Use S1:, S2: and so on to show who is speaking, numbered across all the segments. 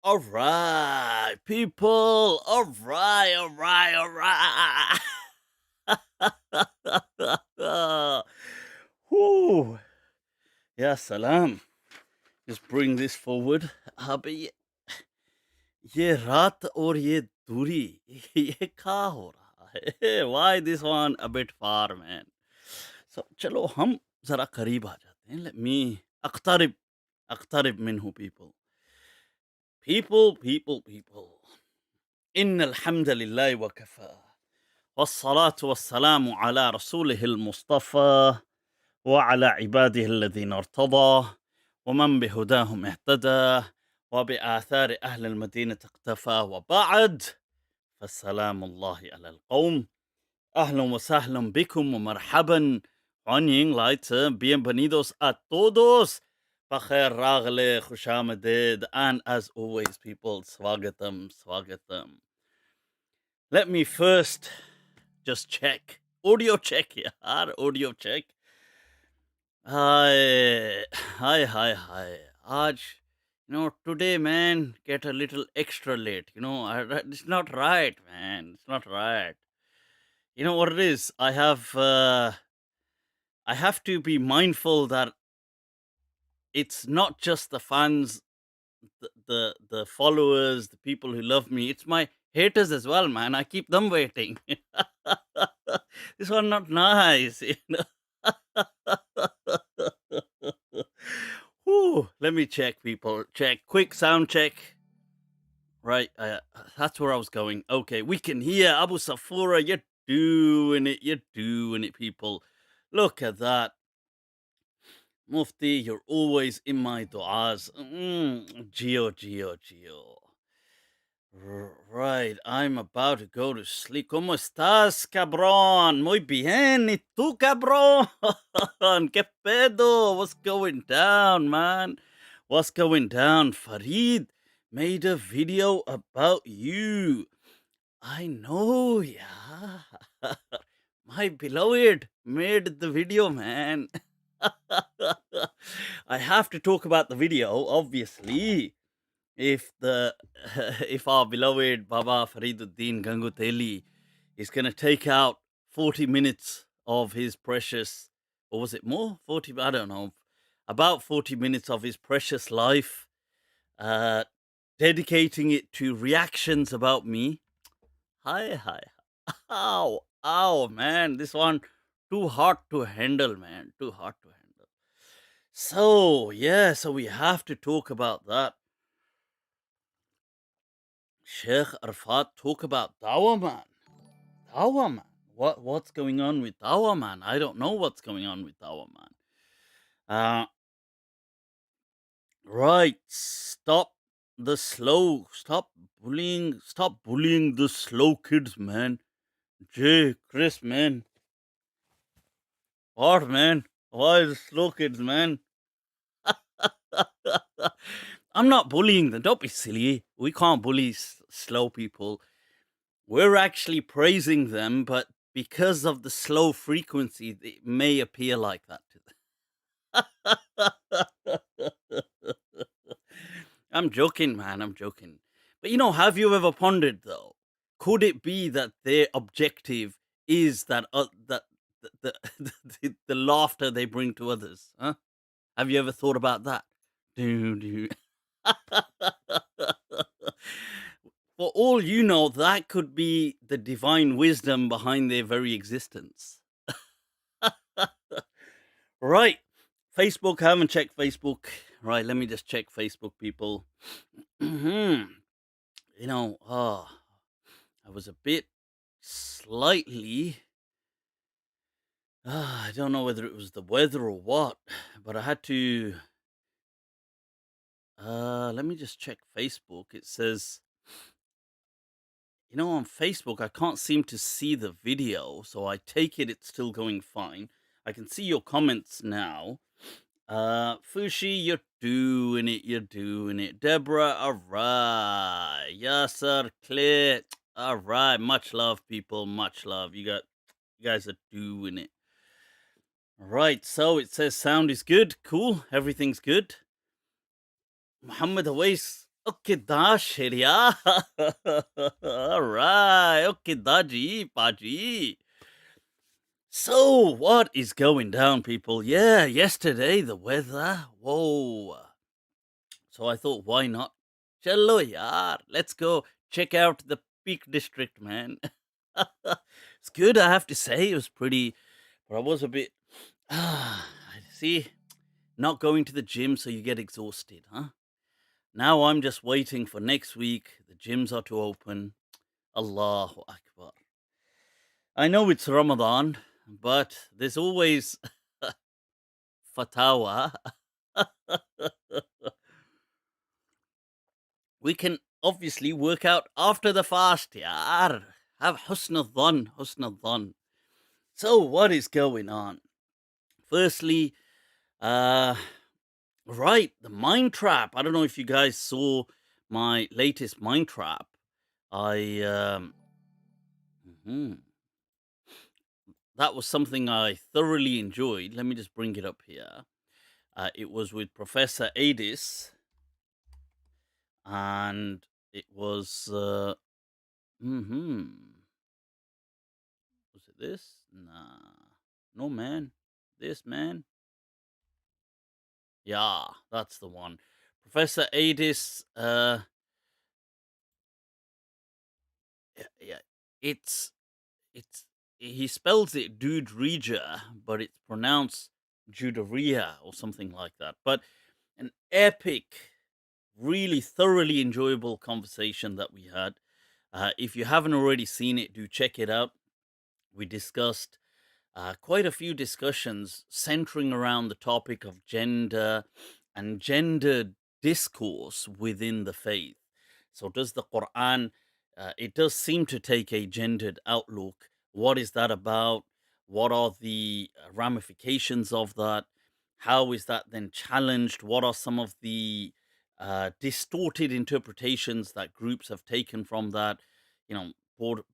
S1: All right, people. All right, all right, all right. Whew. Yeah, salam. Just bring this forward. अबे ये रात और ये दूरी ये क्या हो रहा है? Why this one a bit far, man? So चलो हम जरा करीब आ जाते हैं. Let me अख्तारिब minhu people. People. إن الحمد لله وكفى والصلاة والسلام على رسوله المصطفى وعلى عباده الذين ارتضى ومن بهداهم اهتدى وبآثار أهل المدينة اقتفى وبعد فالسلام الله على القوم أهلا وسهلا بكم ومرحبا Onying Leute, bienvenidos a todos. Bakhair Ragle, Khushamadid, and as always, people, swagatam. Let me first just check. Audio check, yaar. Audio check. Hi. Aj, today, man, get a little extra late. It's not right, man. It's not right. You know what it is? I have to be mindful that it's not just the fans, the followers, the people who love me. It's my haters as well, man. I keep them waiting. This one not nice. Whew, let me check, people. Check. Quick sound check. Right, that's where I was going. Okay, we can hear Abu Safura. You're doing it, people. Look at that. Mufti, you're always in my du'as. Gio. Right, I'm about to go to sleep. ¿Cómo estás, cabrón? Muy bien. ¿Y tú, cabrón? ¿Qué pedo? What's going down, man? What's going down? Farid made a video about you. I know, yeah. My beloved made the video, man. I have to talk about the video, obviously. If if our beloved Baba Fariduddin Ganguteli is going to take out 40 minutes of his precious, or was it more? 40, I don't know, about 40 minutes of his precious life, uh, dedicating it to reactions about me. Hi. Ow, man. This one, too hard to handle, man. Too hard to handle. So, yeah, so we have to talk about that. Sheikh Arfat, talk about Dawah, man. Dawah, man. What's going on with Dawah, man? I don't know what's going on with Dawah, man. Right. Stop bullying the slow kids, man. Chris, man. What, man? Why the slow kids, man? I'm not bullying them. Don't be silly. We can't bully slow people. We're actually praising them, but because of the slow frequency, it may appear like that to them. I'm joking, man. I'm joking. But have you ever pondered though? Could it be that their objective is that the laughter they bring to others? Huh? Have you ever thought about that? Do. For all you know, that could be the divine wisdom behind their very existence. Right. Facebook, I haven't checked Facebook. Right, let me just check Facebook, people. I was a bit slightly. I don't know whether it was the weather or what, but I had to. Let me just check Facebook. It says, on Facebook, I can't seem to see the video, so I take it's still going fine. I can see your comments now. Fushi, you're doing it. Deborah, all right. Yasser, clear. All right. Much love, people. Much love. You guys are doing it. Right. So it says sound is good. Cool. Everything's good. Muhammad Awais, Okay, da Sharia. All right. Okay, daji, paji. So, what is going down, people? Yeah, yesterday the weather. Whoa. So I thought, why not? Chalo, yaar. Let's go check out the Peak District, man. It's good, I have to say. It was pretty, but I was a bit. See, not going to the gym, so you get exhausted, huh? Now I'm just waiting for next week. The gyms are to open. Allahu Akbar. I know it's Ramadan, but there's always fatawa. We can obviously work out after the fast, yaar. Have husn al-dhan, husn al-dhan. So what is going on? Firstly, right, the mind trap. I don't know if you guys saw my latest mind trap. Mhm. That was something I thoroughly enjoyed. Let me just bring it up here. It was with Professor Adis, and it was. Was it this? Nah, no man. This man. Yeah, that's the one. Professor Adis. Yeah, it's it's he spells it Dude-Reja, but it's pronounced Judaria or something like that. But an epic, really thoroughly enjoyable conversation that we had. If you haven't already seen it, do check it out. We discussed quite a few discussions centering around the topic of gender and gender discourse within the faith. So, does the Quran, it does seem to take a gendered outlook. What is that about? What are the ramifications of that? How is that then challenged? What are some of the distorted interpretations that groups have taken from that? You know,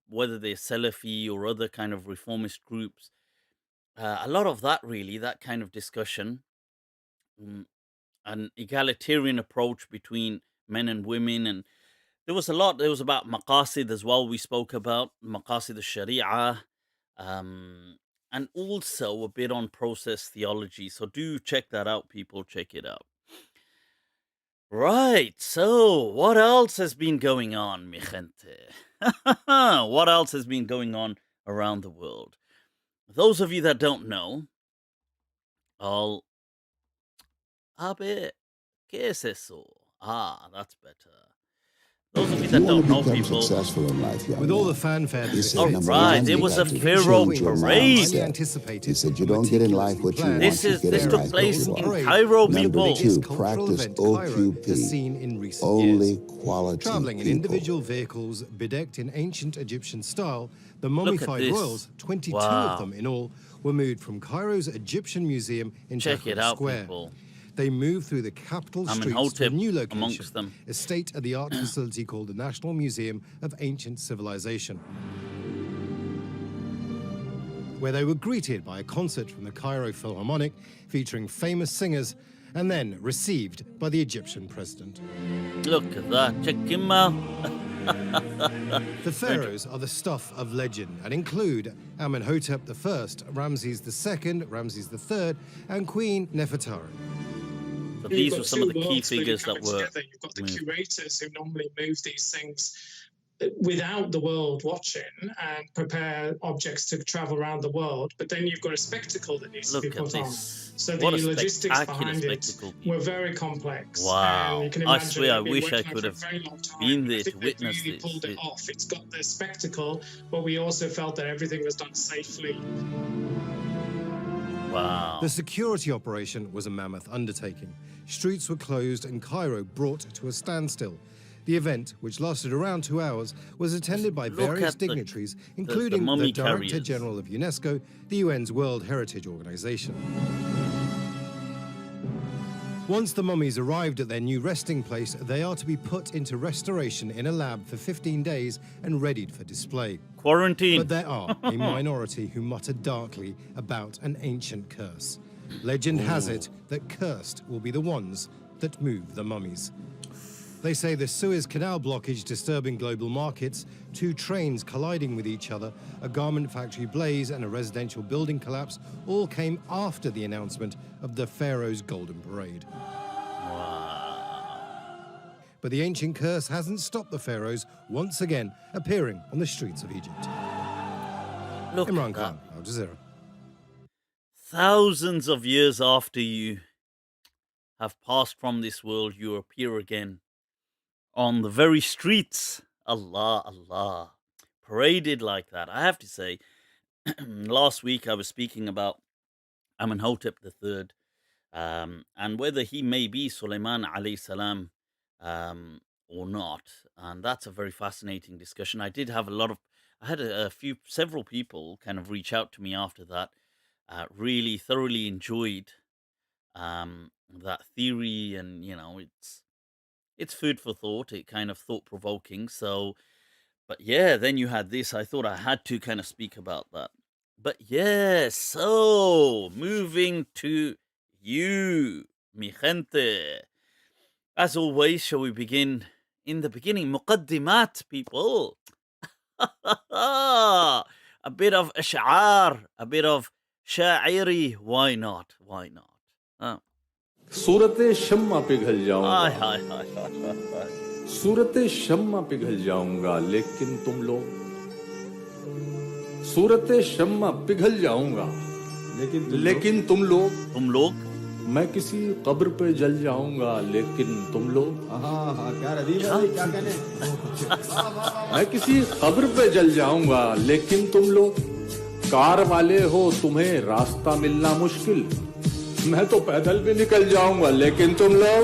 S1: whether they're Salafi or other kind of reformist groups, a lot of that really, that kind of discussion, mm, an egalitarian approach between men and women, and there was a lot. There was about maqasid as well. We spoke about maqasid al-sharia, um, and also a bit on process theology. So do check that out, people. Check it out. Right. So what else has been going on, mi gente? What else has been going on around the world? Those of you that don't know, I'll Abe, ¿qué es eso? Ah, that's better. Those of you
S2: If you
S1: that
S2: want
S1: don't
S2: to
S1: know,
S2: become
S1: people.
S2: successful in life, young
S3: With all the
S2: man,
S3: fanfare
S2: he
S3: that
S2: said,
S1: All
S3: it
S2: number
S1: right,
S2: one,
S1: there
S2: you
S1: was
S2: got
S1: a
S2: to
S1: Pharaoh
S2: change your
S1: parade.
S3: highly
S2: mindset.
S3: anticipated,
S2: He said, you don't get in life what you want,
S1: This
S2: you get in
S1: took
S2: life what
S1: place
S2: you
S1: in
S2: want.
S1: Cairo,
S2: Number
S1: people.
S2: two,
S3: cultural
S2: practice
S3: event Cairo has
S2: OQP,
S3: seen in recent
S2: only
S3: years.
S2: quality
S3: Traveling in
S2: people.
S3: individual vehicles bedecked in ancient Egyptian style, the
S1: Look at
S3: mummified
S1: this.
S3: royals, 22
S1: Wow.
S3: of them in all, were moved from Cairo's Egyptian Museum in
S1: Check it
S3: Tahrir
S1: out,
S3: Square.
S1: people.
S3: They moved through the capital streets to a
S1: Amenhotep
S3: new location,
S1: amongst them.
S3: a state-of-the-art facility called the National Museum of Ancient Civilization, where they were greeted by a concert from the Cairo Philharmonic featuring famous singers and then received by the Egyptian president.
S1: Look at that. Check him out.
S3: The pharaohs are the stuff of legend and include Amenhotep I, Ramses II, Ramses III, and Queen Nefertari.
S1: So
S4: You've
S1: these
S4: got
S1: were some of the
S4: two
S1: key
S4: worlds really
S1: figures that
S4: coming
S1: were
S4: together. You've got the
S1: moved.
S4: curators who normally move these things without the world watching and prepare objects to travel around the world, but then you've got a spectacle that needs to be
S1: Look at
S4: put on.
S1: this.
S4: So
S1: What
S4: the
S1: a
S4: logistics
S1: spectacular
S4: behind it
S1: spectacle,
S4: were
S1: people.
S4: very complex.
S1: Wow.
S4: And you can
S1: I
S4: imagine
S1: swear, I
S4: they've been
S1: wish I
S4: working on
S1: could
S4: it
S1: have
S4: for a very long time.
S1: been
S4: And I
S1: there
S4: think
S1: to
S4: they
S1: witness
S4: really
S1: this.
S4: pulled it off. It's got the spectacle, but we also felt that everything was done safely.
S1: Wow.
S3: The security operation was a mammoth undertaking. Streets were closed and Cairo brought to a standstill. The event, which lasted around 2 hours, was attended by
S1: Look
S3: various
S1: at the-
S3: dignitaries,
S1: the
S3: including
S1: mummy
S3: the Director
S1: carriers.
S3: General of UNESCO, the UN's World Heritage Organization. Once the mummies arrived at their new resting place, they are to be put into restoration in a lab for 15 days and readied for display.
S1: Quarantine.
S3: But there are a minority who mutter darkly about an ancient curse. Legend has it that cursed will be the ones that move the mummies. They say the Suez Canal blockage disturbing global markets, 2 trains colliding with each other, a garment factory blaze, and a residential building collapse all came after the announcement of the Pharaoh's Golden Parade. But the ancient curse hasn't stopped the pharaohs once again appearing on the streets of Egypt.
S1: Look
S3: Imran
S1: at
S3: Khan,
S1: that.
S3: Al Jazeera.
S1: Thousands of years after you have passed from this world, you appear again on the very streets. Allah, Allah. Paraded like that. I have to say, last week I was speaking about Amenhotep III, and whether he may be Sulaiman alayhi salam or not. And that's a very fascinating discussion. I had several people kind of reach out to me after that. Really thoroughly enjoyed that theory, and it's food for thought. It kind of thought provoking. So, but yeah, then you had this. I thought I had to kind of speak about that. But yeah, so moving to you, mi gente. As always, shall we begin in the beginning? Muqaddimat, people. A bit of ash'ar, a bit of sha'iri. Why not? Why not?
S5: सूरते शम्मा पिघल जाऊंगा
S1: Hi, hi, hi, hi, hi, hi.
S5: सूरते शम्मा पिघल जाऊंगा लेकिन तुम लोग सूरते शम्मा पिघल जाऊंगा लेकिन तुम लोग
S1: तुम लोग
S5: मैं किसी कब्र पे जल जाऊंगा लेकिन तुम लोग मैं किसी कब्र पे जल जाऊंगा लेकिन तुम लोग कार वाले हो तुम्हें रास्ता मिलना मुश्किल मैं तो पैदल भी निकल जाऊंगा लेकिन तुम लोग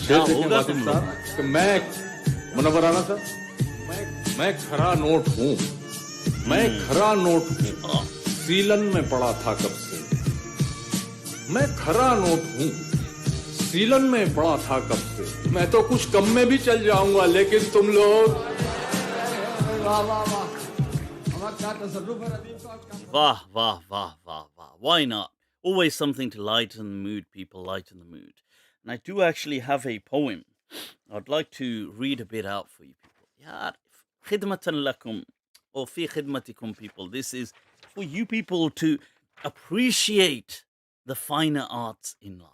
S1: क्या होगा तुम लोग?
S5: कि मैं मुनव्वराना सर मैं खरा नोट हूँ मैं खरा नोट हूँ सीलन में पड़ा था कब से मैं खरा नोट हूँ सीलन में पड़ा था कब से मैं तो कुछ कम में भी चल जाऊंगा लेकिन तुम लोग
S1: Vah, vah, vah, vah, vah. Why not? Always something to lighten the mood, people, lighten the mood. And I do actually have a poem I'd like to read a bit out for you people. Yeah, khidmatan lakum, or fi khidmatikum, people. This is for you people to appreciate the finer arts in life.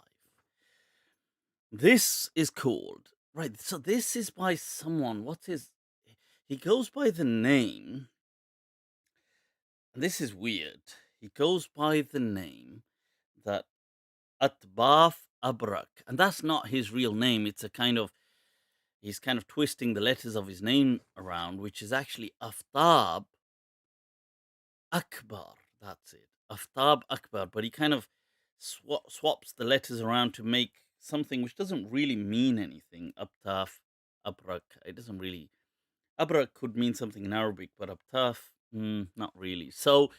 S1: This is called, right, so this is by someone, he goes by the name, this is weird. He goes by the name that Atbaf Abrak, and that's not his real name. It's he's kind of twisting the letters of his name around, which is actually Aftab Akbar. That's it, Aftab Akbar. But he kind of swaps the letters around to make something which doesn't really mean anything. Abtaf Abrak. It doesn't really. Abrak could mean something in Arabic, but Abtaf, not really. So,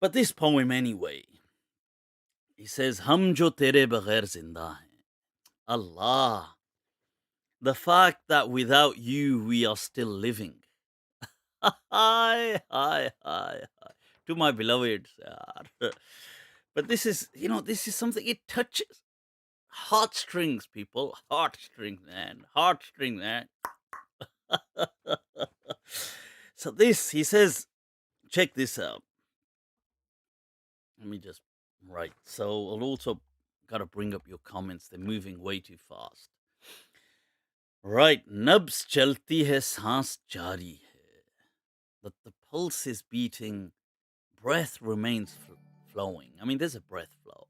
S1: but this poem anyway. He says, Hum jo tere baghair zinda hain. Allah, the fact that without you we are still living. Hi, hi, hi, hi. To my beloveds. But this is, this is something, it touches heartstrings, people. Heartstrings, man. Heartstrings, man. So this, he says, check this out. Let me just write. So I'll also got to bring up your comments. They're moving way too fast. Right. Nabs chalti hai, saans jari hai. But the pulse is beating, breath remains flowing. I mean, there's a breath flow.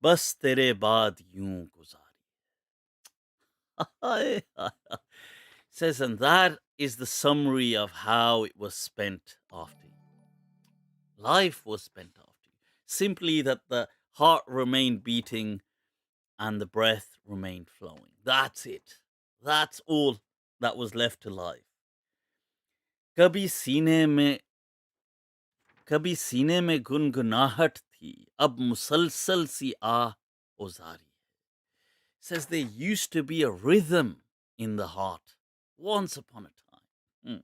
S1: Bas tere baad yun guzari. Says, and that is the summary of how it was spent after you. Life was spent after you. Simply that the heart remained beating and the breath remained flowing. That's it. That's all that was left to life. कभी सीने में गुनगुनाहट थी, अब मुसलसल सी आह ओजारी. Says there used to be a rhythm in the heart once upon a time.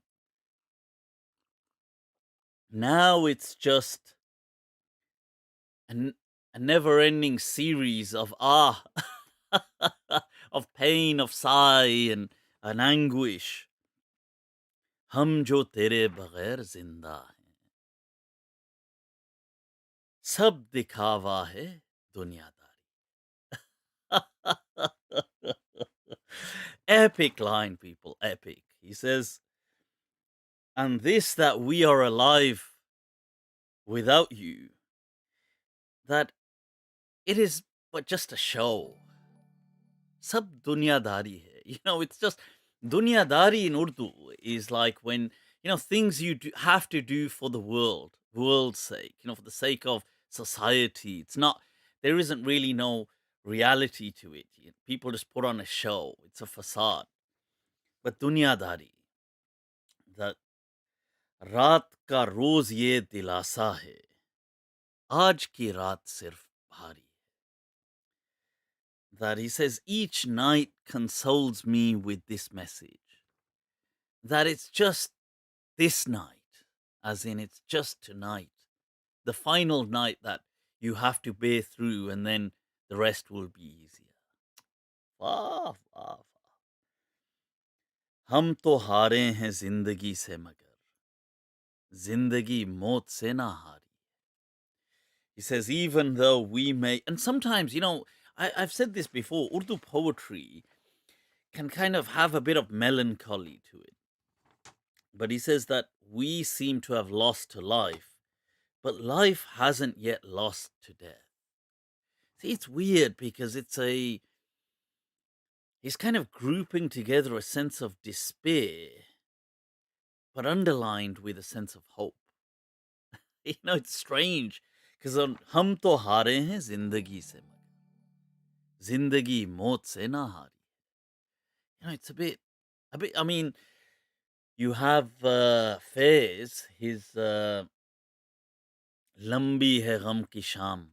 S1: Now it's just a never-ending series of of pain, of sigh, and anguish. हम जो तेरे बगैर जिंदा हैं, सब दिखावा है दुनियादारी. Epic line, people, epic. He says, and this that we are alive without you, that it is but just a show. Sab dunyadari hai. It's just dunyadari in Urdu is like when, things you have to do for the world's sake, for the sake of society. It's not, there isn't really no reality to it. People just put on a show. It's a facade. But dunyadari, that रात का रोज ये दिलासा है, आज की रात सिर्फ भारी. That he says each night consoles me with this message, that it's just this night, as in it's just tonight, the final night that you have to bear through, and then the rest will be easier. वाह वाह वाह. हम तो हारे हैं जिंदगी से, मगर जिंदगी मौत से ना हारी. He says, even though we may, and sometimes, I've said this before, Urdu poetry can kind of have a bit of melancholy to it. But he says that we seem to have lost to life, but life hasn't yet lost to death. See, it's weird because he's kind of grouping together a sense of despair, but underlined with a sense of hope. It's strange because hum to haare hain zindagi se, zindagi maut se na hari. It's a bit, I mean, you have Faiz, his lambi hai gham ki sham,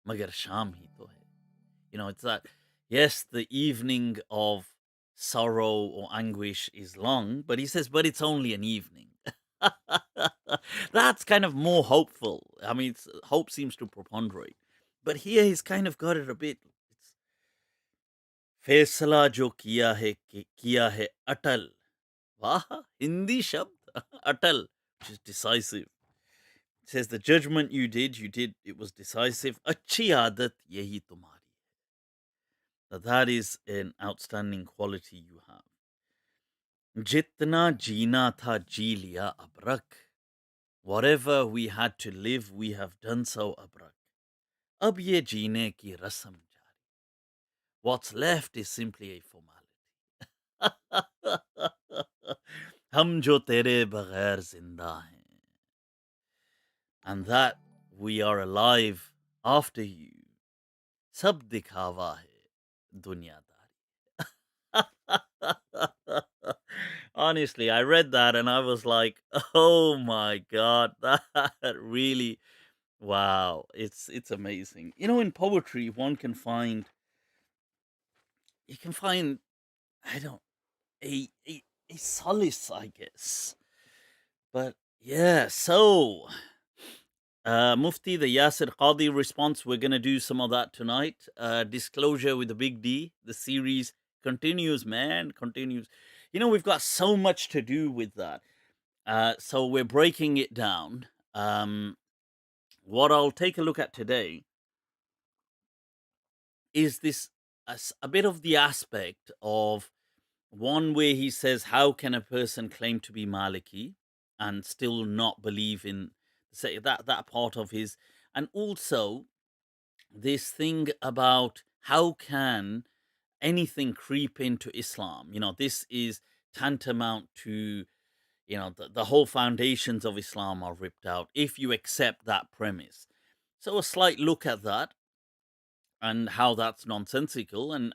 S1: magar sham hi to hai. It's that, yes, the evening of sorrow or anguish is long, but he says, but it's only an evening. That's kind of more hopeful. I mean, hope seems to preponderate. But here he's kind of got it a bit. Faisala jo kiya hai atal. Waha, Hindi shabd, atal, which is decisive. It says the judgment you did, it was decisive. Achhi aadat yehi tumhari. That is an outstanding quality you have. Jitna jeena tha ji liya abrak. Whatever we had to live, we have done so abrak. Ab ye jeene ki rasam jari. What's left is simply a formality. Hum jo tere baghair zinda hain. And that we are alive after you. Sab dikhawa hai dunyadari. Honestly, I read that and I was like, oh my God, that really, wow, it's amazing. In poetry, you can find, I don't, a solace, I guess. But yeah, so Mufti, the Yasir Qadi response, we're going to do some of that tonight. Disclosure with a big D. The series continues, man, continues. We've got so much to do with that. So we're breaking it down. What I'll take a look at today is this a bit of the aspect of one where he says, how can a person claim to be Maliki and still not believe in, say, that part of his, and also this thing about how can anything creep into Islam. This is tantamount to, the whole foundations of Islam are ripped out if you accept that premise. So a slight look at that and how that's nonsensical, and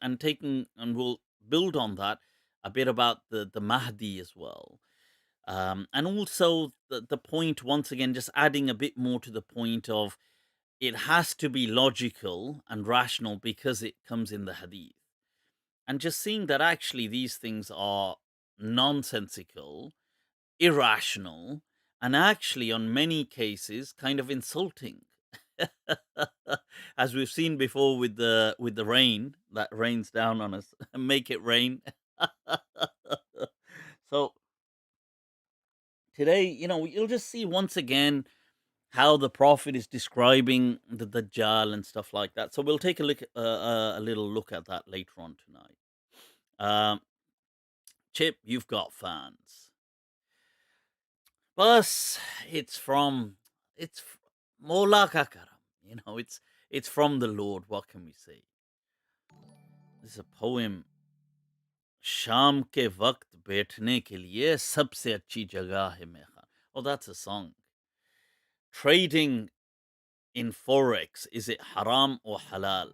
S1: we'll build on that a bit about the Mahdi as well. And also the point, once again, just adding a bit more to the point of it has to be logical and rational because it comes in the Hadith. And just seeing that actually these things are nonsensical, irrational, and actually, on many cases, kind of insulting. As we've seen before with the rain that rains down on us, make it rain. So today, you'll just see once again how the prophet is describing the Dajjal and stuff like that. So we'll take a little look at that later on tonight. Chip, you've got fans. Plus, it's Mola ka karam. It's from the Lord. What can we say? This is a poem. शाम के वक्त बैठने के लिए सबसे अच्छी जगह है मेरा. Oh, that's a song. Trading in forex, is it haram or halal?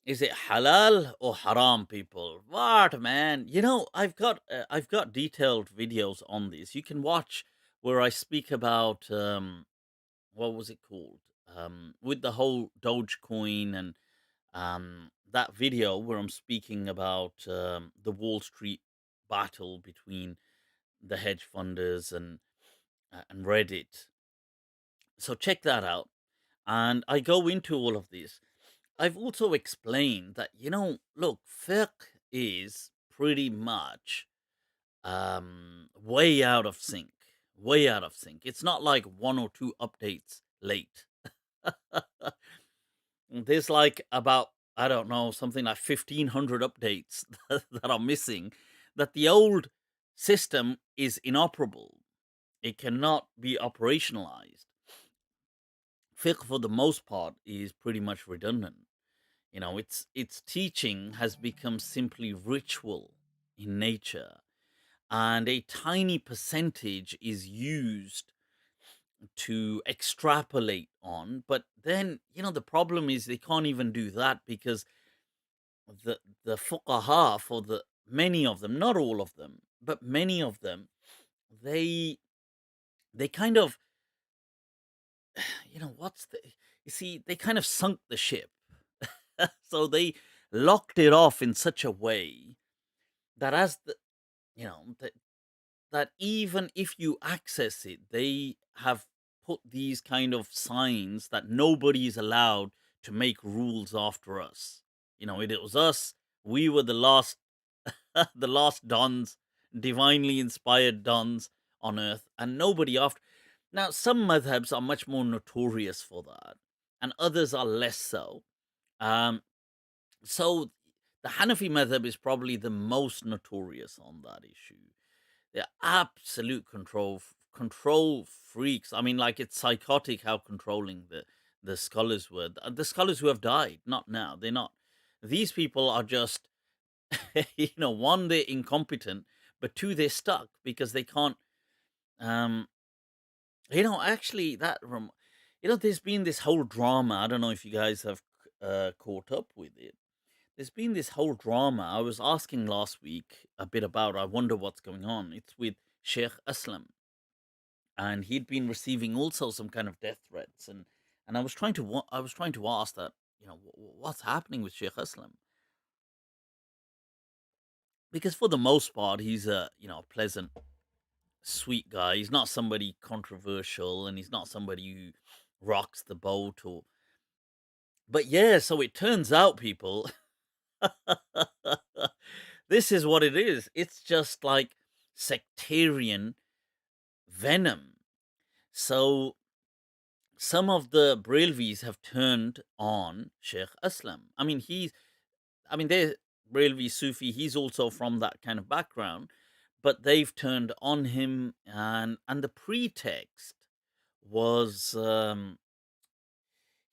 S1: Is it halal or haram, people? What, man? I've got detailed videos on this. You can watch where I speak about what was it called? With the whole Dogecoin and that video where I'm speaking about the Wall Street battle between the hedge funders and Reddit. So check that out. And I go into all of this. I've also explained that, look, fiqh is pretty much way out of sync. Way out of sync. It's not like one or two updates late. There's like about, I don't know, something like 1,500 updates that are missing, that the old system is inoperable. It cannot be operationalized. Fiqh, for the most part, is pretty much redundant. Its teaching has become simply ritual in nature, and a tiny percentage is used to extrapolate on. But then, the problem is they can't even do that because the fuqaha, for the many of them, not all of them, but many of them, they kind of, what's the you see, they kind of sunk the ship. So they locked it off in such a way that as the you know that even if you access it, they have put these kind of signs that nobody is allowed to make rules after us. It was us. We were the last, the last dons, divinely inspired dons on earth, and nobody after. Now, some madhabs are much more notorious for that, and others are less so. So the Hanafi madhab is probably the most notorious on that issue. They're absolute control freaks. I mean, like, it's psychotic how controlling the scholars were. The scholars who have died, not now. They're not. These people are just, one, they're incompetent, but two, they're stuck because they can't. Actually, there's been this whole drama. I don't know if you guys have caught up with it. There's been this whole drama. I was asking last week a bit about. I wonder what's going on. It's with Sheikh Aslam, and he'd been receiving also some kind of death threats, and I was trying to ask that, what's happening with Sheikh Aslam, because for the most part he's a pleasant, sweet guy. He's not somebody controversial, and he's not somebody who rocks the boat or. But yeah, so it turns out, people. This is what it is. It's just like sectarian venom. So some of the Brailvis have turned on Sheikh Aslam. They're Brailvi Sufi. He's also from that kind of background, but they've turned on him, and the pretext was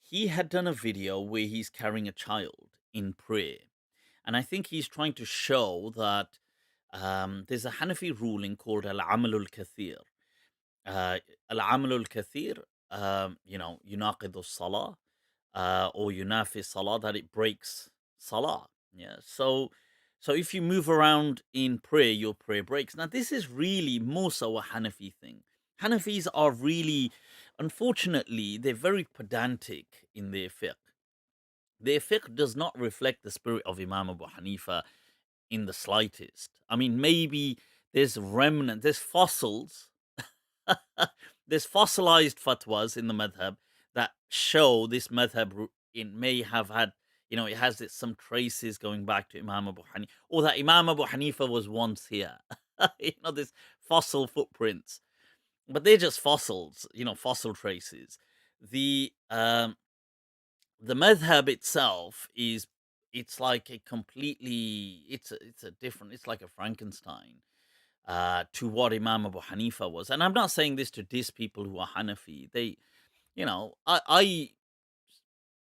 S1: he had done a video where he's carrying a child in prayer. And I think he's trying to show that there's a Hanafi ruling called al-Amalul Kathir. Al-Amalul Kathir, yunaqidu salah, or yunafi salah, that it breaks salah. Yeah. So if you move around in prayer, your prayer breaks. Now, this is really more so a Hanafi thing. Hanafis are really, unfortunately, they're very pedantic in their fiqh. Their fiqh does not reflect the spirit of Imam Abu Hanifa in the slightest. I mean, maybe there's fossils there's fossilized fatwas in the madhab that show this madhab it may have had, it has some traces going back to Imam Abu Hanifa, or that Imam Abu Hanifa was once here. This fossil footprints, but they're just fossils, fossil traces. The madhab itself it's like a completely, it's a different, it's like a Frankenstein to what Imam Abu Hanifa was. And I'm not saying this to diss people who are Hanafi. I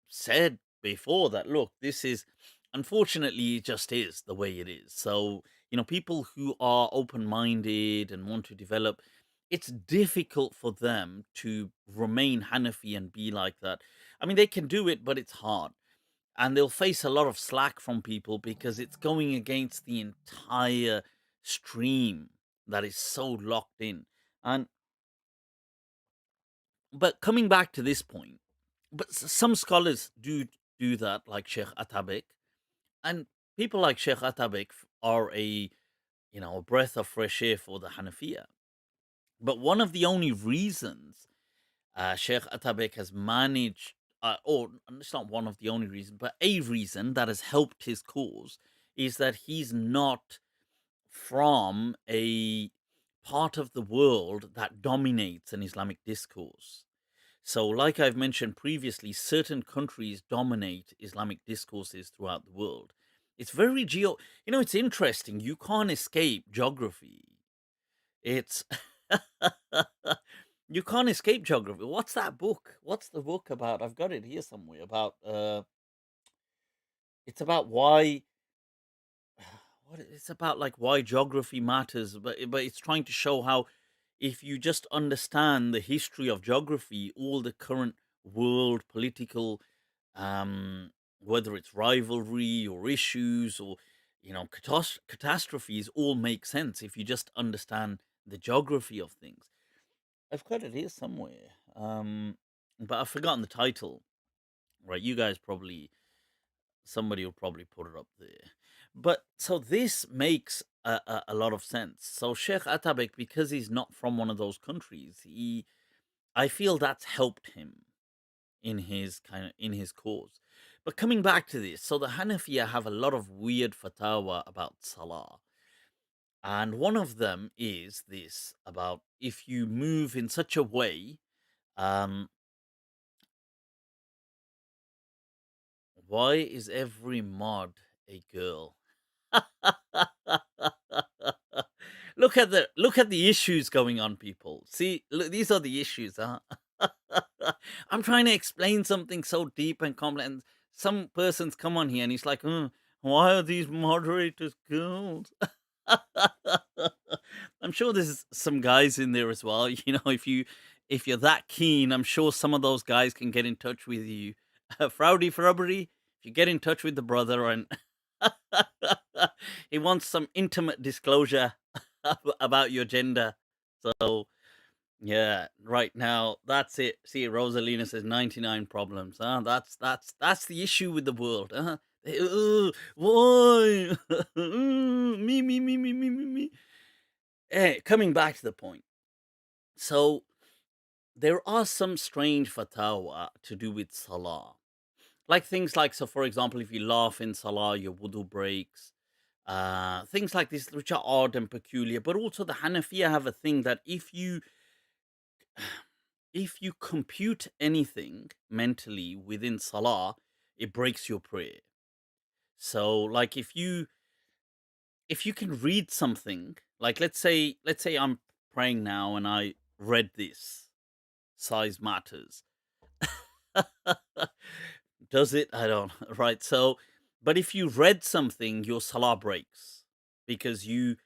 S1: said before that, look, this is, unfortunately, it just is the way it is. So, people who are open minded and want to develop, it's difficult for them to remain Hanafi and be like that. I mean, they can do it, but it's hard. And they'll face a lot of slack from people because it's going against the entire stream that is so locked in. And but coming back to this point, but some scholars do that, like Sheikh Atabek, and people like Sheikh Atabek are a breath of fresh air for the Hanafiya. But one of the only reasons Sheikh Atabek has managed, or it's not one of the only reasons, but a reason that has helped his cause, is that he's not from a part of the world that dominates an Islamic discourse. So, like I've mentioned previously, certain countries dominate Islamic discourses throughout the world. It's very it's interesting. You can't escape geography. It's you can't escape geography. What's that book? What's the book about? I've got it here somewhere about it's about why what it's about, like why geography matters, but it's trying to show how if you just understand the history of geography, all the current world political, um whether it's rivalry or issues or catastrophes, all make sense if you just understand the geography of things. I've got it here somewhere, but I've forgotten the title. Right, you guys probably, somebody will probably put it up there. But so this makes a lot of sense. So Sheikh Atabek, because he's not from one of those countries, I feel that's helped him in his cause. But coming back to this, so the Hanafiya have a lot of weird fatwa about salah. And one of them is this about if you move in such a way, um, why is every mod a girl? Look at the issues going on, people. See, look, these are the issues, huh? I'm trying to explain something so deep and complex, and some person's come on here and he's like, why are these moderators girls? I'm sure there's some guys in there as well. If you're that keen, I'm sure some of those guys can get in touch with you. Frowdy Frubbery, if you get in touch with the brother and he wants some intimate disclosure about your gender. So yeah, right now that's it. See, Rosalina says 99 problems. Huh? That's the issue with the world. Huh? Why? Me. Coming back to the point. So there are some strange fatwa to do with salah. Like things like, so for example, if you laugh in salah, your wudu breaks. Things like this, which are odd and peculiar. But also the Hanafiya have a thing that if you compute anything mentally within salah, it breaks your prayer. So like if you can read something, like let's say I'm praying now and I read this, size matters. Does it? I don't right. So but if you read something, your salah breaks because you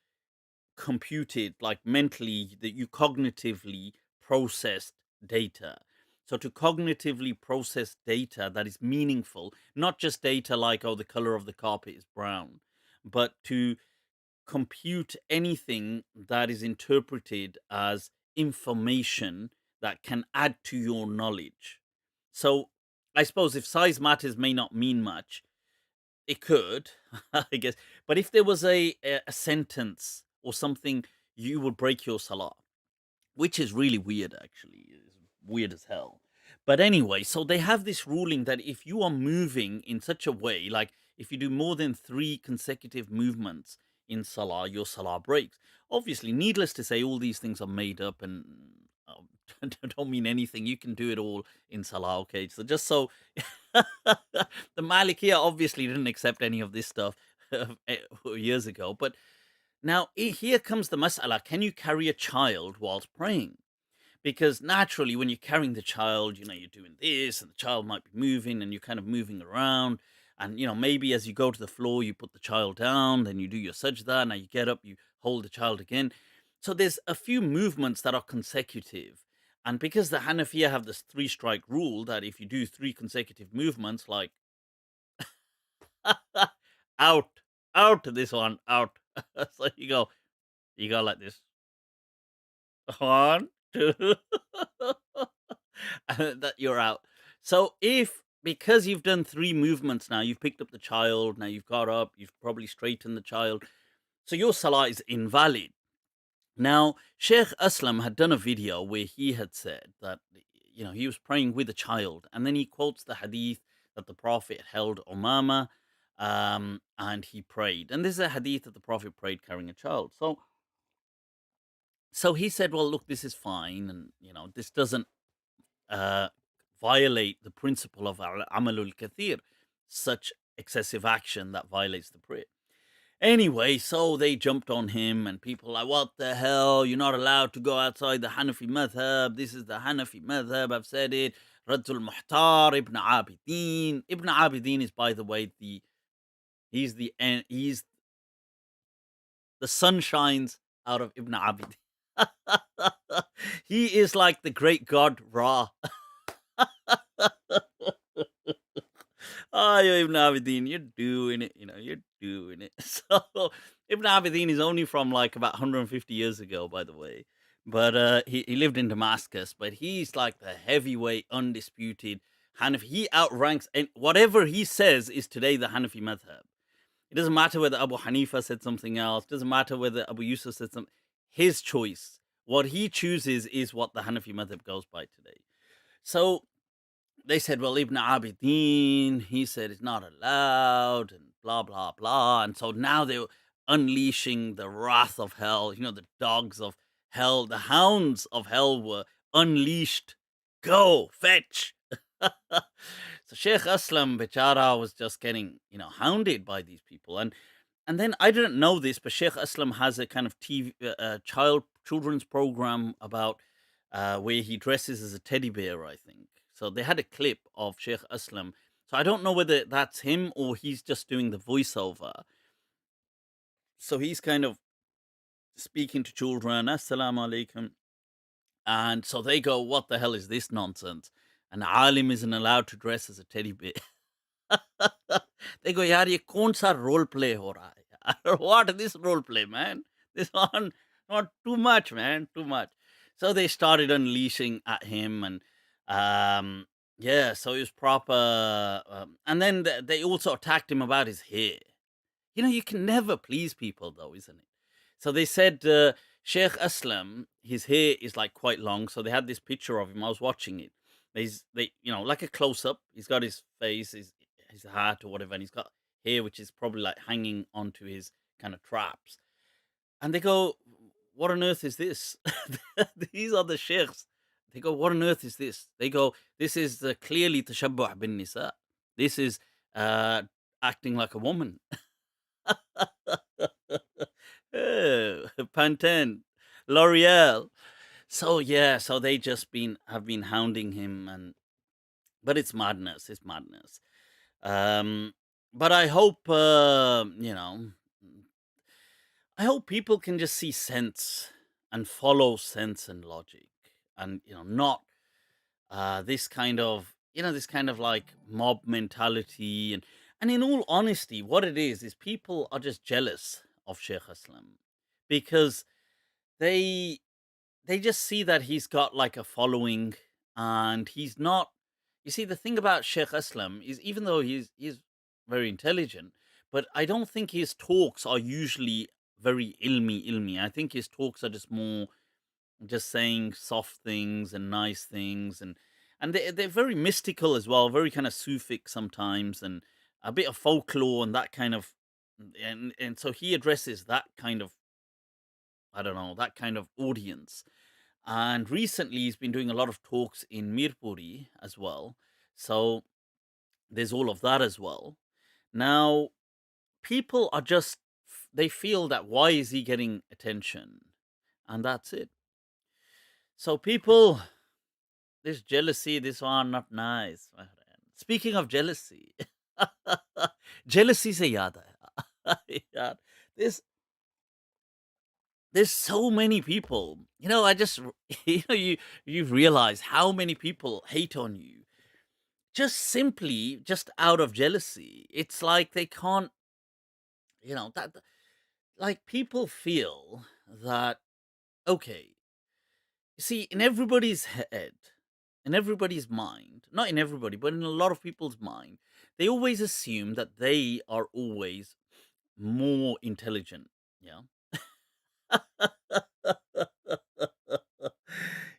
S1: computed, like mentally, that you cognitively processed data. So to cognitively process data that is meaningful, not just data like, oh, the color of the carpet is brown, but to compute anything that is interpreted as information that can add to your knowledge. So I suppose if size matters may not mean much, it could, I guess. But if there was a sentence or something, you would break your salah. which is really weird, actually. It's weird as hell. But anyway, so they have this ruling that if you are moving in such a way, like if you do more than 3 consecutive movements in Salah, your Salah breaks. Obviously, needless to say, all these things are made up and don't mean anything. You can do it all in Salah, okay? So just so the Malikiya obviously didn't accept any of this stuff years ago. But now here comes the mas'ala. Can you carry a child whilst praying? Because naturally, when you're carrying the child, you're doing this, and the child might be moving, and you're kind of moving around. And, maybe as you go to the floor, you put the child down, then you do your sajda, now you get up, you hold the child again. So there's a few movements that are consecutive. And because the Hanafiya have this 3-strike rule that if you do 3 consecutive movements, like, out, this one, out. So you go like this. 1, 2, that you're out. So because you've done 3 movements now, you've picked up the child, now you've got up, you've probably straightened the child, so your salah is invalid. Now, Sheikh Aslam had done a video where he had said that, he was praying with a child, and then he quotes the hadith that the Prophet held Umama, and he prayed. And this is a hadith that the Prophet prayed carrying a child. So he said, well, look, this is fine, and, this doesn't violate the principle of amalul kathir, such excessive action that violates the prayer. Anyway, so they jumped on him, and people like, what the hell? You're not allowed to go outside the Hanafi madhab. This is the Hanafi madhab. I've said it. Raddul Muhtar, Ibn Abidin. Ibn Abidin is, by the way, he's the sun shines out of Ibn Abidin. He is like the great god Ra. Oh, Ibn Abidin, you're doing it, you're doing it. So, Ibn Abidin is only from like about 150 years ago, by the way. But he lived in Damascus, but he's like the heavyweight, undisputed Hanafi. He outranks, and whatever he says is today the Hanafi madhab. It doesn't matter whether Abu Hanifa said something else. It doesn't matter whether Abu Yusuf said something. His choice. What he chooses is what the Hanafi madhab goes by today. So they said, well, Ibn Abidin, he said it's not allowed, and blah, blah, blah. And so now they're unleashing the wrath of hell. The dogs of hell, the hounds of hell were unleashed. Go, fetch. So Sheikh Aslam Bichara was just getting, hounded by these people. And then I didn't know this, but Sheikh Aslam has a kind of TV, children's program about where he dresses as a teddy bear, I think. So they had a clip of Sheikh Aslam. So I don't know whether that's him or he's just doing the voiceover. So he's kind of speaking to children, Assalamu alaikum. And so they go, what the hell is this nonsense? An alim isn't allowed to dress as a teddy bear. They go, yaar, ye kaun sa role play ho raha hai? What is this role play, man? This one, not too much, man, too much. So they started unleashing at him, and yeah, so he was proper. And then they also attacked him about his hair. You can never please people, though, isn't it? So they said Sheikh Aslam, his hair is like quite long. So they had this picture of him. I was watching it. Like a close up. He's got his face, his hat or whatever, and he's got hair which is probably like hanging onto his kind of traps. And they go, what on earth is this? These are the sheikhs. They go, what on earth is this? They go, this is clearly tashabbuh bin nisa. This is acting like a woman. Oh, Pantene, L'Oreal. So yeah, so they just have been hounding him, but it's madness. It's madness. But I hope I hope people can just see sense and follow sense and logic, and not this kind of like mob mentality, and in all honesty, what it is people are just jealous of Sheikh Aslam because they just see that he's got like a following, and he's not. You see, the thing about Sheikh Aslam is, even though he's very intelligent, but I don't think his talks are usually very ilmi. I think his talks are just more just saying soft things and nice things, and they're very mystical as well, very kind of Sufic sometimes, and a bit of folklore and that kind of, and so he addresses that kind of, I don't know, that kind of audience. And recently he's been doing a lot of talks in Mirpuri as well. So there's all of that as well. Now, people are just, they feel that why is he getting attention? And that's it. So people, this jealousy, this one not nice, my friend. Speaking of jealousy, jealousy se yaad hai. Yaar, this there's so many people. I just you realize how many people hate on you just out of jealousy. It's like they can't, that like people feel that, okay, you see, in everybody's head, in everybody's mind, not in everybody, but in a lot of people's mind, they always assume that they are always more intelligent. Yeah.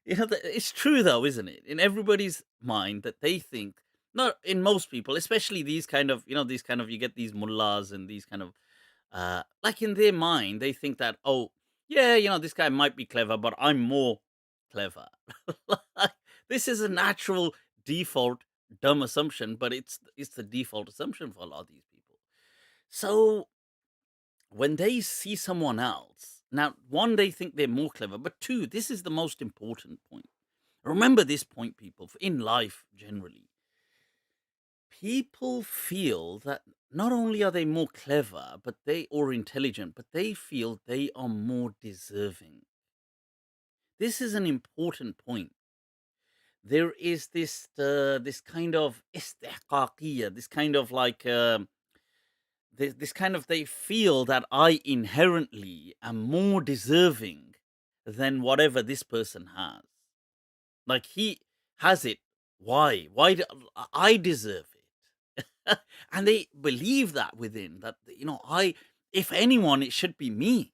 S1: It's true though, isn't it? In everybody's mind that they think, not in most people, especially these kind of, you get these mullahs and these kind of, like in their mind, they think that, oh, yeah, this guy might be clever, but I'm more clever. Like, this is a natural default dumb assumption, but it's the default assumption for a lot of these people. So when they see someone else, now, one, they think they're more clever, but two, this is the most important point. Remember this point, people, in life generally. People feel that not only are they more clever, or intelligent, but they feel they are more deserving. This is an important point. There is this kind of istihqaqiyya, this kind of like, this kind of, they feel that I inherently am more deserving than whatever this person has. Like he has it. Why? Why do I deserve it? And they believe that within that, I, if anyone, it should be me.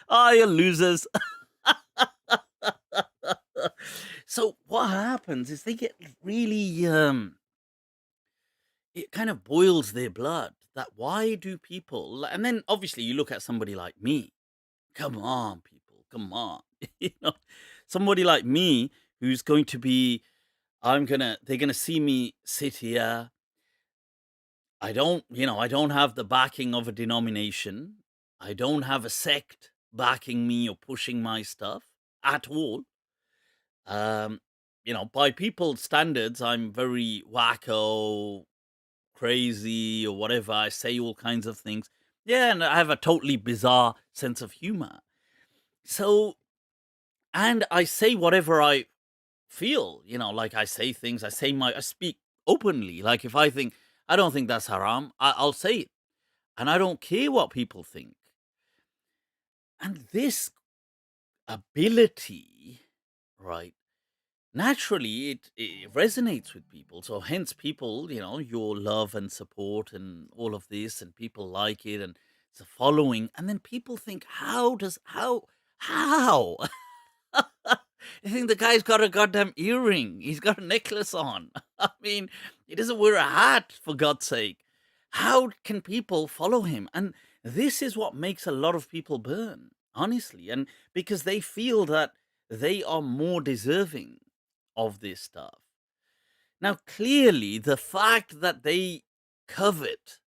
S1: Ah, you losers. So what happens is they get really, it kind of boils their blood, that why do people, and then obviously you look at somebody like me. Come on, people, come on. you know Somebody like me who's going to be, they're gonna see me sit here. I don't have the backing of a denomination. I don't have a sect backing me or pushing my stuff at all. um by people's standards, I'm very wacko, crazy, or whatever. I say all kinds of things. Yeah, and I have a totally bizarre sense of humor. So, and I say whatever I feel, like I say things, I speak openly. Like if I don't think that's haram, I'll say it. And I don't care what people think. And this ability, right? Naturally, it resonates with people. So hence people, your love and support and all of this, and people like it, and it's a following. And then people think, how? I think the guy's got a goddamn earring. He's got a necklace on. I mean, he doesn't wear a hat, for God's sake. How can people follow him? And this is what makes a lot of people burn, honestly. And because they feel that they are more deserving of this stuff. Now, clearly, the fact that they covet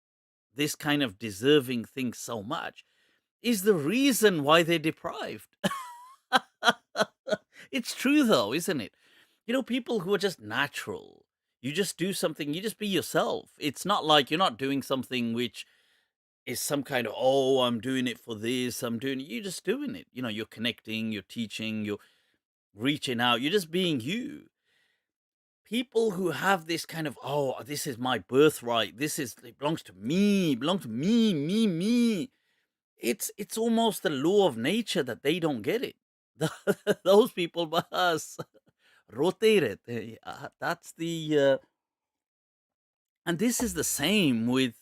S1: this kind of deserving thing so much is the reason why they're deprived. It's true, though, isn't it? People who are just natural, you just do something, you just be yourself. It's not like you're not doing something which is some kind of, oh, I'm doing it for this, I'm doing it. You're just doing it. You're connecting, you're teaching, you're reaching out, you're just being you. People who have this kind of, oh, this is my birthright, it belongs to me, me. It's almost the law of nature that they don't get it. Those people, bas, rotate it. That's the, and this is the same with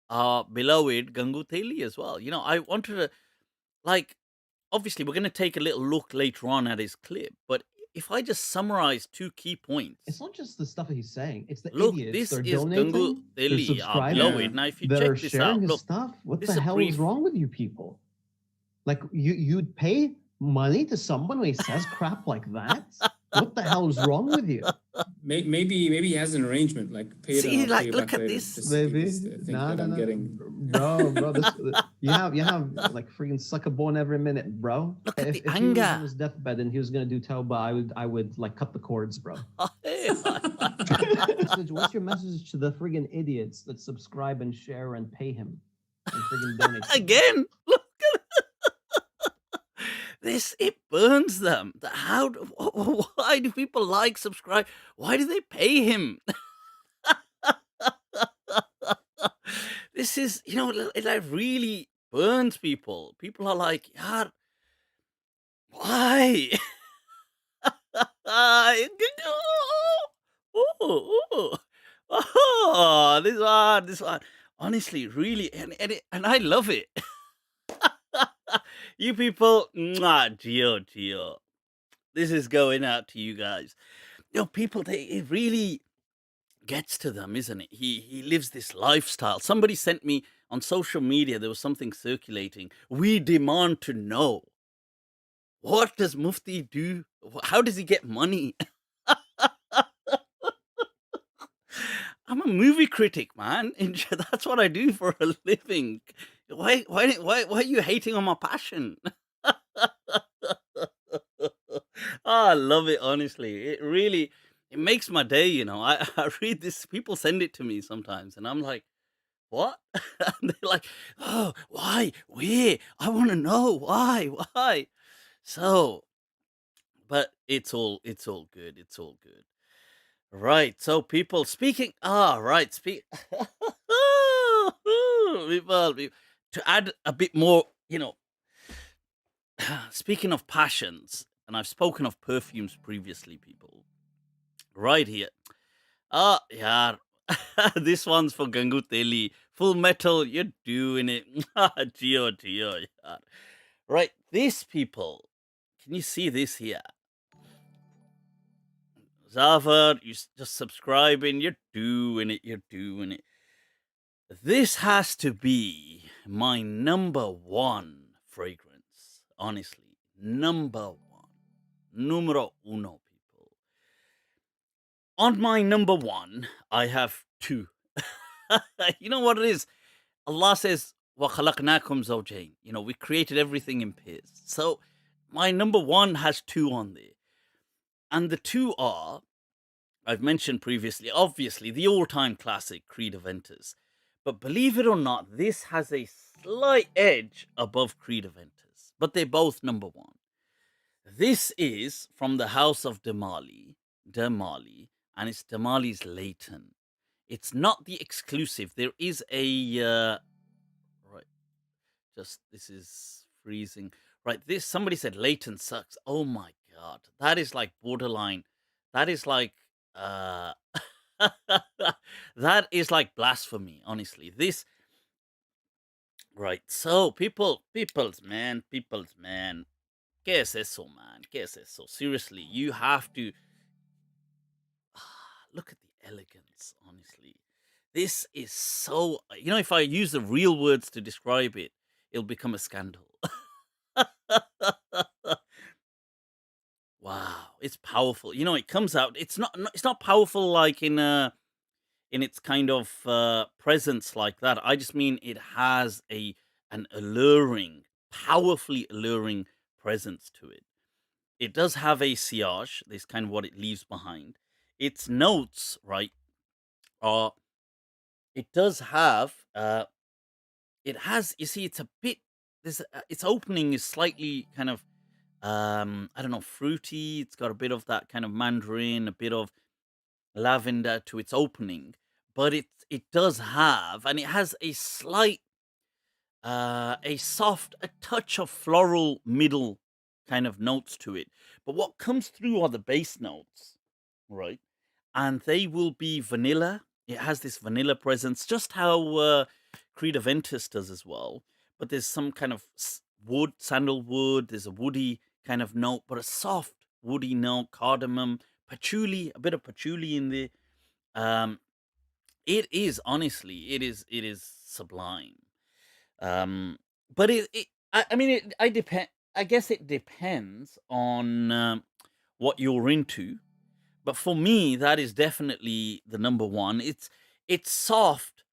S1: our beloved Gangu Theli as well. I wanted to, like, obviously we're going to take a little look later on at his clip, but if I just summarize 2 key
S6: It's
S1: points.
S6: not just the stuff that he's saying; it's the
S1: Look,
S6: idiots.
S1: this
S6: They're
S1: is Gangu
S6: donating, they're
S1: Delhi, our
S6: subscribing,
S1: beloved. Now, if you
S6: that are
S1: check this
S6: sharing
S1: out,
S6: his
S1: look,
S6: stuff. What
S1: this
S6: the
S1: is a
S6: hell
S1: brief.
S6: is wrong with you people? Like you'd pay money to someone when he says crap like that? What the hell is wrong with you?
S7: Maybe he has an arrangement, like pay it
S1: See,
S7: and I'll pay
S1: like,
S7: you
S1: look
S7: back
S1: at
S7: later.
S1: this.
S7: Just
S6: Baby,
S7: just think
S6: nah,
S7: that I'm getting.
S6: bro. This you have like freaking suck a bone every minute, bro.
S1: Look at
S6: If
S1: the
S6: he was on
S1: anger.
S6: his deathbed and he was gonna do tauba, I would like cut the cords, bro. What's your message to the friggin' idiots that subscribe and share and pay him and friggin' donate? to him?
S1: Again, look at this. It burns them. Why do people like, subscribe? Why do they pay him? This is, it like really burns people. People are like, yaar, why? This one. Honestly, really, and I love it. You people, Gio. This is going out to you guys. People, it really gets to them, isn't it? He lives this lifestyle. Somebody sent me on social media, there was something circulating. We demand to know. What does Mufti do? How does he get money? I'm a movie critic, man. That's what I do for a living. Why are you hating on my passion? I love it, honestly. It makes my day, I read this, people send it to me sometimes, and I'm like, what? And they're like, oh, why? Where? I want to know why? So, but it's all good. It's all good. Right. So people speaking. Right. People, to add a bit more, speaking of passions, and I've spoken of perfumes previously, people. Right here. Yeah. This one's for Gangu Teli. Full Metal, you're doing it. Gio, yaar. Right. This, people. Can you see this here? Zafar, you just subscribing. You're doing it. This has to be my number 1 fragrance. Honestly, number 1. Numero uno, people. On my number 1, I have 2. You know what it is? Allah says, وَخَلَقْنَاكُمْ زَوْجَيْنِ. We created everything in pairs. So my number 1 has 2 on there. And the 2 are, I've mentioned previously, obviously, the all-time classic, Creed Aventus. But believe it or not, this has a slight edge above Creed Aventus. But they're both number 1. This is from the house of Damali, and it's Damali's Leighton. It's not the exclusive. There is a... this is freezing. Right, somebody said Leighton sucks. Oh my God. That is like borderline. That is like... that is like blasphemy, honestly. This... Right, so people's man. ¿Qué es eso, man? ¿Qué es eso? Seriously, you have to... Look at the elegance, honestly. This is so... if I use the real words to describe it, it'll become a scandal. Wow, it's powerful. It comes out. It's not powerful like in its kind of presence like that. I just mean it has an alluring, powerfully alluring presence to it. It does have a sillage. This kind of what it leaves behind. Its notes, right, are... It does have... it has... You see, it's a bit... its opening is slightly kind of... I don't know, fruity. It's got a bit of that kind of mandarin, a bit of lavender to its opening. But it does have... And it has a slight... a touch of floral middle kind of notes to it. But what comes through are the bass notes, right? And they will be vanilla. It has this vanilla presence, just how Creed Aventus does as well. But there's some kind of wood, sandalwood. There's a woody kind of note, but a soft woody note, cardamom, patchouli, a bit of patchouli in there. It is honestly, it is sublime. But I mean, I depend. I guess it depends on what you're into. But for me, that is definitely the number one. It's soft,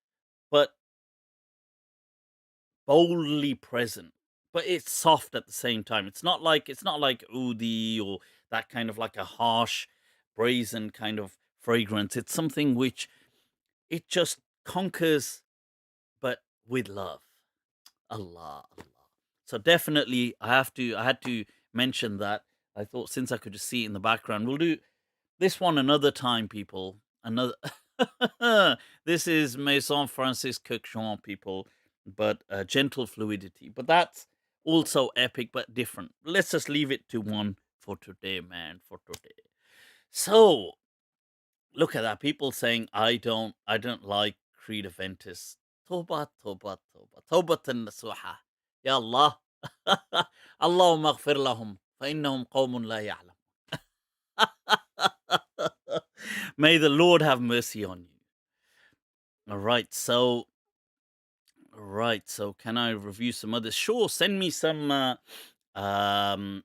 S1: but boldly present. But it's soft at the same time. It's not like oudi or that kind of like a harsh, brazen kind of fragrance. It's something which it just conquers, but with love. Allah, Allah. So definitely, I had to mention that. I thought since I could just see it in the background, we'll do this one another time, people. Another. This is Maison Francis Cookjean, people, but gentle fluidity. But that's also epic, but different. Let's just leave it to one for today, man. For today. So look at that. People saying I don't like Creed Aventus. Toba, toba, toba. Tobatan nasuha. Ya Allah. اللهم اغفر لهم فإنهم قوم لا يعلم. May the Lord have mercy on you. All right, so can I review some others? Sure, send me some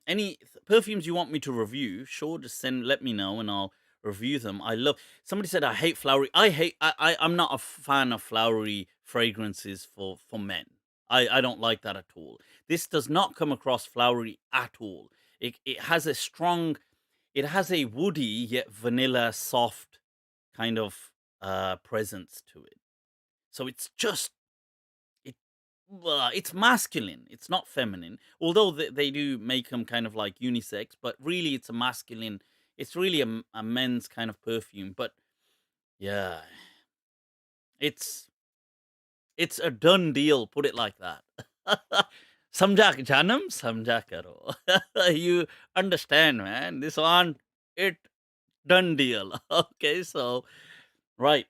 S1: any perfumes you want me to review. Sure, just let me know and I'll review them. I love. Somebody said I hate flowery. I'm not a fan of flowery fragrances for men. I don't like that at all. This does not come across flowery at all. It has a strong, it has a woody yet vanilla soft kind of presence to it. So it's just it's masculine. It's not feminine. Although they do make them kind of like unisex, but really it's a masculine. It's really a men's kind of perfume. But yeah, it's a done deal. Put it like that. Samjha janam, samjha karo. You understand, man? This one, it done deal. Okay, so right.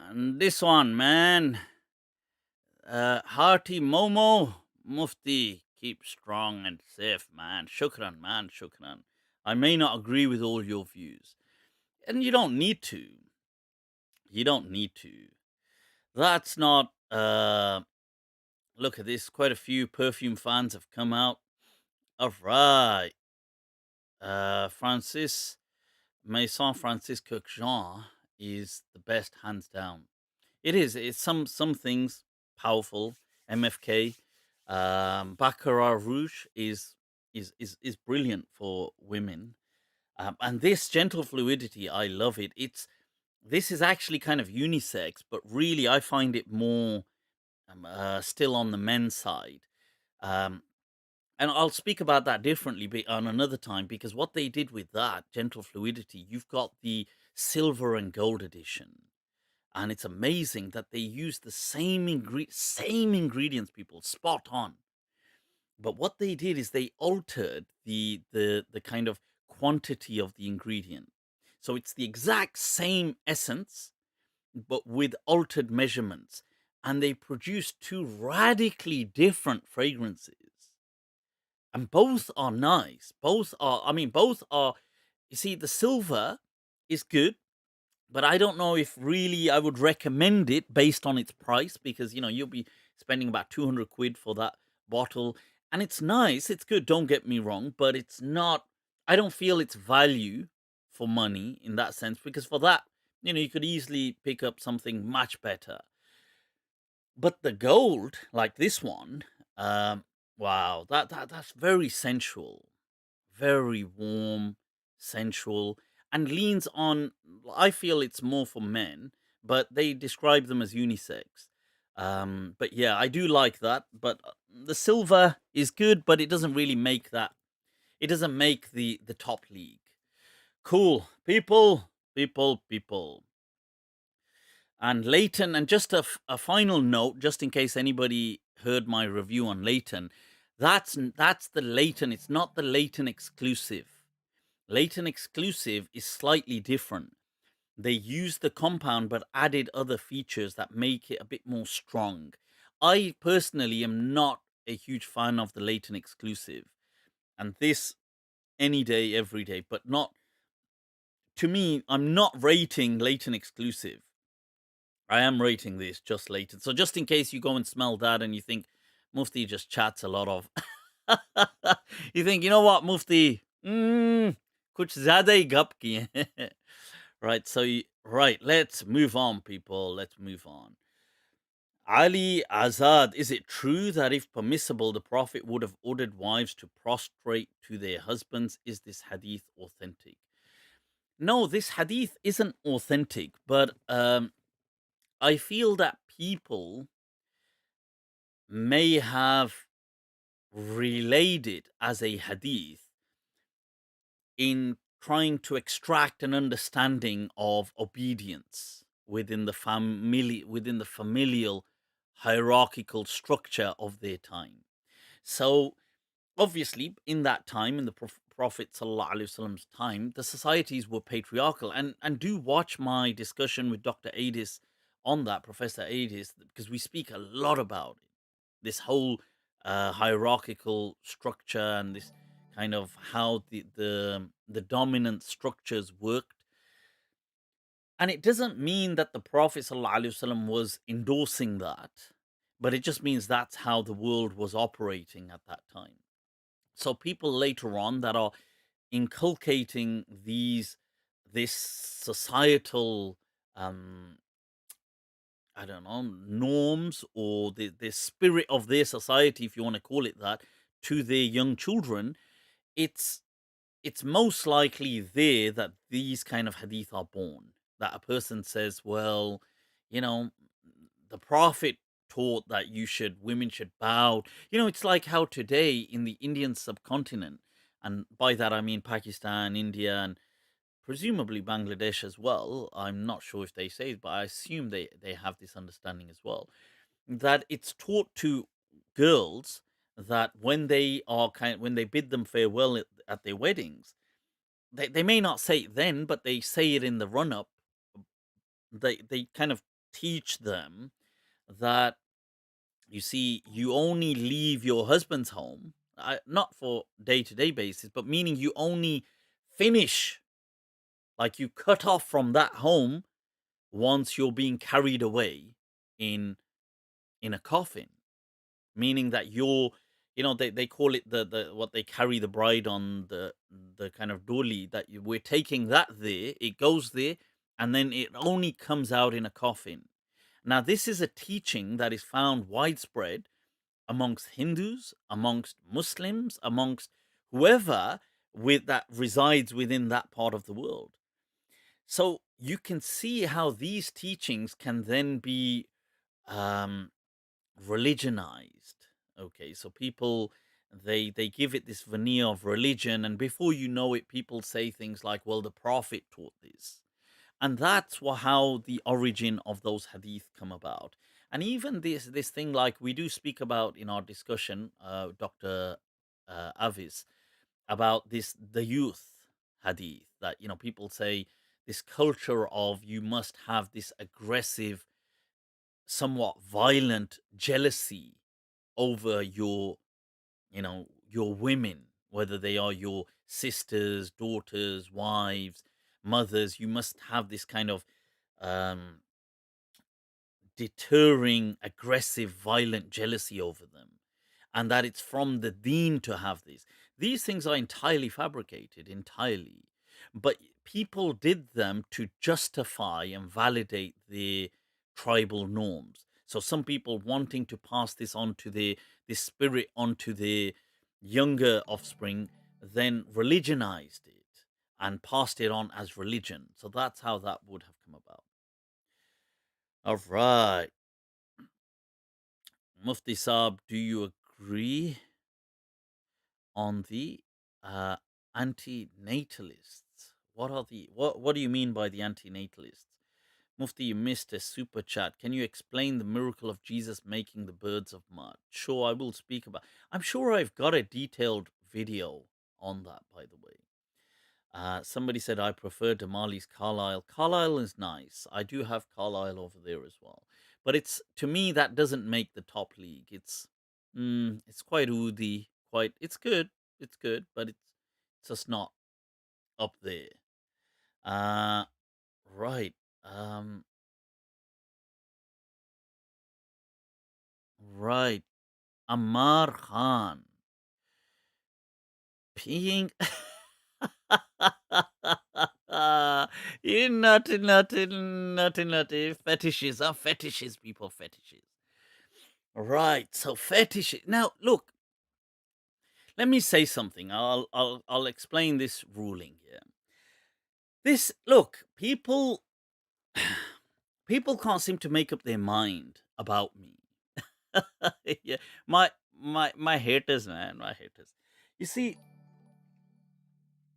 S1: And this one, man. Hearty Momo Mufti, keep strong and safe, man. Shukran, man. Shukran. I may not agree with all your views, and you don't need to. You don't need to. That's not. Look at this. Quite a few perfume fans have come out. All right. Francis Maison Francis Cookjean is the best, hands down. It is. It's some things powerful. MFK, Baccarat Rouge is brilliant for women, and this gentle fluidity, I love it. This is actually kind of unisex, but really I find it more still on the men's side. And I'll speak about that differently on another time because what they did with that gentle fluidity, you've got the silver and gold edition. And it's amazing that they use the same ingredients, people, spot on. But what they did is they altered the kind of quantity of the ingredient. So it's the exact same essence, but with altered measurements. And they produce two radically different fragrances. And both are nice. Both are, you see, the silver is good, but I don't know if really I would recommend it based on its price because, you'll be spending about 200 quid for that bottle. And it's nice, it's good, don't get me wrong, but it's not, I don't feel it's value for money in that sense because for that, you could easily pick up something much better. But the gold, like this one, wow, that's very sensual, very warm, sensual, and leans on. I feel it's more for men, but they describe them as unisex. But yeah, I do like that. But the silver is good, but it doesn't really make that. It doesn't make the top league. Cool, people. And Leighton, and just a final note, just in case anybody heard my review on Leighton, that's the Leighton. It's not the Leighton exclusive. Leighton exclusive is slightly different. They used the compound but added other features that make it a bit more strong. I personally am not a huge fan of the latent exclusive, and this any day, every day, but not to me. I'm not rating latent exclusive. I am rating this just latent. So just in case you go and smell that and you think Mufti just chats a lot of, you think, you know what, Mufti, kuch zyada hi gap kiye hain." Right. So right, let's move on, people. Let's move on. Ali Azad, is it true that if permissible, the Prophet would have ordered wives to prostrate to their husbands? Is this hadith authentic? No, this hadith isn't authentic, but I feel that people may have relayed it as a hadith in trying to extract an understanding of obedience within the familial hierarchical structure of their time. So obviously, in that time, in the Prophet Sallallahu Alaihi Wasallam's time, the societies were patriarchal. And do watch my discussion with Dr. Adis on that, Professor Adis, because we speak a lot about it. This whole hierarchical structure and this kind of how the dominant structures worked. And it doesn't mean that the Prophet Sallallahu Alaihi Wasallam was endorsing that, but it just means that's how the world was operating at that time. So people later on that are inculcating this societal I don't know, norms or the spirit of their society, if you want to call it that, to their young children, it's it's most likely there that these kind of hadith are born. That a person says, well, you know, the Prophet taught that women should bow. It's like how today in the Indian subcontinent, and by that I mean Pakistan, India, and presumably Bangladesh as well. I'm not sure if they say it, but I assume they have this understanding as well. That it's taught to girls that when they bid them farewell at their weddings, they may not say it then, but they say it in the run up. They kind of teach them that you see, you only leave your husband's home, not for day to day basis, but meaning you only finish, like you cut off from that home once you're being carried away in in a coffin, meaning that they call it the what they carry the bride on, the kind of doli, that we're taking that there, it goes there, and then it only comes out in a coffin. Now this is a teaching that is found widespread amongst Hindus, amongst Muslims, amongst whoever with that resides within that part of the world. So you can see how these teachings can then be um, religionized. Okay, so people they give it this veneer of religion, and before you know it, people say things like, "Well, the Prophet taught this," and that's how the origin of those hadith come about. And even this thing, like we do speak about in our discussion, Doctor Avis, about the youth hadith, that people say this culture of you must have this aggressive, somewhat violent jealousy over your women, whether they are your sisters, daughters, wives, mothers. You must have this kind of um deterring, aggressive, violent jealousy over them, and that it's from the deen to have these. These things are entirely fabricated, entirely. But people did them to justify and validate their tribal norms. So some people wanting to pass this spirit onto their younger offspring, then religionized it and passed it on as religion. So that's how that would have come about. All right. Mufti Saab, do you agree on the uh, anti-natalists? What do you mean by the anti-natalists? Mufti, you missed a super chat. Can you explain the miracle of Jesus making the birds of mud? Sure, I will speak about. I'm sure I've got a detailed video on that, by the way. Somebody said I prefer Damali's Carlisle. Carlisle is nice. I do have Carlisle over there as well. But to me, that doesn't make the top league. It's quite oody, it's good, but it's just not up there. Right. Um, right. Ammar Khan peeing. You naughty fetishes, fetishes, people, fetishes. Right. So fetishes. Now, look. Let me say something. I'll explain this ruling here. People can't seem to make up their mind about me. Yeah, my haters, man, my haters. You see,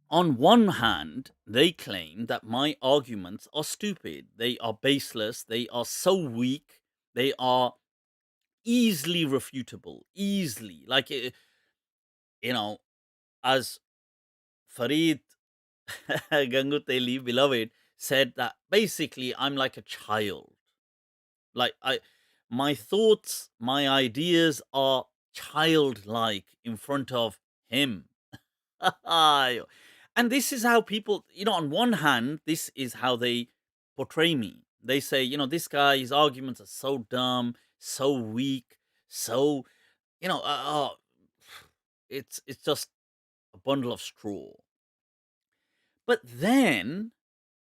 S1: on one hand, they claim that my arguments are stupid, they are baseless, they are so weak, they are easily refutable, easily. Like, as Farid Ganguteli, beloved, said that basically I'm like a child. Like, my thoughts, my ideas are childlike in front of him. And this is how people, on one hand, this is how they portray me. They say, this guy, his arguments are so dumb, so weak, so, it's just a bundle of straw. But then,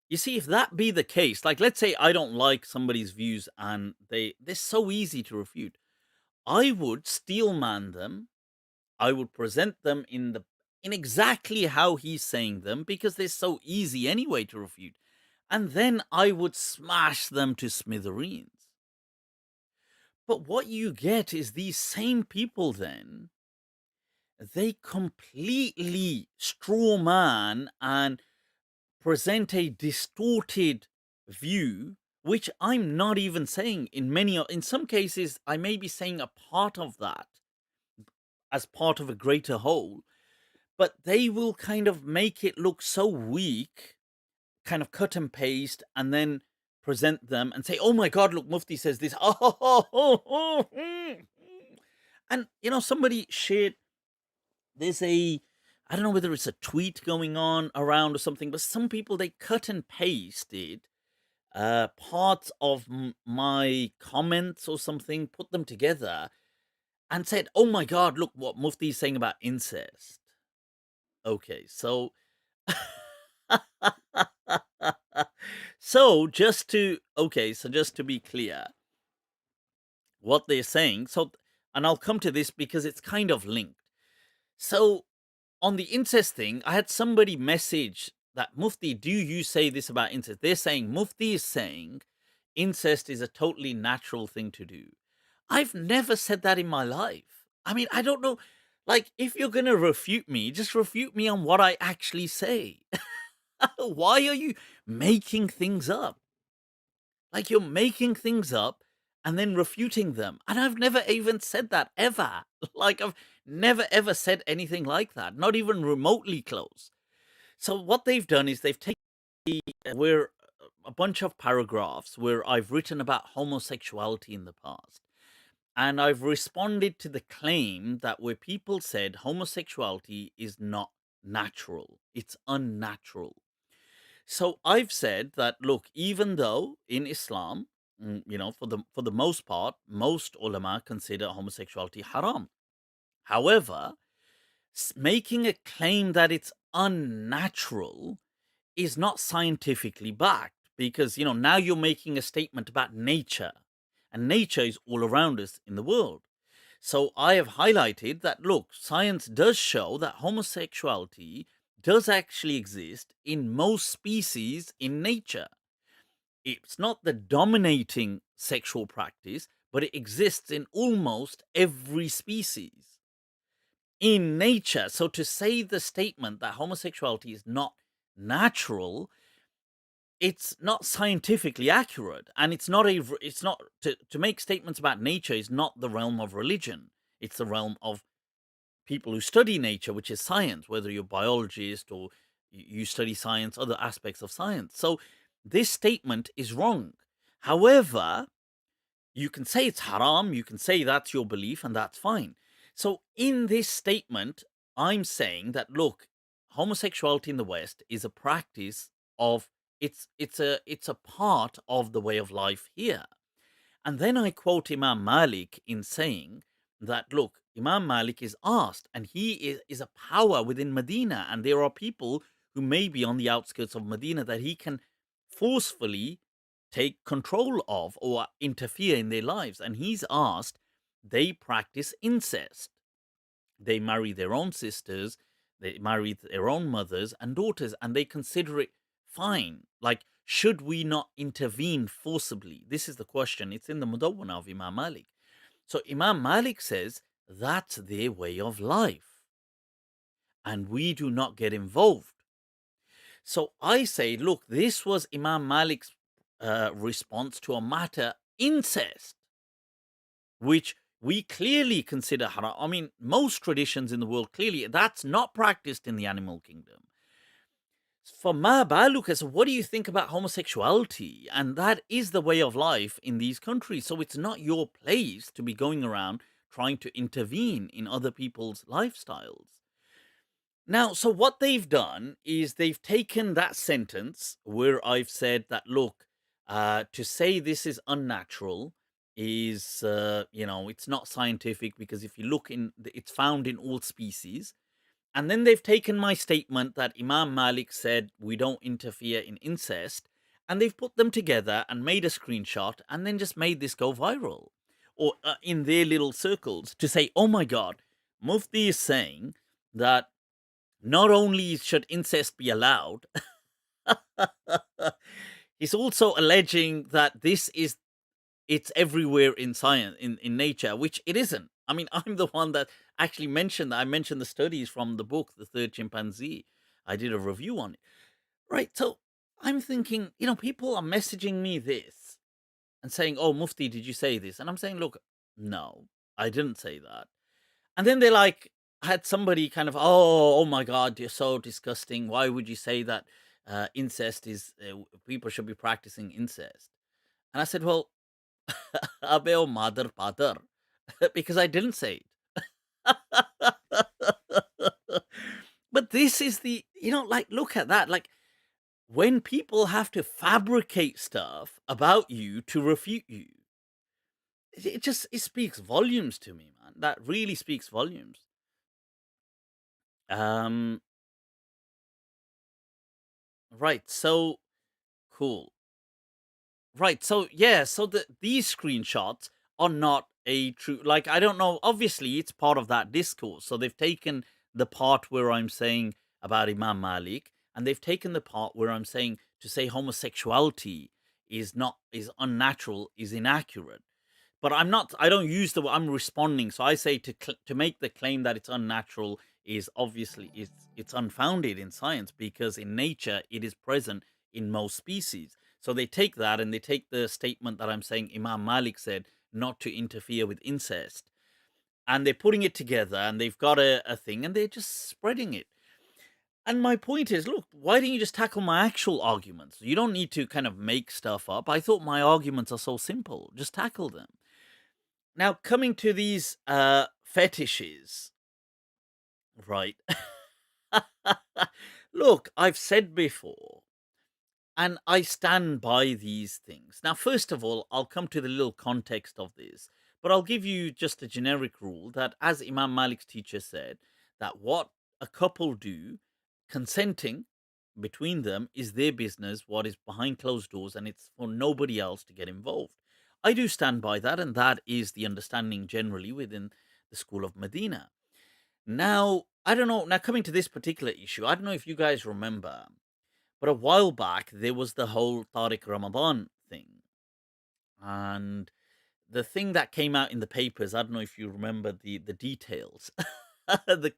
S1: you see, if that be the case, like, let's say I don't like somebody's views and they're so easy to refute, I would steelman them. I would present them in exactly how he's saying them, because they're so easy anyway to refute. And then I would smash them to smithereens. But what you get is these same people then, they completely straw man and present a distorted view, which I'm not even saying. In some cases, I may be saying a part of that as part of a greater whole, but they will kind of make it look so weak, kind of cut and paste, and then present them and say, "Oh my God, look, Mufti says this." And somebody shared. There's I don't know whether it's a tweet going on around or something, but some people, they cut and pasted parts of my comments or something, put them together, and said, "Oh my God, look what Mufti is saying about incest." Okay, so just to be clear, what they're saying. And I'll come to this because it's kind of linked. So on the incest thing, I had somebody message that, "Mufti, do you say this about incest?" They're saying Mufti is saying incest is a totally natural thing to do. I've never said that in my life. I mean, I don't know. Like, if you're going to refute me, just refute me on what I actually say. Why are you making things up? Like, you're making things up and then refuting them. And I've never even said that, ever. Like, I've never, ever said anything like that, not even remotely close. So what they've done is they've taken where a bunch of paragraphs where I've written about homosexuality in the past. And I've responded to the claim that where people said homosexuality is not natural, it's unnatural. So I've said that, look, even though in Islam, for the most part, most ulama consider homosexuality haram. However, making a claim that it's unnatural is not scientifically backed, because now you're making a statement about nature, and nature is all around us in the world. So I have highlighted that, look, science does show that homosexuality does actually exist in most species in nature. It's not the dominating sexual practice, but it exists in almost every species in nature. So to say the statement that homosexuality is not natural, it's not scientifically accurate, and it's not to make statements about nature is not the realm of religion. It's the realm of people who study nature, which is science, whether you're a biologist or you study science, other aspects of science. So this statement is wrong. However, You can say it's haram, you can say that's your belief, and that's fine. So in this statement, I'm saying that look, homosexuality in the West is a practice of it's a part of the way of life here. And then I quote Imam Malik in saying that, look, Imam Malik is asked, and he is a power within Medina, and there are people who may be on the outskirts of Medina that he can forcefully take control of or interfere in their lives. And he's asked, they practice incest. They marry their own sisters, they marry their own mothers and daughters, and they consider it fine. Like, should we not intervene forcibly? This is the question. It's in the Mudawwana of Imam Malik. So Imam Malik says that's their way of life, and we do not get involved. So I say, look, this was Imam Malik's response to a matter incest, which we clearly consider haram. I mean, most traditions in the world clearly that's not practiced in the animal kingdom. For Ma Baluka, so what do you think about homosexuality? And that is the way of life in these countries. So it's not your place to be going around trying to intervene in other people's lifestyles. Now, so what they've done is they've taken that sentence where I've said that, look, to say this is unnatural is, it's not scientific because if you look it's found in all species. And then they've taken my statement that Imam Malik said we don't interfere in incest, and they've put them together and made a screenshot and then just made this go viral or in their little circles to say, oh my God, Mufti is saying that not only should incest be allowed, he's also alleging that it's everywhere in science, in nature, which it isn't. I mean, I'm the one that actually mentioned that. I mentioned the studies from the book, The Third Chimpanzee. I did a review on it. Right. So I'm thinking, people are messaging me this and saying, oh, Mufti, did you say this? And I'm saying, look, no, I didn't say that. And then they had somebody kind of, oh my God, you're so disgusting. Why would you say that incest is, people should be practicing incest? And I said, well, Abe o mother, father, because I didn't say it. But this is look at that. Like, when people have to fabricate stuff about you to refute you, it speaks volumes to me, man. That really speaks volumes. Right. So cool. Right. So yeah. So these screenshots are not a true. Like, I don't know. Obviously, it's part of that discourse. So they've taken the part where I'm saying about Imam Malik, and they've taken the part where I'm saying to say homosexuality is unnatural, is inaccurate. But I'm not. I don't use the. I'm responding. So I say to make the claim that it's unnatural is obviously it's unfounded in science, because in nature it is present in most species. So they take that and they take the statement that I'm saying Imam Malik said not to interfere with incest, and they're putting it together and they've got a thing and they're just spreading it. And my point is, look, why don't you just tackle my actual arguments? You don't need to kind of make stuff up. I thought my arguments are so simple. Just tackle them. Now, coming to these fetishes, right? Look, I've said before, and I stand by these things. Now, first of all, I'll come to the little context of this, but I'll give you just a generic rule that, as Imam Malik's teacher said, that what a couple do, consenting between them, is their business, what is behind closed doors, and it's for nobody else to get involved. I do stand by that, and that is the understanding generally within the school of Medina. Now, I don't know, now coming to this particular issue, I don't know if you guys remember, but a while back there was the whole Tariq Ramadan thing. And the thing that came out in the papers, I don't know if you remember the details, the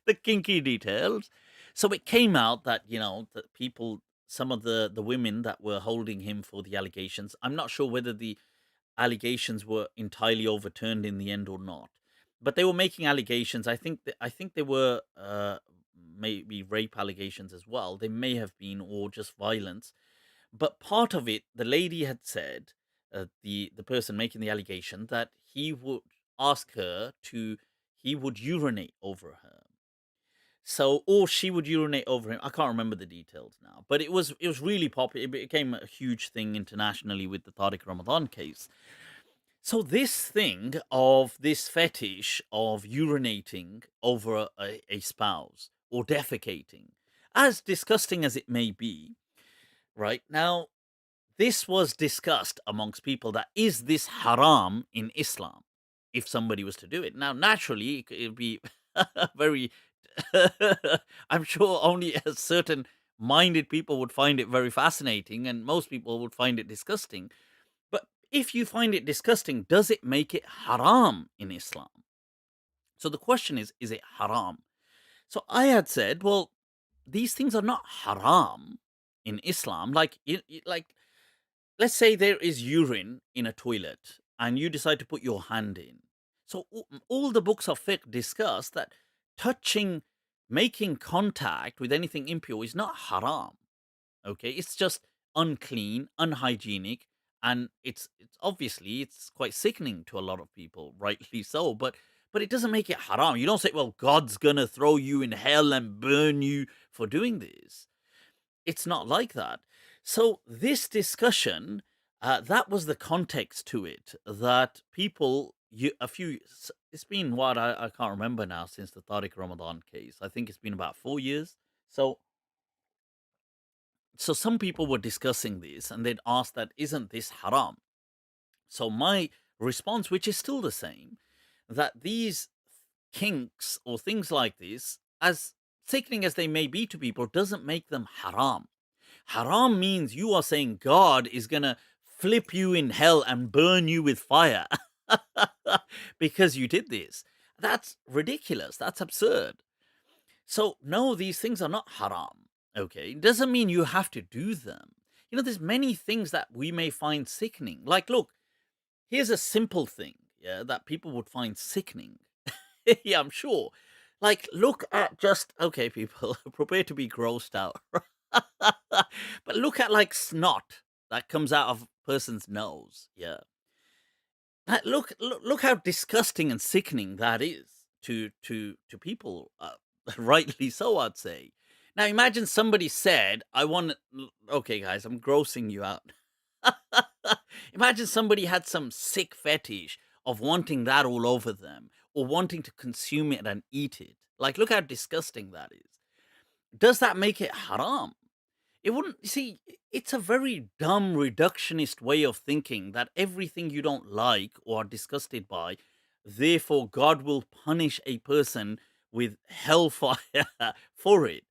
S1: the kinky details. So it came out that, that people, some of the women that were holding him for the allegations, I'm not sure whether the allegations were entirely overturned in the end or not, but they were making allegations. I think they were maybe rape allegations as well. They may have been, or just violence. But part of it, the lady had said the person making the allegation, that he would ask her to, he would urinate over her. So, or she would urinate over him. I can't remember the details now, but it was really popular. It became a huge thing internationally with the Tariq Ramadan case. So this thing of this fetish of urinating over a spouse or defecating, as disgusting as it may be, right now, this was discussed amongst people that is this haram in Islam if somebody was to do it. Now, naturally, it'd be very, I'm sure only a certain minded people would find it very fascinating, and most people would find it disgusting. But if you find it disgusting, does it make it haram in Islam? So the question is it haram? So I had said, well, these things are not haram in Islam. Like, like, let's say there is urine in a toilet and you decide to put your hand in. So all the books of fiqh discuss that touching, making contact with anything impure is not haram. Okay, it's just unclean, unhygienic, and it's obviously it's quite sickening to a lot of people, rightly so. But it doesn't make it haram. You don't say, well, God's gonna throw you in hell and burn you for doing this. It's not like that. So this discussion, that was the context to it. That people, it's been what I can't remember now since the Tariq Ramadan case. I think it's been about 4 years. So some people were discussing this and they'd ask that, isn't this haram? So my response, which is still the same, that these kinks or things like this, as sickening as they may be to people, doesn't make them haram. Haram means you are saying God is going to flip you in hell and burn you with fire because you did this. That's ridiculous. That's absurd. So, no, these things are not haram. Okay, it doesn't mean you have to do them. You know, there's many things that we may find sickening. Like, look, here's a simple thing, yeah, that people would find sickening. Yeah, I'm sure. Like, look at just, okay, people, prepare to be grossed out. But look at like snot that comes out of a person's nose. Yeah. Look how disgusting and sickening that is to people. Rightly so, I'd say. Now imagine somebody said, "I want." Okay, guys, I'm grossing you out. Imagine somebody had some sick fetish of wanting that all over them, or wanting to consume it and eat it. Like, look how disgusting that is. Does that make it haram? It wouldn't. You see, it's a very dumb reductionist way of thinking that everything you don't like or are disgusted by, therefore God will punish a person with hellfire for it.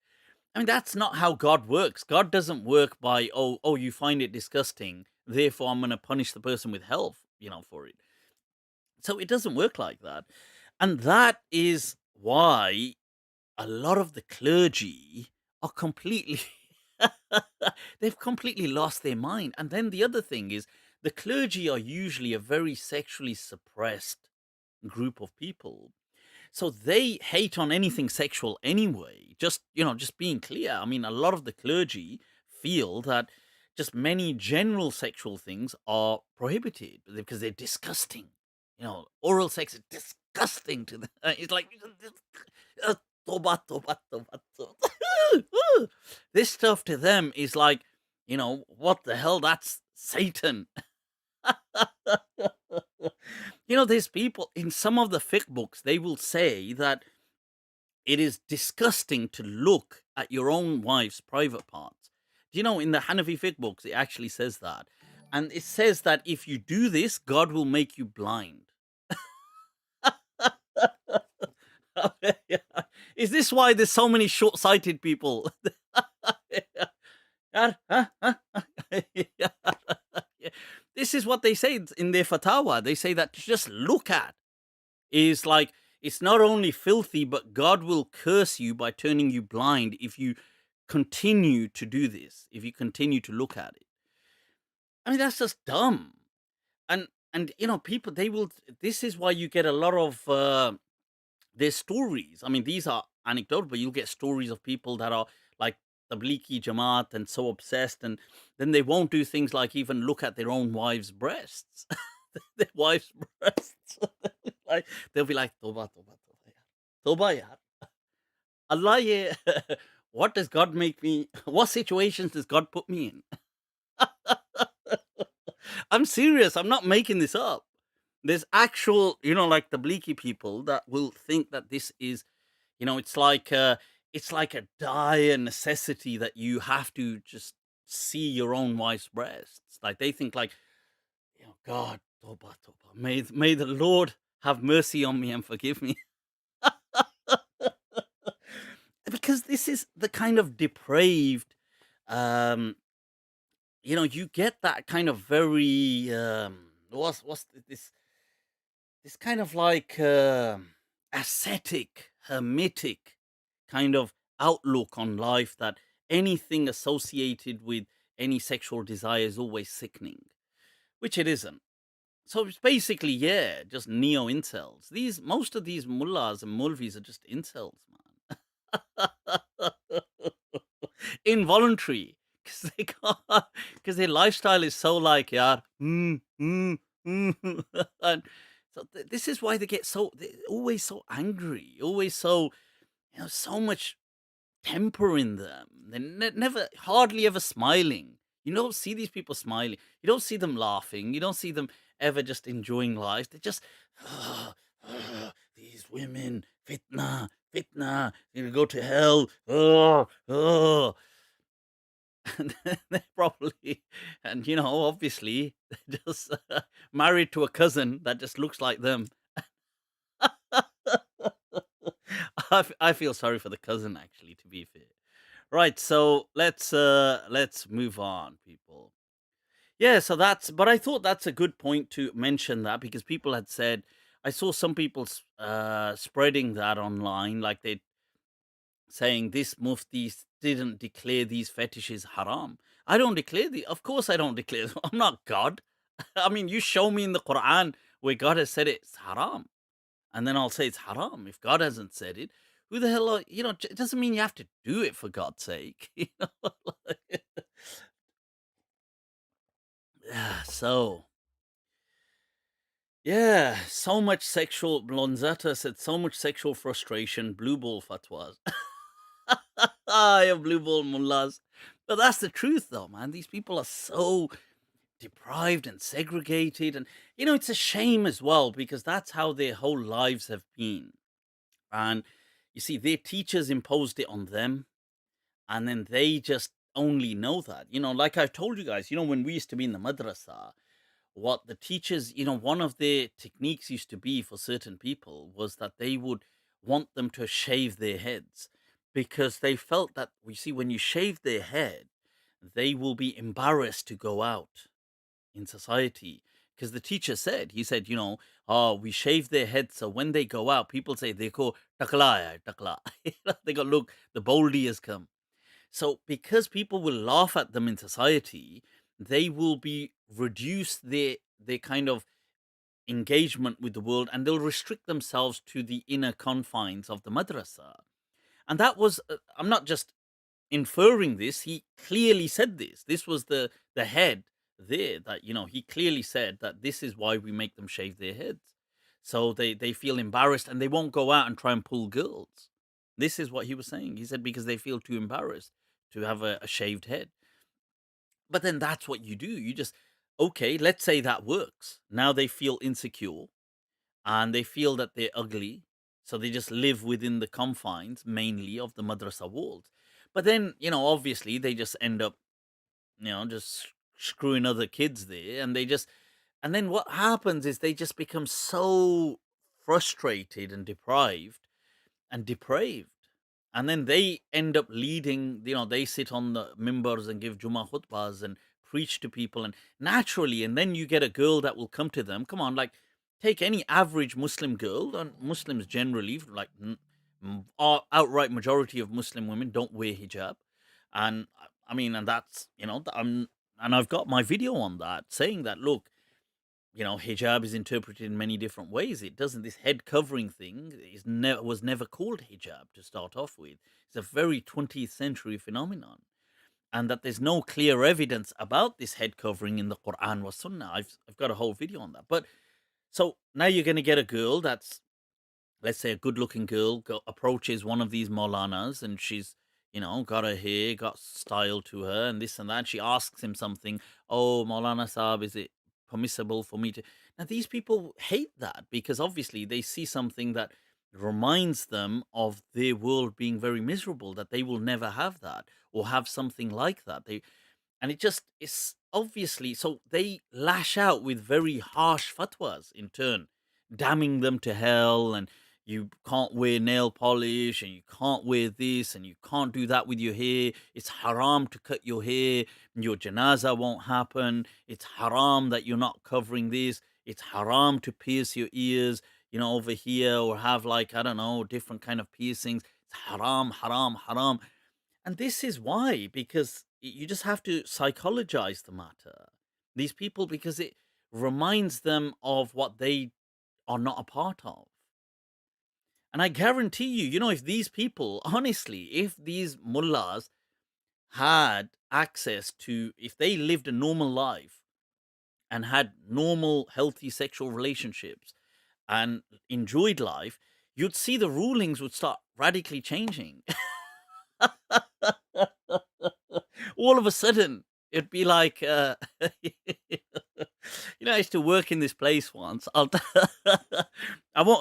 S1: I mean, that's not how God works. God doesn't work by, oh, you find it disgusting, therefore I'm going to punish the person with hell, for it. So it doesn't work like that. And that is why a lot of the clergy are completely they've completely lost their mind. And then the other thing is, the clergy are usually a very sexually suppressed group of people, so they hate on anything sexual anyway. Just being clear, I mean, a lot of the clergy feel that just many general sexual things are prohibited because they're disgusting. Oral sex is disgusting to them. It's like toba, toba, toba, toba. This stuff to them is like, what the hell? That's Satan. There's people in some of the fiqh books, they will say that it is disgusting to look at your own wife's private parts. In the Hanafi fiqh books, it actually says that. And it says that if you do this, God will make you blind. Is this why there's so many short-sighted people? This is what they say in their fatwa. They say that to just look at is like, it's not only filthy, but God will curse you by turning you blind if you continue to do this, if you continue to look at it. I mean, that's just dumb. And people, this is why you get a lot of their stories. I mean, these are anecdotal, but you'll get stories of people that are like, tablighi jamaat and so obsessed, and then they won't do things like even look at their own wives' breasts. Their wives' breasts. Like they'll be like, Toba, Toba, Toba, yaar. Toba, yaar. Allah, ye, what does God make me? What situations does God put me in? I'm serious. I'm not making this up. There's actual, like the Bleaky people that will think that this is, it's like a dire necessity that you have to just see your own wife's breasts. Like they think like, God, Toba, Toba, may the Lord have mercy on me and forgive me. Because this is the kind of depraved, um, you get that kind of very, this kind of like ascetic, hermetic kind of outlook on life that anything associated with any sexual desire is always sickening, which it isn't. So it's basically, yeah, just neo incels. Most of these mullahs and mulvis are just incels, man. Involuntary, because they can't, because their lifestyle is so like, yeah, and so this is why they're always so angry, always so, so much temper in them. They're never, hardly ever smiling. You don't see these people smiling. You don't see them laughing. You don't see them ever just enjoying life. They're just, these women, fitna, fitna, you're gonna go to hell. Oh. And they're probably, and obviously, they're just married to a cousin that just looks like them. I feel sorry for the cousin, actually, to be fair. Right, so let's move on, people. Yeah, so but I thought that's a good point to mention that, because people had said, I saw some people spreading that online, like they saying this mufti didn't declare these fetishes haram. I don't declare of course I don't declare them. I'm not God. I mean, you show me in the Quran where God has said it's haram, and then I'll say it's haram. If God hasn't said it, who the hell are, it doesn't mean you have to do it, for God's sake. Yeah, so yeah, so much sexual, Blonzetta said, so much sexual frustration, blue ball fatwas. Yeah, blue ball mullahs. But that's the truth, though, man. These people are so deprived and segregated. And, it's a shame as well, because that's how their whole lives have been. And you see, their teachers imposed it on them. And then they just only know that. Like I've told you guys, when we used to be in the madrasa, what the teachers, one of their techniques used to be for certain people was that they would want them to shave their heads, because they felt that, we see, when you shave their head, they will be embarrassed to go out in society. Because the teacher said, he said, oh, we shave their heads so when they go out, people say, they go takla, takla. They go, look, the boldy has come. So because people will laugh at them in society, they will be reduced their kind of engagement with the world, and they'll restrict themselves to the inner confines of the madrasa. And that was, I'm not just inferring this, he clearly said this. This was the head there that, he clearly said that this is why we make them shave their heads. So they feel embarrassed and they won't go out and try and pull girls. This is what he was saying. He said, because they feel too embarrassed to have a shaved head. But then that's what you do. You just, okay, let's say that works. Now they feel insecure and they feel that they're ugly. So they just live within the confines mainly of the madrasa walls. But then, obviously they just end up, just screwing other kids there. And then what happens is they just become so frustrated and deprived and depraved. And then they end up leading, they sit on the mimbars and give Jummah khutbahs and preach to people. And naturally, and then you get a girl that will come to them. Come on, like, take any average Muslim girl, and Muslims generally, like, outright majority of Muslim women don't wear hijab. And I mean, and that's, and I've got my video on that saying that, look, hijab is interpreted in many different ways. It doesn't. This head covering thing was never called hijab to start off with. It's a very 20th century phenomenon, and that there's no clear evidence about this head covering in the Quran or Sunnah. I've got a whole video on that. But so now you're going to get a girl that's, let's say, a good-looking girl approaches one of these Maulanas, and she's, got her hair, got style to her, and this and that. She asks him something. Oh, Maulana Saab, is it permissible for me to? Now, these people hate that because obviously they see something that reminds them of their world being very miserable, that they will never have that or have something like that. And it just is obviously, so they lash out with very harsh fatwas in turn, damning them to hell, and you can't wear nail polish, and you can't wear this, and you can't do that with your hair. It's haram to cut your hair, and your janaza won't happen. It's haram that you're not covering this. It's haram to pierce your ears, over here, or have, like, I don't know, different kind of piercings. It's haram, haram, haram. And this is why, because you just have to psychologize the matter. These people, because it reminds them of what they are not a part of. And I guarantee you, if these people, honestly, if these mullahs had access to, if they lived a normal life and had normal, healthy sexual relationships and enjoyed life, you'd see the rulings would start radically changing. All of a sudden, it'd be like, I used to work in this place once. I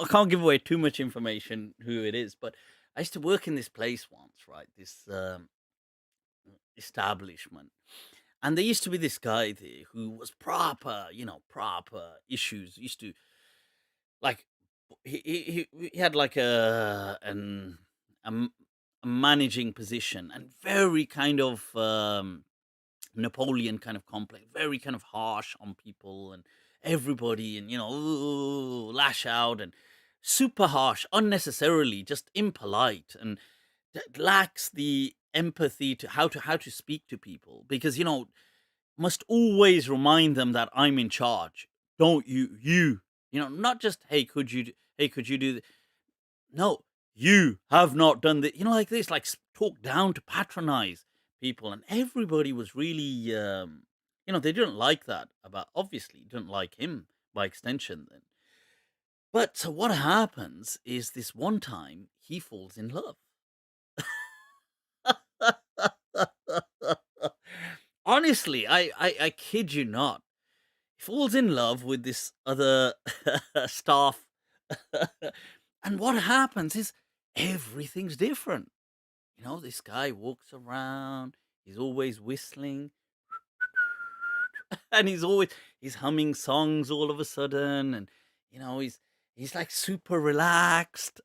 S1: can't give away too much information who it is, but I used to work in this place once, right? This establishment. And there used to be this guy there who was proper issues. Used to, like, he had like a managing position, and very kind of Napoleon kind of complex, very kind of harsh on people and everybody, and lash out, and super harsh, unnecessarily, just impolite, and lacks the empathy to how to speak to people, because must always remind them that I'm in charge. Don't you not just, hey, could you do no, you have not done that. Like this, like talk down to patronize people. And everybody was really, they didn't like that obviously didn't like him by extension then. But so what happens is, this one time he falls in love. Honestly, I kid you not. He falls in love with this other staff. And what happens is everything's different. This guy walks around, he's always whistling, and he's humming songs all of a sudden, and he's like super relaxed.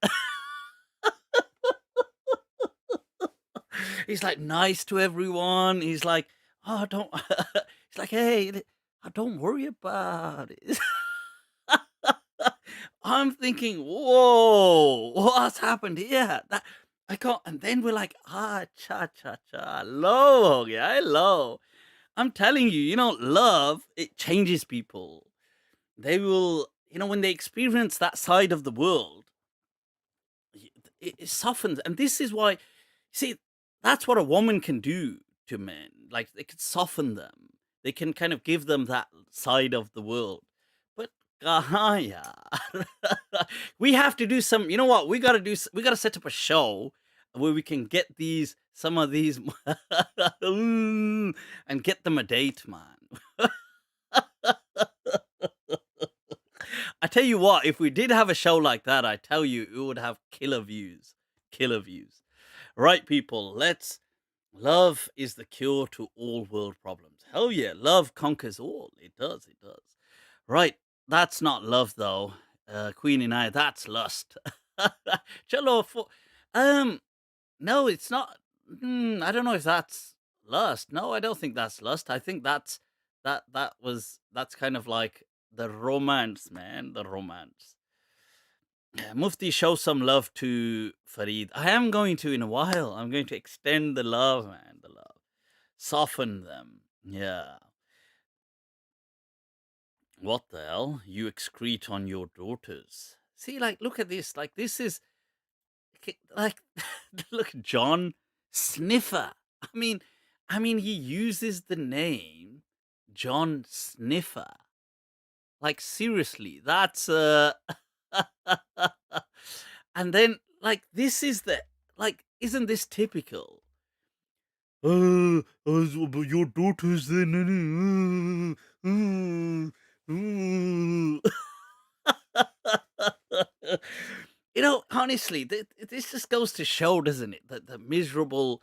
S1: He's like nice to everyone. He's like, oh, don't. He's like, hey, don't worry about it. I'm thinking, whoa, what's happened here? That I can't. And then we're like, cha cha cha, hello, yeah, hello. I'm telling you, love, it changes people. They will, when they experience that side of the world, it softens. And this is why, see, that's what a woman can do to men. Like, they can soften them. They can kind of give them that side of the world. But Gahaya, we have to do some, what? We got to set up a show where we can get some of these and get them a date, man. I tell you what, if we did have a show like that, I tell you, it would have killer views. Killer views. Right, people, love is the cure to all world problems. Hell yeah, love conquers all. It does. Right, that's not love, though. Queen and I, that's lust. Chalo, no, it's not. I don't know if that's lust. No, I don't think that's lust. I think that's kind of like the romance, man. The romance. Mufti, show some love to Farid. I am going to in a while. I'm going to extend the love, man. The love. Soften them. Yeah. What the hell? You excrete on your daughters. See, like, look at this. Like, this is like, look, John Sniffer. I mean, he uses the name John Sniffer. Like, seriously, that's and then, like, this is the like, isn't this typical? Your daughter's then. Honestly, this just goes to show, doesn't it, that the miserable.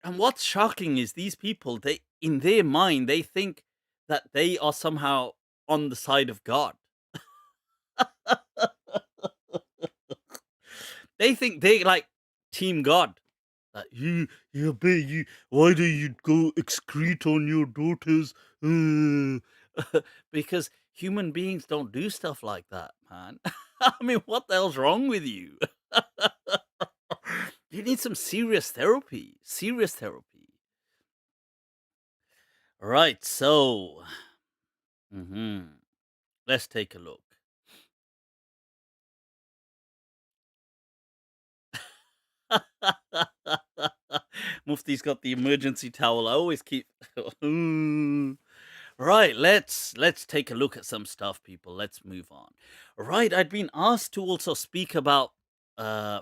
S1: And what's shocking is these people. They, in their mind, they think that they are somehow on the side of God. They think they like Team God. Why do you go excrete on your daughters? Because human beings don't do stuff like that, man. I mean, what the hell's wrong with you? You need some serious therapy. Serious therapy. Right, so let's take a look. Mufti's got the emergency towel. I always keep. Right, let's take a look at some stuff, people. Let's move on. Right, I'd been asked to also speak about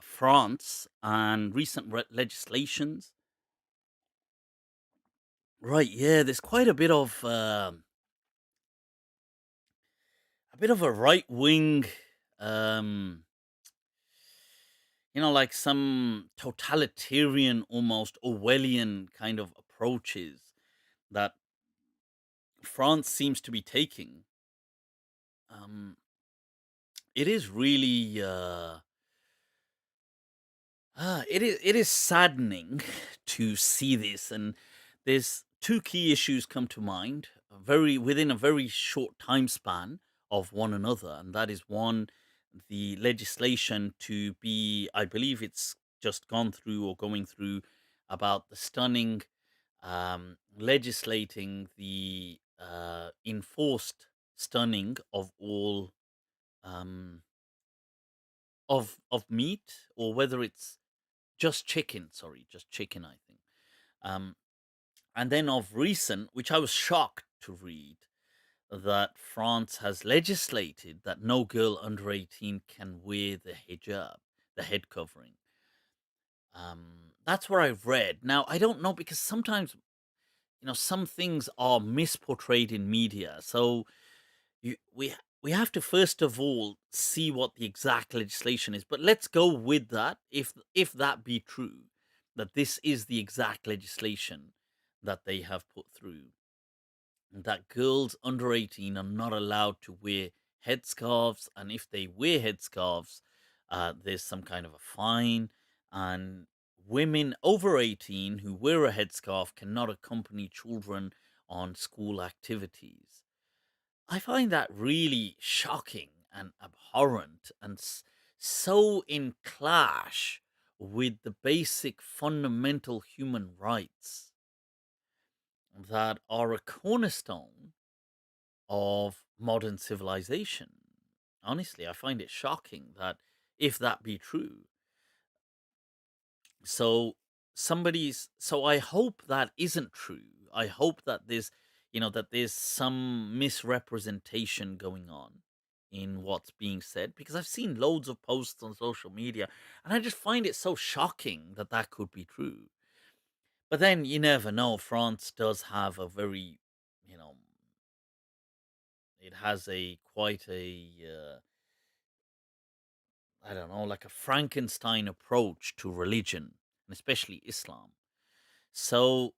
S1: France and recent legislations. Right, yeah, there's quite a bit of a right wing, um, like some totalitarian, almost Orwellian kind of approaches that France seems to be taking. It is really it is saddening to see this, and there's two key issues come to mind very within a very short time span of one another, and that is one, the legislation to be, I believe it's just gone through or going through, about the stunning legislating the enforced stunning of all um, of meat, or whether it's just chicken. Sorry, just chicken, I think. Um, and then of recent, which I was shocked to read, that France has legislated that no girl under 18 can wear the hijab, the head covering. That's where I've read. Now, I don't know, because sometimes, some things are misportrayed in media. So we have to first of all see what the exact legislation is. But let's go with that. If that be true, that this is the exact legislation that they have put through, that girls under 18 are not allowed to wear headscarves, and if they wear headscarves, there's some kind of a fine, and women over 18 who wear a headscarf cannot accompany children on school activities. I find that really shocking and abhorrent, and so in clash with the basic fundamental human rights that are a cornerstone of modern civilization. Honestly, I find it shocking that, if that be true, so so I hope that isn't true. I hope that there's some misrepresentation going on in what's being said, because I've seen loads of posts on social media, and I just find it so shocking that that could be true. But then you never know. France does have a very, you know it has a quite a I don't know, like a Frankenstein approach to religion, and especially Islam. So,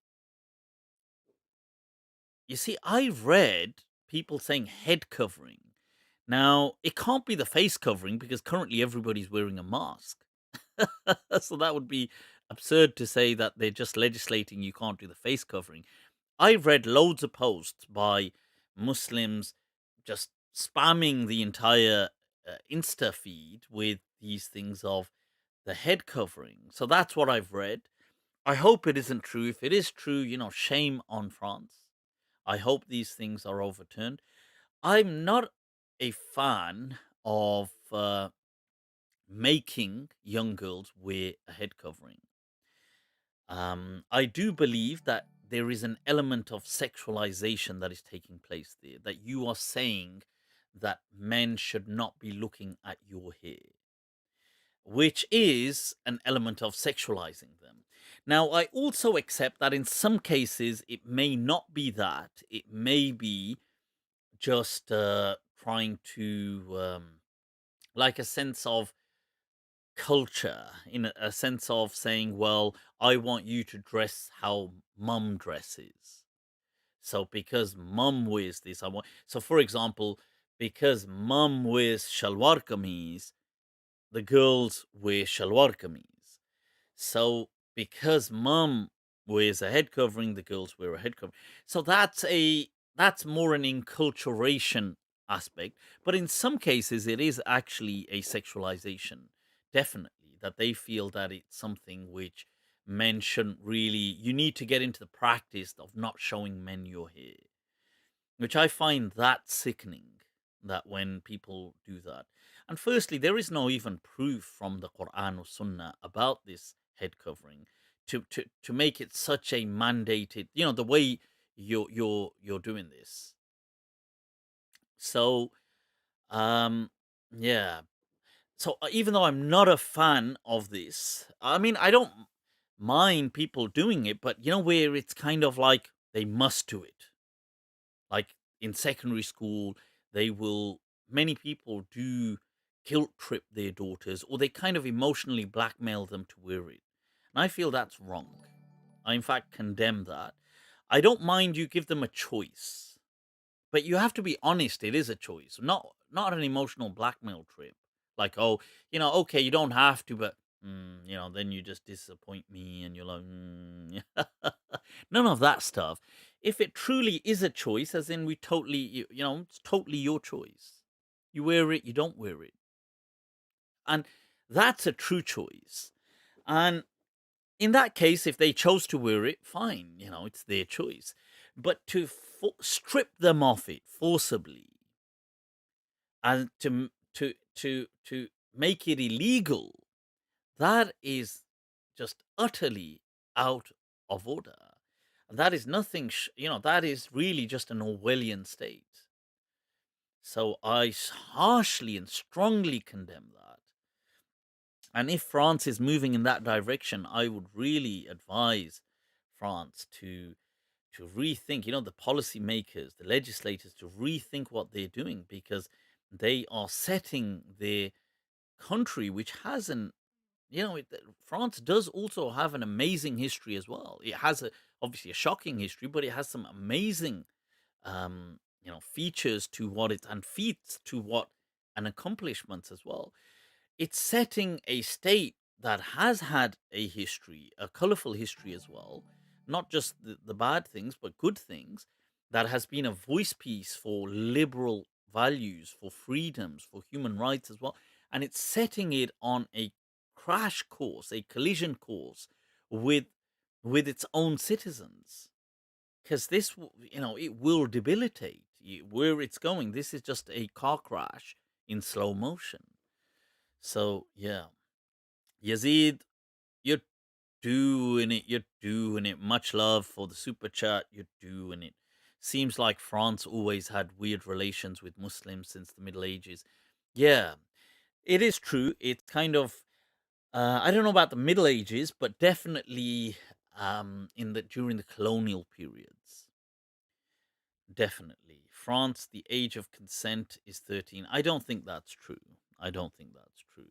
S1: you see, I've read people saying head covering. Now, it can't be the face covering, because currently everybody's wearing a mask. So that would be absurd to say that they're just legislating you can't do the face covering. I've read loads of posts by Muslims just spamming the entire Insta feed with these things of the head covering. So that's what I've read. I hope it isn't true. If it is true, shame on France. I hope these things are overturned. I'm not a fan of making young girls wear a head covering. I do believe that there is an element of sexualization that is taking place there, that you are saying that men should not be looking at your hair, which is an element of sexualizing them. Now, I also accept that in some cases it may not be that. It may be just trying to, like, a sense of culture, in a sense of saying, well, I want you to dress how mum dresses. So because mum wears this, I want. So, for example, because mum wears shalwar kameez, the girls wear shalwar kameez. So because mum wears a head covering, the girls wear a head covering. So that's more an enculturation aspect. But in some cases, it is actually a sexualization, definitely, that they feel that it's something which men shouldn't really. You need to get into the practice of not showing men your hair, which I find that sickening, that when people do that. And firstly, there is no even proof from the Quran or Sunnah about this head covering to make it such a mandated, the way you're doing this. So, um yeah. So, even though I'm not a fan of this, I mean, I don't mind people doing it, but where it's kind of like they must do it. Like in secondary school, they will many people do guilt trip their daughters, or they kind of emotionally blackmail them to wear it. And I feel that's wrong. I in fact condemn that. I don't mind you give them a choice, but you have to be honest, it is a choice, not an emotional blackmail trip. Like, oh, okay, you don't have to, but then you just disappoint me, and you're like, none of that stuff. If it truly is a choice, as in we totally, it's totally your choice. You wear it, you don't wear it, and that's a true choice. And in that case, if they chose to wear it, fine, it's their choice. But to strip them of it forcibly, and to make it illegal, that is just utterly out of order. And that is nothing, that is really just an Orwellian state. So I harshly and strongly condemn that. And if France is moving in that direction, I would really advise France to rethink, the policymakers, the legislators, to rethink what they're doing, because they are setting their country, which has an, France does also have an amazing history as well. It has obviously a shocking history, but it has some amazing, features to what it, and feats to what, and accomplishments as well. It's setting a state that has had a history, a colorful history as well, not just the bad things, but good things, that has been a voice piece for liberal values, for freedoms, for human rights as well. And it's setting it on a crash course, a collision course with its own citizens. Because this, it will debilitate where it's going. This is just a car crash in slow motion. So, yeah. Yazid, you're doing it. You're doing it. Much love for the super chat. You're doing it. Seems like France always had weird relations with Muslims since the Middle Ages. Yeah, it is true. It's kind of, I don't know about the Middle Ages, but definitely during the colonial periods. Definitely. France, the age of consent is 13. I don't think that's true. I don't think that's true.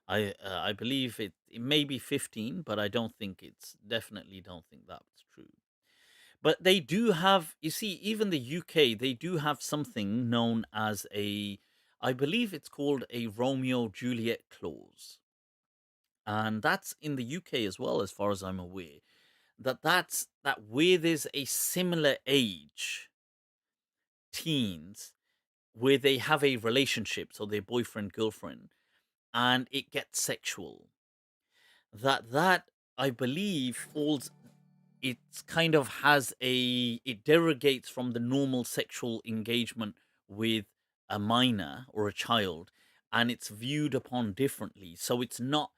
S1: I believe it may be 15, but I don't think definitely don't think that's true. But they do have, you see, even the UK, they do have something known as I believe it's called a Romeo Juliet clause. And that's in the UK as well, as far as I'm aware. That where there's a similar age, teens, where they have a relationship, so their boyfriend, girlfriend, and it gets sexual. That I believe falls, it's kind of has it derogates from the normal sexual engagement with a minor or a child, and it's viewed upon differently. So it's not,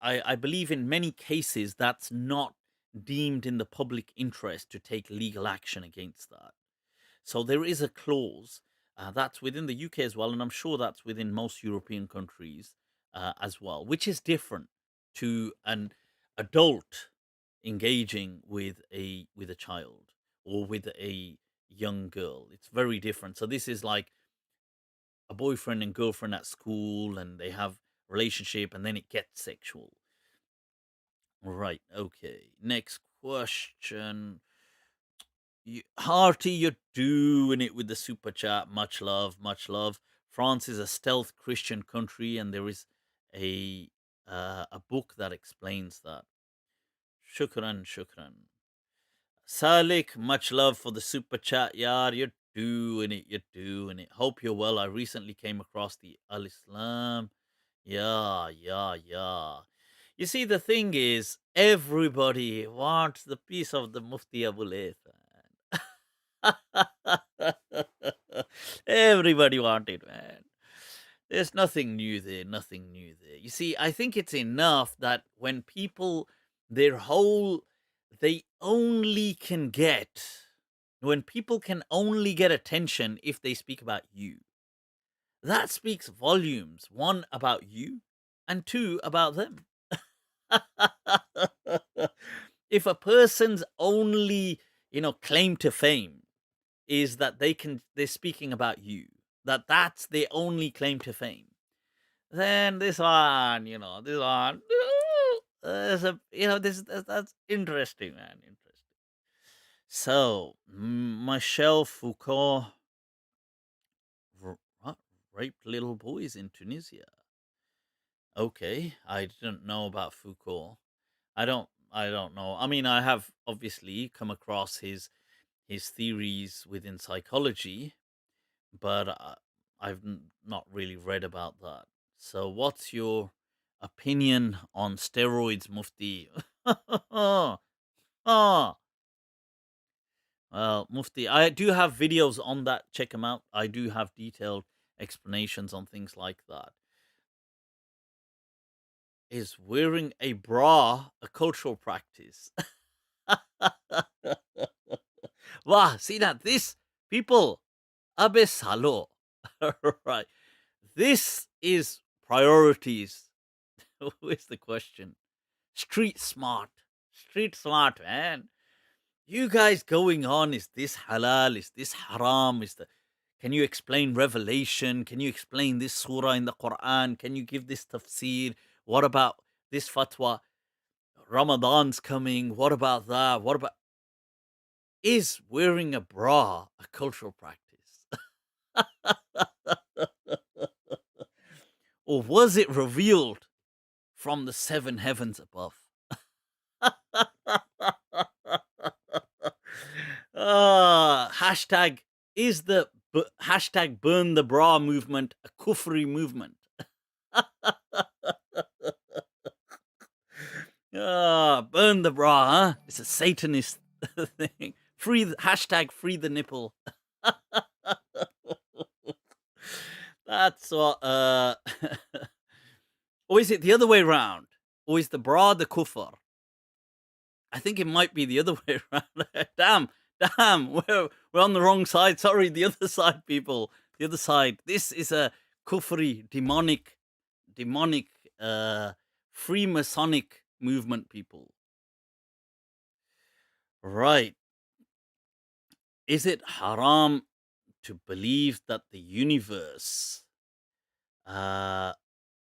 S1: I believe in many cases that's not deemed in the public interest to take legal action against that. So there is a clause that's within the UK as well, and I'm sure that's within most European countries as well, which is different to an adult engaging with a child or with a young girl. It's very different. So this is like a boyfriend and girlfriend at school, and they have relationship, and then it gets sexual. Right. Okay. Next question. Hearty, you're doing it with the super chat. Much love, much love. France is a stealth Christian country, and there is a book that explains that. Shukran, shukran. Salik, much love for the super chat, yar. You're doing it, you're doing it. Hope you're well. I recently came across the Al Islam. Yeah, yeah, yeah. You see, the thing is, everybody wants the piece of the Mufti Abu Layth. Everybody wanted, man. There's nothing new there, nothing new there. You see, I think it's enough that when people, their whole, they only can get, when people can only get attention if they speak about you, that speaks volumes. One, about you, and two, about them. If a person's only, claim to fame is that they're speaking about you, that's their only claim to fame, then this one, this one, there's a, that's interesting, man, interesting. So, Michel Foucault raped little boys in Tunisia. Okay, I didn't know about Foucault. I don't know. I mean, I have obviously come across his theories within psychology, but I've not really read about that. So, what's your opinion on steroids, Mufti? Oh, well, Mufti, I do have videos on that. Check them out. I do have detailed explanations on things like that. Is wearing a bra a cultural practice? Wow, see that? This, people, abe salo. Right. This is priorities. Where's the question? Street smart. Street smart, man. You guys going on, is this halal? Is this haram? Can you explain Revelation? Can you explain this surah in the Quran? Can you give this tafsir? What about this fatwa? Ramadan's coming. What about that? What about, is wearing a bra a cultural practice? Or was it revealed from the seven heavens above? Hashtag, is the hashtag burn the bra movement a kufri movement? Burn the bra, huh? It's a Satanist thing. Hashtag free the nipple. That's what. Or is it the other way around? Or is the bra the kufr? I think it might be the other way around. Damn, we're on the wrong side. Sorry, the other side, people. The other side. This is a kufri, demonic, Freemasonic movement, people. Right. Is it haram to believe that the universe, that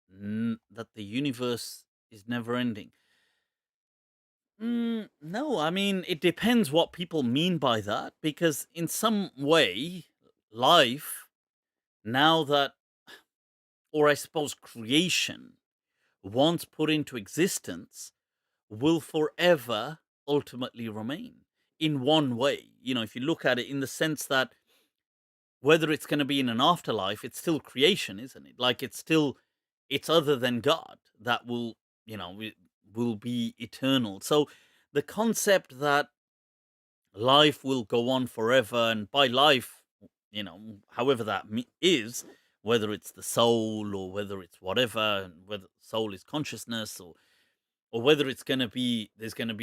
S1: the universe is never ending? No, I mean, it depends what people mean by that, because in some way, life, now that, or I suppose creation, once put into existence, will forever ultimately remain in one way. If you look at it in the sense that whether it's going to be in an afterlife, it's still creation, isn't it? Like, it's other than God that will be eternal. So the concept that life will go on forever, and by life, however that is, whether it's the soul or whether it's whatever, and whether soul is consciousness, or whether there's gonna be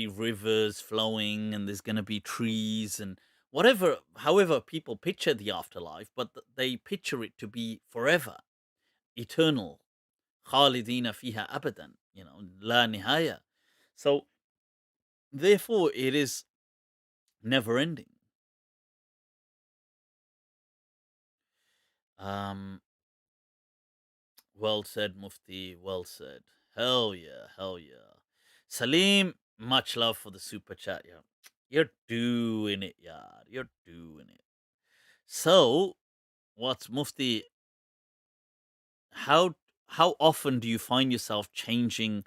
S1: rivers flowing and there's gonna be trees and whatever, however people picture the afterlife, but they picture it to be forever, eternal, khalidina fiha abadan, la nihaya. So therefore, it is never ending. Um, well said, Mufti. Well said. Hell yeah, hell yeah. Salim, much love for the super chat. Yeah, you're doing it, yeah. You're doing it. So, what's Mufti? How how often do you find yourself changing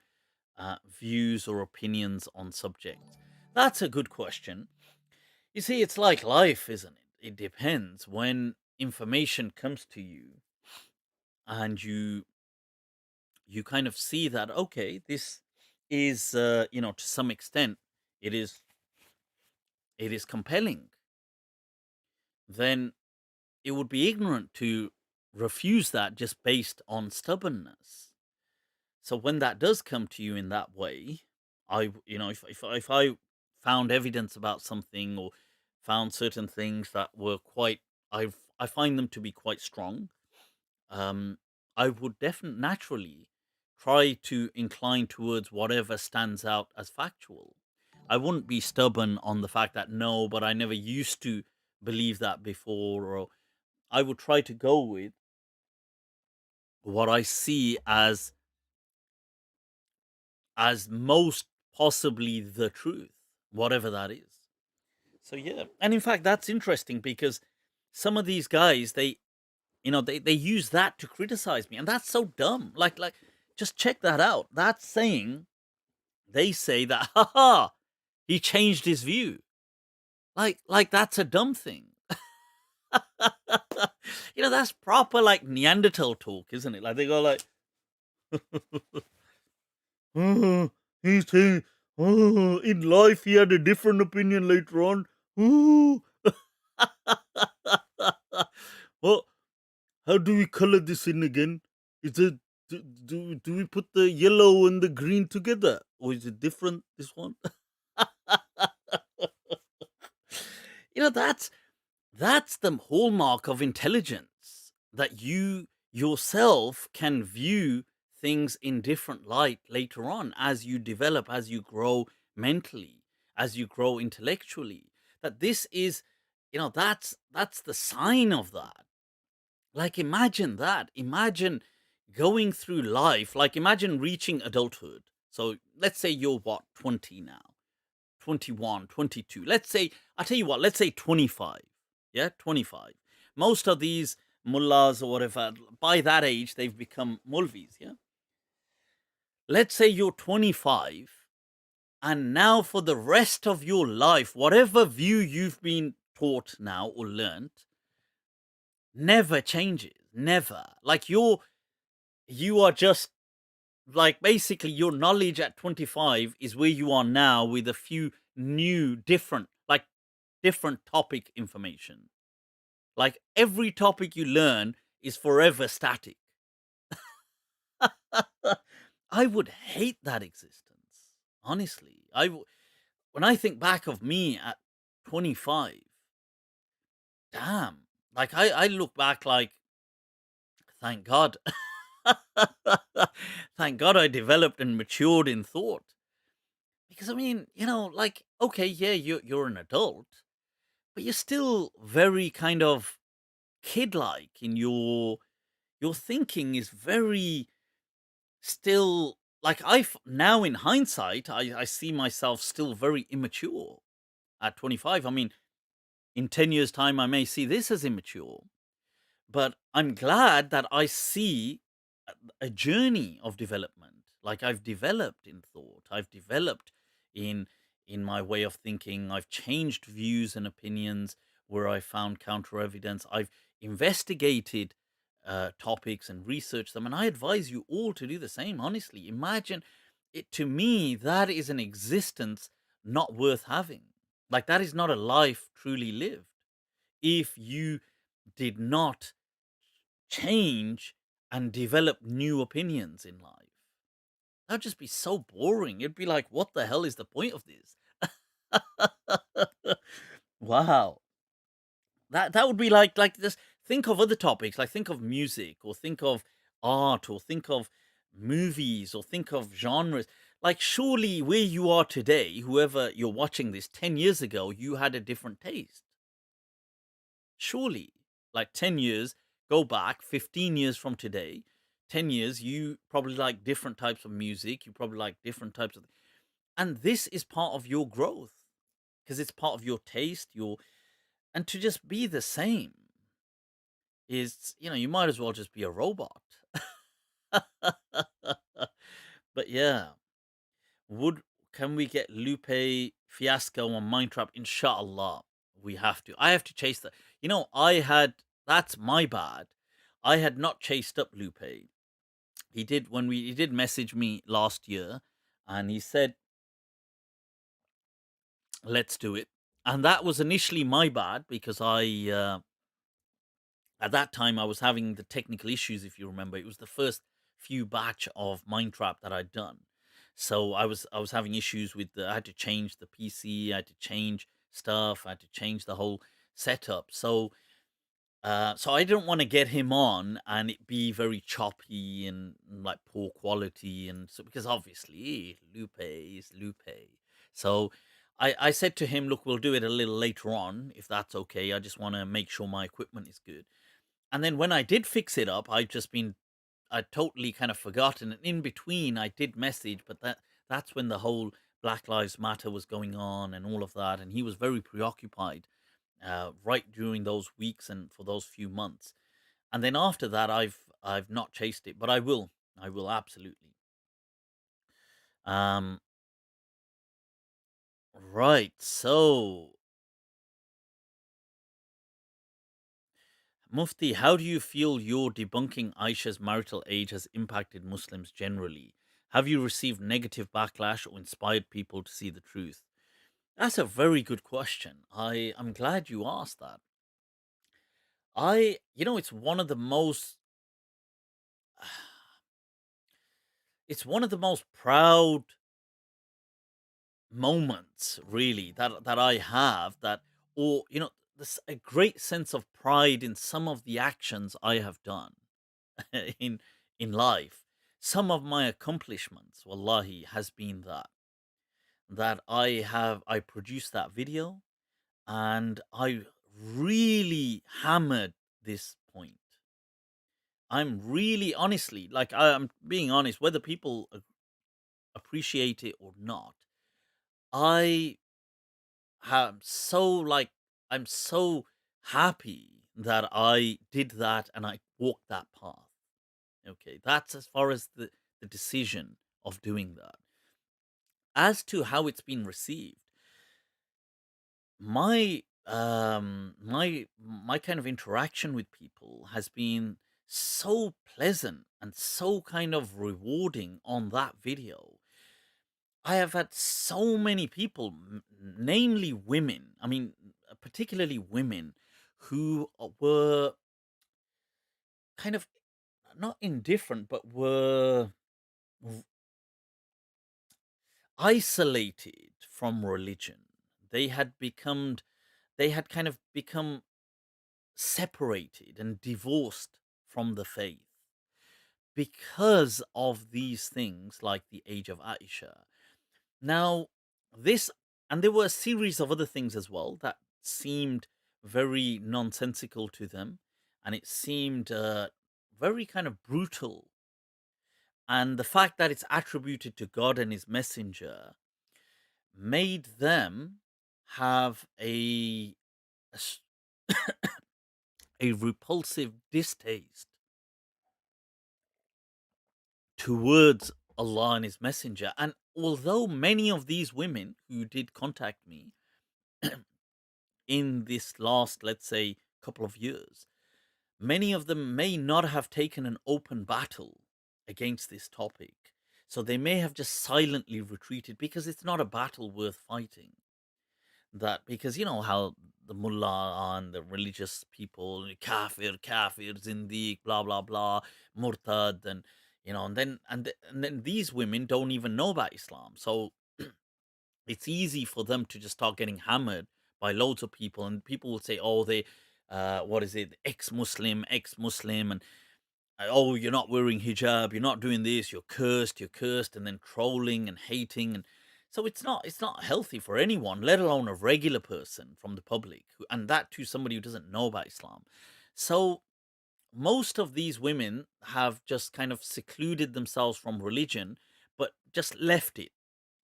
S1: views or opinions on subjects? That's a good question. You see, it's like life, isn't it? It depends. When information comes to you and you kind of see that, okay, this is to some extent it is compelling, then it would be ignorant to refuse that just based on stubbornness. So when that does come to you in that way, if I found evidence about something or found certain things that were quite, I find them to be quite strong, um, I would definitely naturally try to incline towards whatever stands out as factual. I wouldn't be stubborn on the fact that no, but I never used to believe that before, or I would try to go with what I see as most possibly the truth, whatever that is. So yeah, and in fact, that's interesting because some of these guys, they use that to criticize me, and that's so dumb. Like, just check that out. That's saying they say that, haha, he changed his view. Like that's a dumb thing. That's proper like Neanderthal talk, isn't it? Like they go like, oh, he's saying, oh, in life he had a different opinion later on. Ooh. Well, how do we color this in again? Is it do we put the yellow and the green together, or is it different? This one, that's the hallmark of intelligence, that you yourself can view things in different light later on as you develop, as you grow mentally, as you grow intellectually. That this is, that's the sign of that. Like, imagine that. Imagine going through life. Like, imagine reaching adulthood. So, let's say you're what, 20 now, 21, 22. Let's say, I tell you what, let's say 25. Yeah, 25. Most of these mullahs or whatever, by that age, they've become mulvis. Yeah. Let's say you're 25, and now for the rest of your life, whatever view you've been taught now or learnt never changes. Never. Like, you are just like, basically your knowledge at 25 is where you are now with a few new different topic information. Like, every topic you learn is forever static. I would hate that existence, honestly. When I think back of me at 25, damn, like I look back like, thank God. Thank God I developed and matured in thought. Because I mean, like, okay, yeah, you're an adult, but you're still very kind of kid-like in your thinking is very still, like, now in hindsight, I see myself still very immature at 25. I mean, in 10 years' time, I may see this as immature, but I'm glad that I see a journey of development. Like, I've developed in thought, I've developed in my way of thinking, I've changed views and opinions where I found counter evidence, I've investigated topics and researched them, and I advise you all to do the same. Honestly, imagine it. To me, that is an existence not worth having. Like, that is not a life truly lived if you did not change and develop new opinions in life. That'd just be so boring. It'd be like, what the hell is the point of this? Wow. That would be like just think of other topics, like think of music or think of art or think of movies or think of genres. Like surely where you are today, whoever you're watching this 10 years ago, you had a different taste. Surely. Like 10 years, go back 15 years from today, 10 years, you probably like different types of music, you probably like different types of, and this is part of your growth because it's part of your taste, and to just be the same is, you might as well just be a robot. But yeah, would can we get Lupe Fiasco on Mindtrap? Inshallah, we have to. I have to chase that. That's my bad. I had not chased up Lupe. He did message me last year, and he said, "Let's do it." And that was initially my bad because at that time I was having the technical issues. If you remember, it was the first few batch of Mindtrap that I'd done, so I was having issues with I had to change the PC, I had to change stuff, I had to change the whole setup. So I didn't want to get him on and it be very choppy and like poor quality, and so because obviously Lupe is Lupe. So I said to him, look, we'll do it a little later on if that's okay. I just want to make sure my equipment is good. And then when I did fix it up, I totally kind of forgotten. And in between, I did message, but that's when the whole Black Lives Matter was going on and all of that, and he was very preoccupied right during those weeks and for those few months. And then after that, I've not chased it, but I will absolutely. Um, right. So, Mufti, how do you feel your debunking Aisha's marital age has impacted Muslims generally? Have you received negative backlash or inspired people to see the truth? That's a very good question. I'm glad you asked that. It's one of the most it's one of the most proud moments really that I have, that or this a great sense of pride in some of the actions I have done in in life. Some of my accomplishments, wallahi, has been that I produced that video and I really hammered this point. I'm really honestly, like I'm being honest, whether people appreciate it or not. I am so like I'm so happy that I did that and I walked that path. Okay, that's as far as the decision of doing that. As to how it's been received, my kind of interaction with people has been so pleasant and so kind of rewarding on that video. I have had so many people, namely women, I mean, particularly women, who were kind of not indifferent, but were v- isolated from religion. They had become, they had kind of become separated and divorced from the faith because of these things like the age of Aisha. Now, this, and there were a series of other things as well that seemed very nonsensical to them, and it seemed very kind of brutal. And the fact that it's attributed to God and His Messenger made them have a s- a repulsive distaste towards Allah and His Messenger. And although many of these women who did contact me in this last, let's say, couple of years, many of them may not have taken an open battle against this topic. So they may have just silently retreated because it's not a battle worth fighting. That because you know how the mullah and the religious people, kafir, kafir, zindiq, blah blah blah, murtad, and and then these women don't even know about Islam, so it's easy for them to just start getting hammered by loads of people, and people will say, "Oh, they, what is it, ex-Muslim, ex-Muslim," and "Oh, you're not wearing hijab, you're not doing this, you're cursed," and then trolling and hating, and so it's not healthy for anyone, let alone a regular person from the public, and that too somebody who doesn't know about Islam. So most of these women have just kind of secluded themselves from religion, but just left it,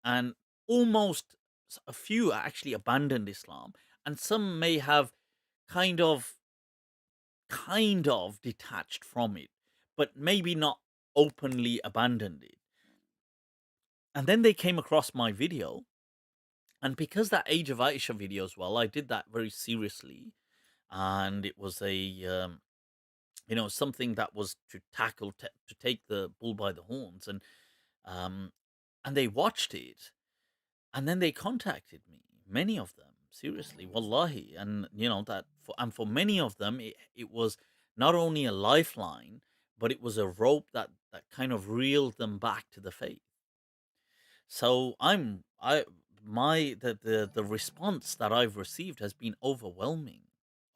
S1: and almost a few actually abandoned Islam, and some may have kind of detached from it, but maybe not openly abandoned it. And then they came across my video, and because that Age of Aisha video as well, I did that very seriously, and it was a something that was to tackle to take the bull by the horns, um and they watched it, and then they contacted me, many of them, seriously, wallahi. And for many of them, it was not only a lifeline, but it was a rope that kind of reeled them back to the faith. So I my the response that I've received has been overwhelming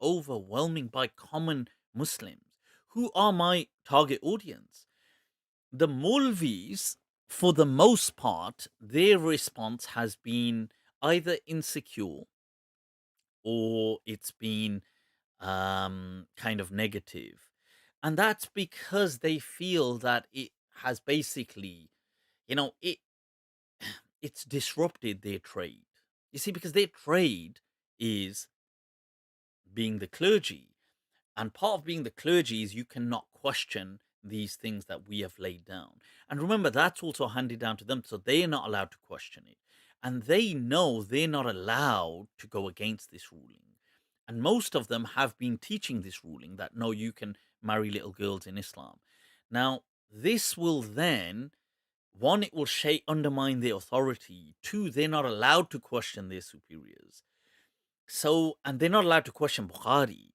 S1: by common Muslims who are my target audience. The Mulvis, for the most part, their response has been either insecure or it's been kind of negative. And that's because they feel that it has basically, it it's disrupted their trade. You see, because their trade is being the clergy. And part of being the clergy is you cannot question these things that we have laid down. And remember, that's also handed down to them. So they are not allowed to question it. And they know they're not allowed to go against this ruling. And most of them have been teaching this ruling that no, you can marry little girls in Islam. Now, this will then, one, it will undermine their authority. Two, they're not allowed to question their superiors. So, and they're not allowed to question Bukhari.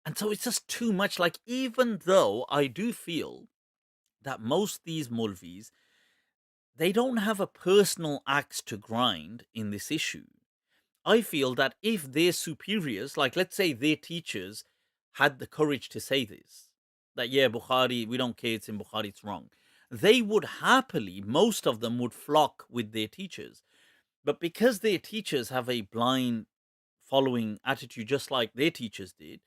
S1: And so it's just too much. Like, even though I do feel that most these Mulvis, they don't have a personal axe to grind in this issue. I feel that if their superiors, like let's say their teachers, had the courage to say this, that yeah, Bukhari, we don't care, it's in Bukhari, it's wrong, they would happily, most of them would flock with their teachers. But because their teachers have a blind following attitude, just like their teachers did,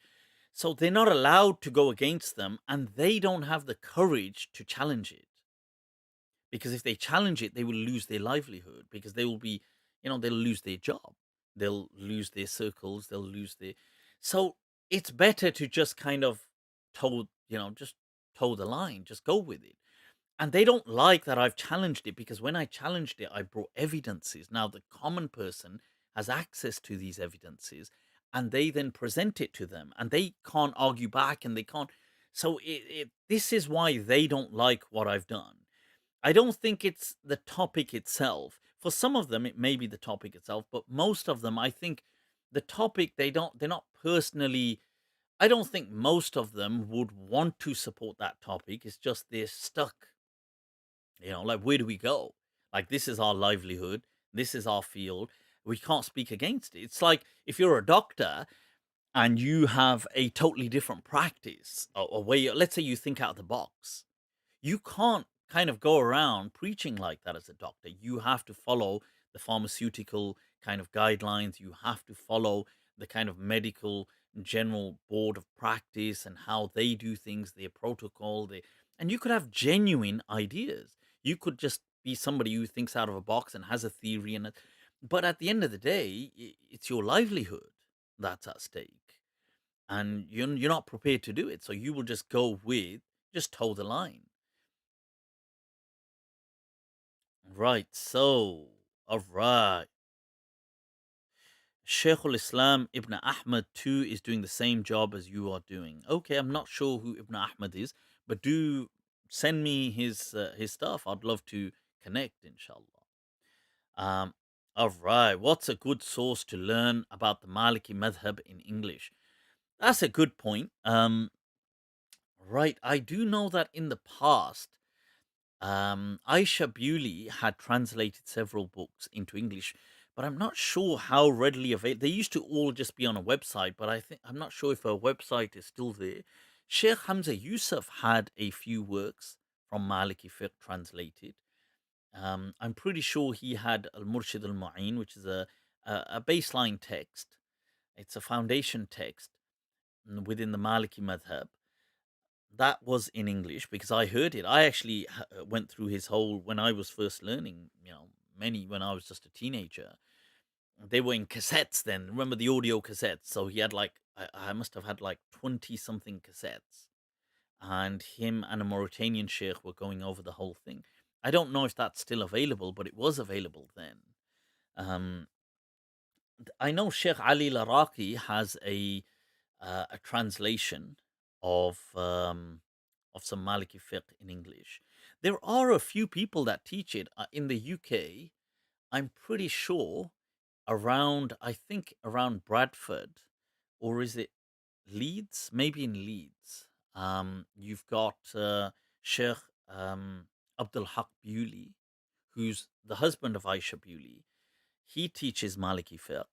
S1: so they're not allowed to go against them, and they don't have the courage to challenge it. Because if they challenge it, they will lose their livelihood, because they will be, they'll lose their job. They'll lose their circles. They'll lose their. So it's better to just kind of just toe the line, just go with it. And they don't like that I've challenged it, because when I challenged it, I brought evidences. Now, the common person has access to these evidences, and they then present it to them, and they can't argue back, and they can't. So this is why they don't like what I've done. I don't think it's the topic itself. For some of them, it may be the topic itself, but most of them, I think the topic, they're not personally, I don't think most of them would want to support that topic. It's just they're stuck. Like, where do we go? Like, this is our livelihood. This is our field. We can't speak against it. It's like if you're a doctor and you have a totally different practice, a way, let's say you think out of the box, you can't kind of go around preaching like that as a doctor. You have to follow the pharmaceutical kind of guidelines. You have to follow the kind of medical general board of practice and how they do things, their protocol. And you could have genuine ideas. You could just be somebody who thinks out of a box and has a theory in it. But at the end of the day, it's your livelihood that's at stake. And you're not prepared to do it. So you will just go with, just toe the line. Right, so, all right. Sheikh al-Islam Ibn Ahmad too is doing the same job as you are doing. Okay, I'm not sure who Ibn Ahmad is, but do send me his stuff. I'd love to connect, inshallah. Um, All right. What's a good source to learn about the Maliki madhab in English? That's a good point. Right. I do know that in the past, Aisha Bewley had translated several books into English, but I'm not sure how readily available. They used to all just be on a website, but I'm not sure if her website is still there. Sheikh Hamza Yusuf had a few works from Maliki fiqh translated. I'm pretty sure he had Al Murshid Al Mu'in, which is a baseline text. It's a foundation text within the Maliki madhab. That was in English because I heard it. I actually went through his whole when I was first learning. Many when I was just a teenager. They were in cassettes then. Remember the audio cassettes? So he had like I must have had like 20 something cassettes, and him and a Mauritanian sheikh were going over the whole thing. I don't know if that's still available, but it was available then. Um, I know Sheikh Ali Laraki has a translation of some Maliki fiqh in English. There are a few people that teach it in the UK. I'm pretty sure I think around Bradford, or is it Leeds? Maybe in Leeds. You've got Sheikh Abdul Haq Bewley, who's the husband of Aisha Bewley. He teaches Maliki fiqh.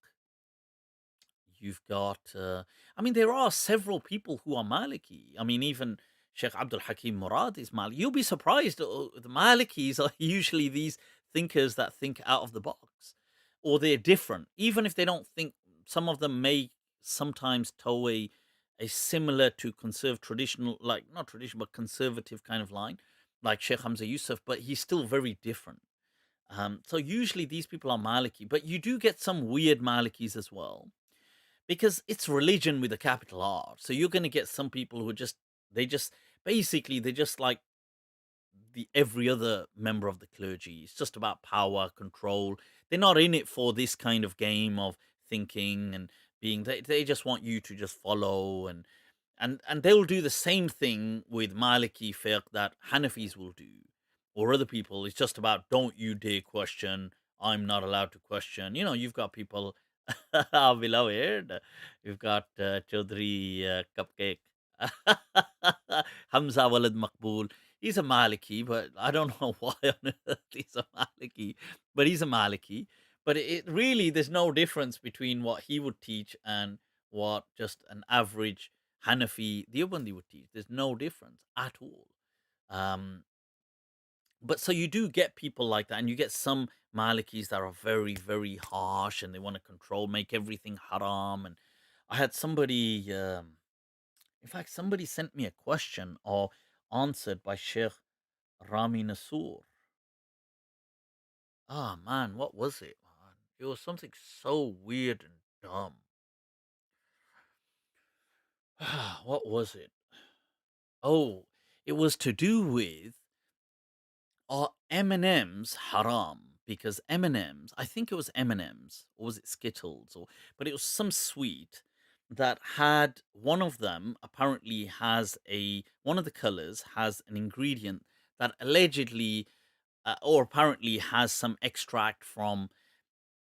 S1: You've got, there are several people who are Maliki. I mean, even Sheikh Abdul Hakim Murad is Maliki. You'll be surprised. The Malikis are usually these thinkers that think out of the box, or they're different. Even if they don't think, some of them may sometimes toe a similar to traditional, like not traditional, but conservative kind of line, like Sheikh Hamza Yusuf, but he's still very different. So usually these people are Maliki, but you do get some weird Malikis as well because it's religion with a capital R. So you're going to get some people who they just basically they're just like the every other member of the clergy. It's just about power, control. They're not in it for this kind of game of thinking and being. They just want you to just follow and they'll do the same thing with Maliki fiqh that Hanafis will do or other people. It's just about don't you dare question. I'm not allowed to question. You've got people beloved. We've got Chaudhry Cupcake. Hamza Walad Maqbool. He's a Maliki, but I don't know why on earth he's a Maliki. But he's a Maliki. But it really, there's no difference between what he would teach and what just an average Hanafi Deobandi would teach. There's no difference at all. Um, but so you do get people like that, and you get some Malikis that are very, very harsh and they want to control, make everything haram. And I had somebody, in fact, somebody sent me a question or answered by Sheikh Rami Nasur. Ah, man, what was it, man? It was something so weird and dumb. What was it? Oh, it was to do with are M&Ms haram? Because M&Ms, I think it was M&Ms, or was it Skittles, but it was some sweet that had one of them apparently has one of the colors has an ingredient that allegedly or apparently has some extract from,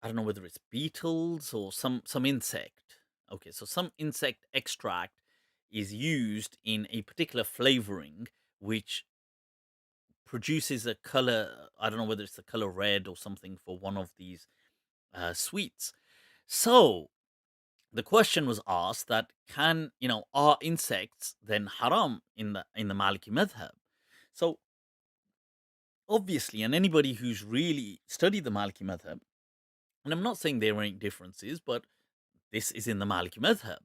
S1: I don't know whether it's beetles or some insect. Okay, so some insect extract is used in a particular flavoring which produces a color. I don't know whether it's the color red or something for one of these sweets. So the question was asked that are insects then haram in the Maliki madhab? So obviously, and anybody who's really studied the Maliki madhab, and I'm not saying there ain't differences, but this is in the Maliki madhab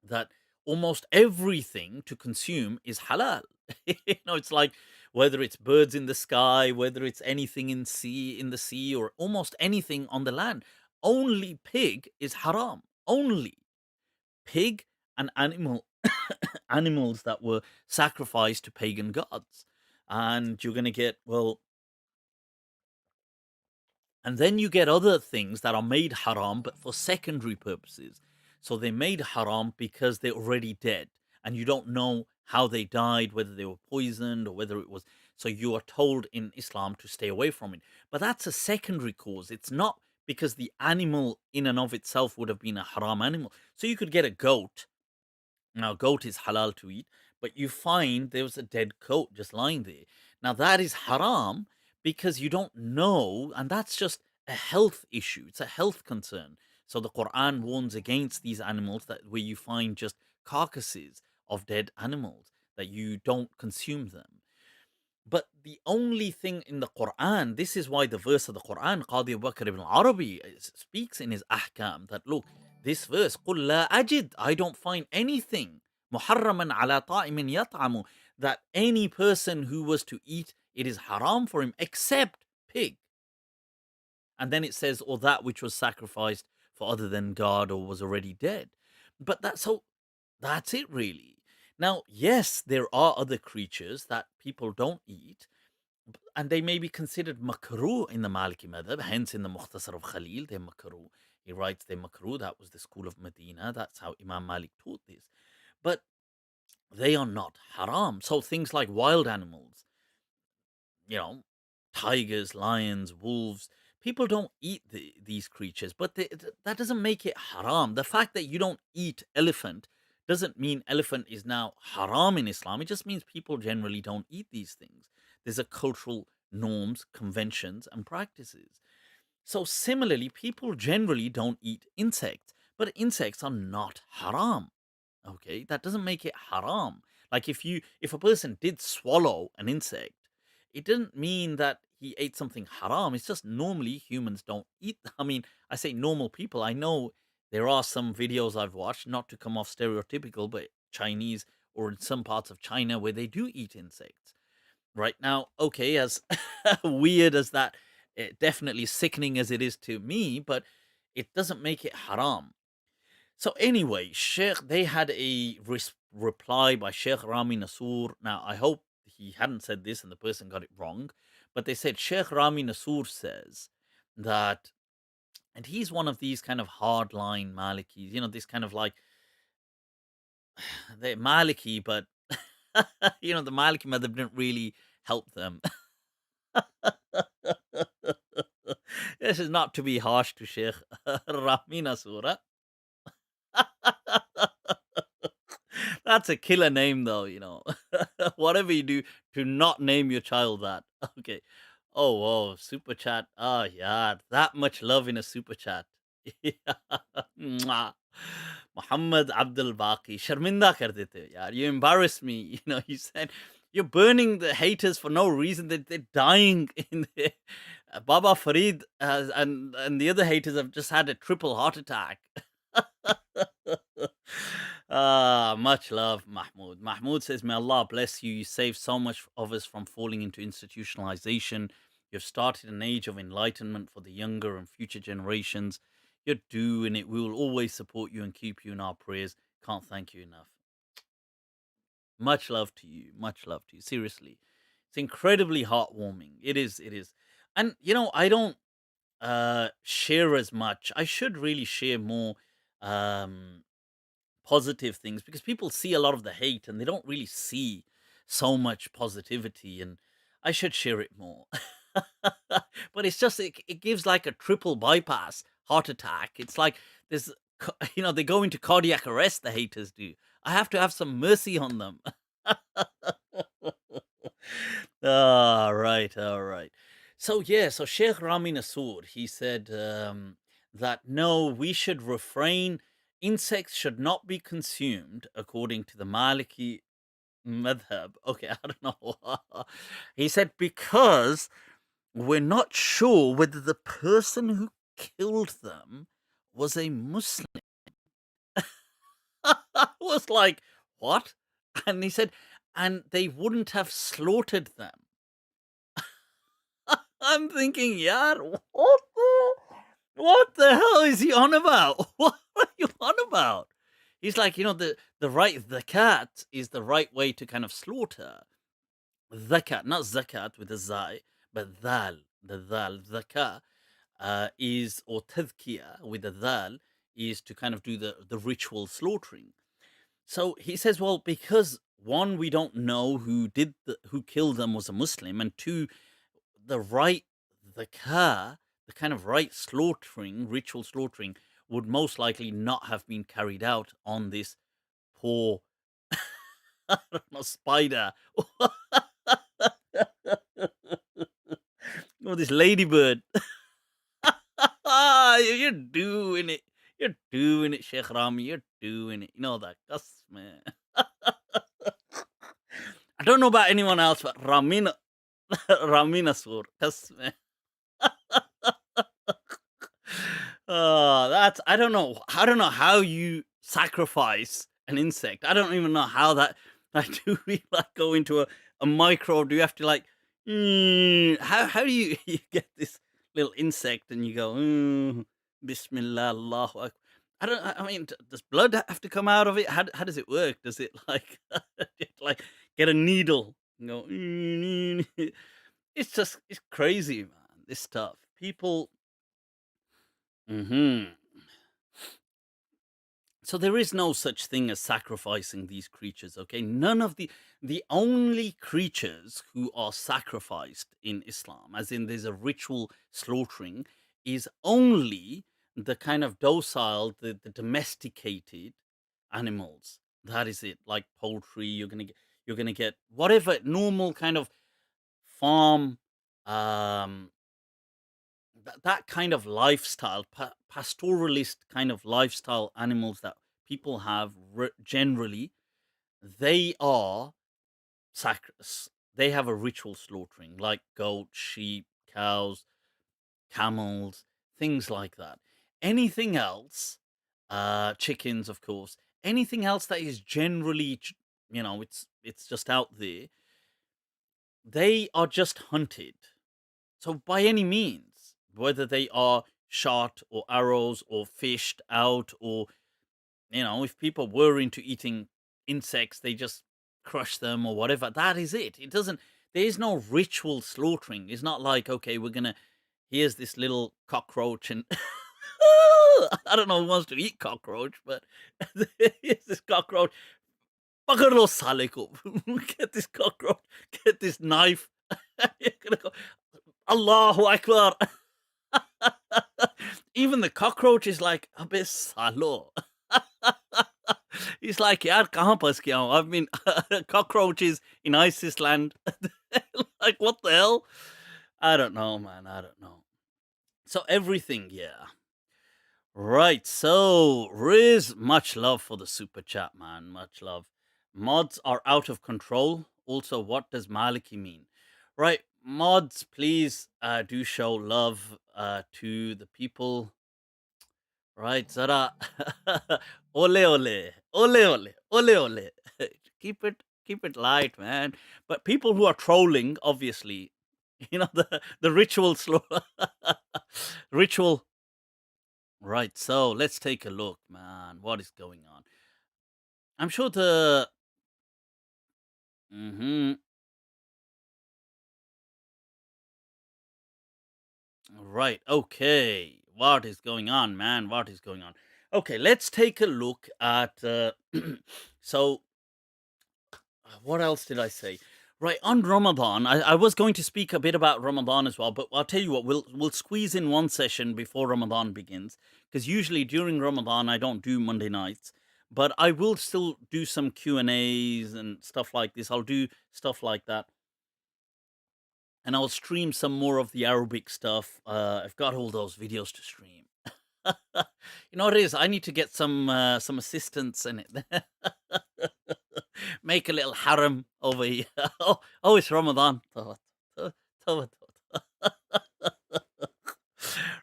S1: that almost everything to consume is halal. It's like whether it's birds in the sky, whether it's anything in the sea, or almost anything on the land. Only pig is haram. Only pig and animals that were sacrificed to pagan gods. And you're gonna get and then you get other things that are made haram, but for secondary purposes. So they're made haram because they're already dead. And you don't know how they died, whether they were poisoned or whether it was. So you are told in Islam to stay away from it. But that's a secondary cause. It's not because the animal in and of itself would have been a haram animal. So you could get a goat. Now, goat is halal to eat, but you find there was a dead goat just lying there. Now, that is haram because you don't know, and that's just a health issue. It's a health concern. So the Quran warns against these animals that where you find just carcasses of dead animals, that you don't consume them. But the only thing in the Quran, this is why the verse of the Quran, Qadi Abu Bakr ibn Arabi speaks in his ahkam, that look, this verse, قُلْ لَا أَجِدْ, I don't find anything, مُحَرَّمًا عَلَى طَائِمٍ يَطْعَمُ, that any person who was to eat, it is haram for him, except pig. And then it says, or that which was sacrificed for other than God or was already dead. But that's it really. Now, yes, there are other creatures that people don't eat, and they may be considered makruh in the Maliki madhab, hence in the Mukhtasar of Khalil, they're makruh. He writes they're makruh, that was the school of Medina, that's how Imam Malik taught this. But they are not haram. So things like wild animals, you know, tigers, lions, wolves, people don't eat these creatures, but that doesn't make it haram. The fact that you don't eat elephant doesn't mean elephant is now haram in Islam. It just means people generally don't eat these things. There's a cultural norms, conventions, and practices. So similarly, people generally don't eat insects, but insects are not haram. Okay, that doesn't make it haram. Like if a person did swallow an insect, it didn't mean that he ate something haram. It's just normally humans don't eat. I mean, I say normal people. I know there are some videos I've watched, not to come off stereotypical, but Chinese or in some parts of China where they do eat insects. Right now, okay, as weird as that, definitely sickening as it is to me, but it doesn't make it haram. So anyway, Sheikh, they had a reply by Sheikh Rami Nasur. Now, I hope he hadn't said this and the person got it wrong, but they said Sheikh Rami Nasur says that, and he's one of these kind of hardline Malikis, this kind of like, they're Maliki, but, the Maliki madhab didn't really help them. This is not to be harsh to Sheikh Rami Nasur. That's a killer name, though. Whatever you do, to not name your child that. Okay. Oh, whoa. Super chat. Oh, yeah. That much love in a super chat. Mwah. Muhammad Abdul Baqi. Sharminda kar dete ho, yaar. You embarrass me. You said you're burning the haters for no reason. They're dying in there. Baba Farid and the other haters have just had a triple heart attack. Much love, Mahmoud. Mahmoud says, may Allah bless you. You saved so much of us from falling into institutionalization. You've started an age of enlightenment for the younger and future generations. You're due, and we will always support you and keep you in our prayers. Can't thank you enough. Much love to you. Much love to you. Seriously. It's incredibly heartwarming. It is. And, I don't share as much. I should really share more positive things, because people see a lot of the hate and they don't really see so much positivity, and I should share it more. But it's just it gives like a triple bypass heart attack. It's like there's they go into cardiac arrest, the haters do. I have to have some mercy on them. All right. So Sheikh Rami Nasur, he said that no, we should refrain. Insects should not be consumed according to the Maliki madhab. Okay, I don't know. He said because we're not sure whether the person who killed them was a Muslim. I was like, what? And he said, and they wouldn't have slaughtered them. I'm thinking, yaar, what the hell is he on about? What are you on about? He's like, the cat is the right way to kind of slaughter. Zakat, not zakat with a zai, but dhal. The dhal, zakat, is, or tadhkiyah with a dhal, is to kind of do the ritual slaughtering. So he says, well, because one, we don't know who killed them was a Muslim, and two, the right zakah the kind of right slaughtering, ritual slaughtering, would most likely not have been carried out on this poor, I don't know, spider. Oh, this ladybird. You're doing it. You're doing it, Sheikh Rami. You're doing it. You know that. That's man. I don't know about anyone else, but Ramina Sur. That's man. That's I don't know. I don't know how you sacrifice an insect. I don't even know how that like do we like go into a micro? Do you have to like how do you, you get this little insect and you go Bismillah Allahu Akbar. I mean does blood have to come out of it? How does it work? Does it like like get a needle and go it's just it's crazy, man. This stuff. People Mhm. So there is no such thing as sacrificing these creatures, okay? None of the only creatures who are sacrificed in Islam, as in there's a ritual slaughtering, is only the kind of docile, the domesticated animals. That is it. Like poultry, you're gonna get whatever normal kind of farm um that kind of lifestyle, pastoralist kind of lifestyle animals that people have generally, they are they have a ritual slaughtering, like goat, sheep, cows, camels, things like that. Anything else, chickens, of course, anything else that is generally, it's just out there, they are just hunted. So by any means, whether they are shot or arrows or fished out or, if people were into eating insects, they just crush them or whatever. That is it. It doesn't, there is no ritual slaughtering. It's not like, okay, here's this little cockroach and I don't know who wants to eat cockroach, but here's this cockroach. Pakad sale ko. Get this cockroach, get this knife. You're gonna go, Allahu Akbar. Even the cockroach is like, Abe salo. He's like, yaar, kahan pas gaya hu? I've been cockroaches in ISIS land. Like, what the hell? I don't know, man. I don't know. So everything, yeah. Right. So, Riz, much love for the super chat, man. Much love. Mods are out of control. Also, what does Maliki mean? Right. Mods, please do show love to the people. Right. Zara. Ole ole. Ole ole. Ole ole. Keep it light, man. But people who are trolling, obviously, the ritual ritual. Right. So let's take a look, man. What is going on? I'm sure the. Right. Okay. What is going on, man? What is going on? Okay, let's take a look at. So, what else did I say? Right, on Ramadan, I was going to speak a bit about Ramadan as well, but I'll tell you what, we'll squeeze in one session before Ramadan begins, because usually during Ramadan I don't do Monday nights, but I will still do some Q&As and stuff like this. I'll do stuff like that. And I'll stream some more of the Arabic stuff. I've got all those videos to stream. You know what it is? I need to get some assistance in it. Make a little harem over here. Oh, it's Ramadan.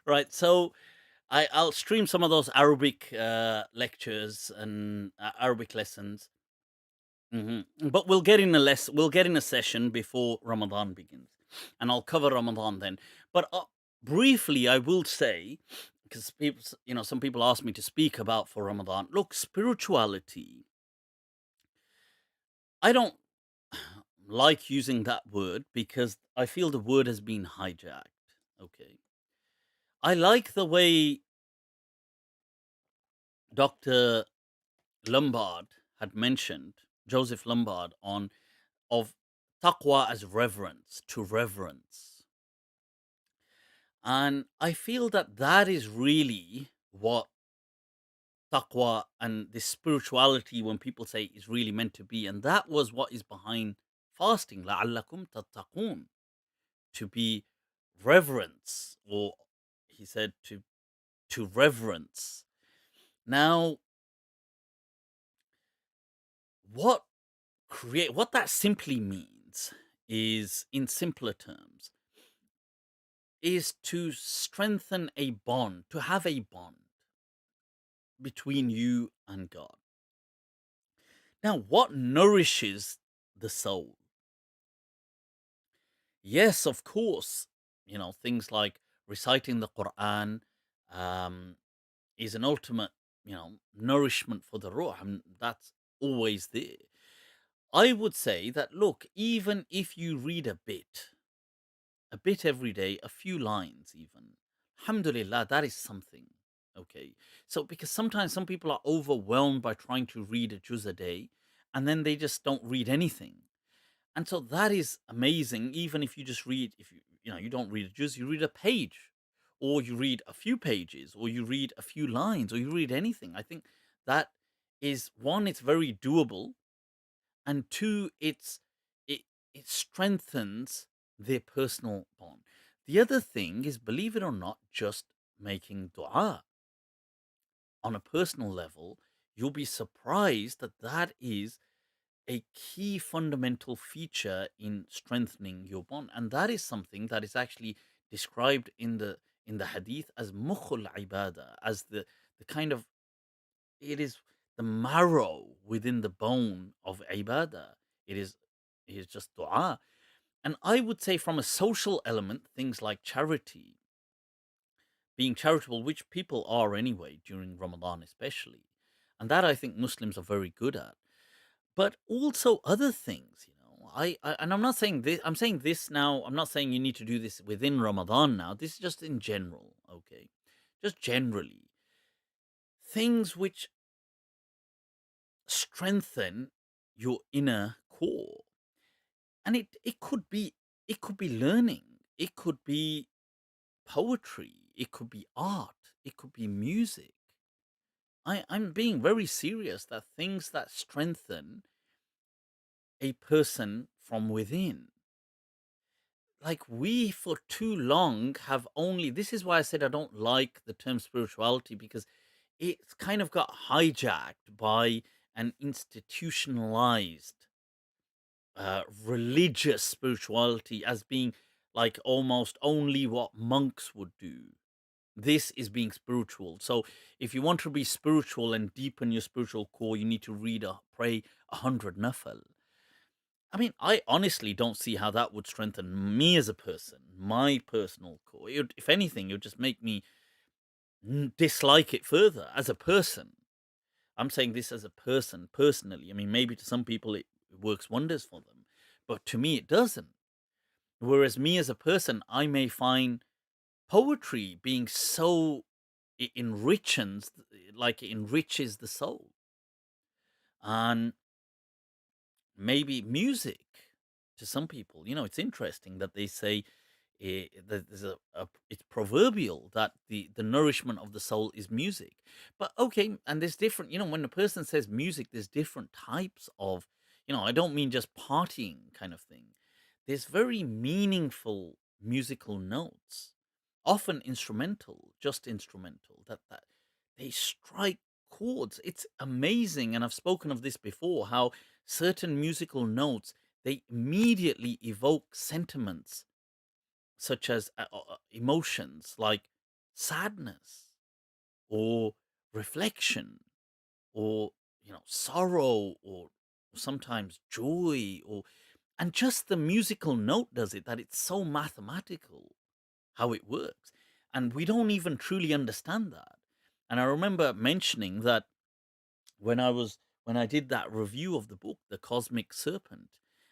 S1: Right, so I'll stream some of those Arabic lectures and Arabic lessons. But we'll get in a session before Ramadan begins, and I'll cover Ramadan then. But briefly, I will say, because people, some people ask me to speak about for Ramadan. Look, spirituality. I don't like using that word because I feel the word has been hijacked. Okay, I like the way Dr. Lombard had mentioned, Joseph Lombard, of taqwa as reverence, to reverence. And I feel that that is really what taqwa and this spirituality, when people say, is really meant to be. And that was what is behind fasting. لَعَلَّكُمْ تَتَّقُونَ, to be reverence, or he said to reverence. Now, what what that simply means is, in simpler terms, is to strengthen a bond, to have a bond between you and God. Now, what nourishes the soul? Yes, of course, things like reciting the Quran um, is an ultimate, nourishment for the ruh, and that's always there. I would say that, look, even if you read a bit every day, a few lines even, alhamdulillah, that is something. Okay. So, because sometimes some people are overwhelmed by trying to read a juz a day, and then they just don't read anything. And so that is amazing. Even if you just read, if you don't read a juz, you read a page, or you read a few pages, or you read a few lines, or you read anything. I think that is, one, it's very doable, and two, it it strengthens their personal bond. The other thing is, believe it or not, just making dua on a personal level. You'll be surprised that that is a key fundamental feature in strengthening your bond, and that is something that is actually described in the hadith as mukhul ibadah, as the kind of, it is the marrow within the bone of ibadah. It is it is just dua. And I would say, from a social element, things like charity, being charitable, which people are anyway during Ramadan especially, and that I think Muslims are very good at. But also other things, I and I'm not saying this. I'm saying this now. I'm not saying you need to do this within Ramadan now. This is just in general, okay? Just generally, things which strengthen your inner core. And it could be learning, it could be poetry, it could be art, it could be music. I'm being very serious, that things that strengthen a person from within. Like, we for too long have only, this is why I said I don't like the term spirituality, because it's kind of got hijacked by an institutionalized religious spirituality, as being like almost only what monks would do. This is being spiritual. So if you want to be spiritual and deepen your spiritual core, you need to pray 100 nafal. I mean, I honestly don't see how that would strengthen me as a person, my personal core. If anything, it would just make me dislike it further as a person. I'm saying this as a person, personally. I mean, maybe to some people it works wonders for them, but to me it doesn't. Whereas me as a person, I may find poetry being so, it enriches the soul. And maybe music, to some people, it's interesting that they say, that there's it's proverbial that the nourishment of the soul is music. But okay, and there's different, when a person says music, there's different types of, I don't mean just partying kind of thing. There's very meaningful musical notes, often instrumental, just instrumental, that they strike chords. It's amazing, and I've spoken of this before, how certain musical notes, they immediately evoke sentiments, such as emotions like sadness, or reflection, or sorrow, or sometimes joy, or, and just the musical note does it, that it's so mathematical how it works, and we don't even truly understand that. And I remember mentioning that when I did that review of the book, The Cosmic Serpent,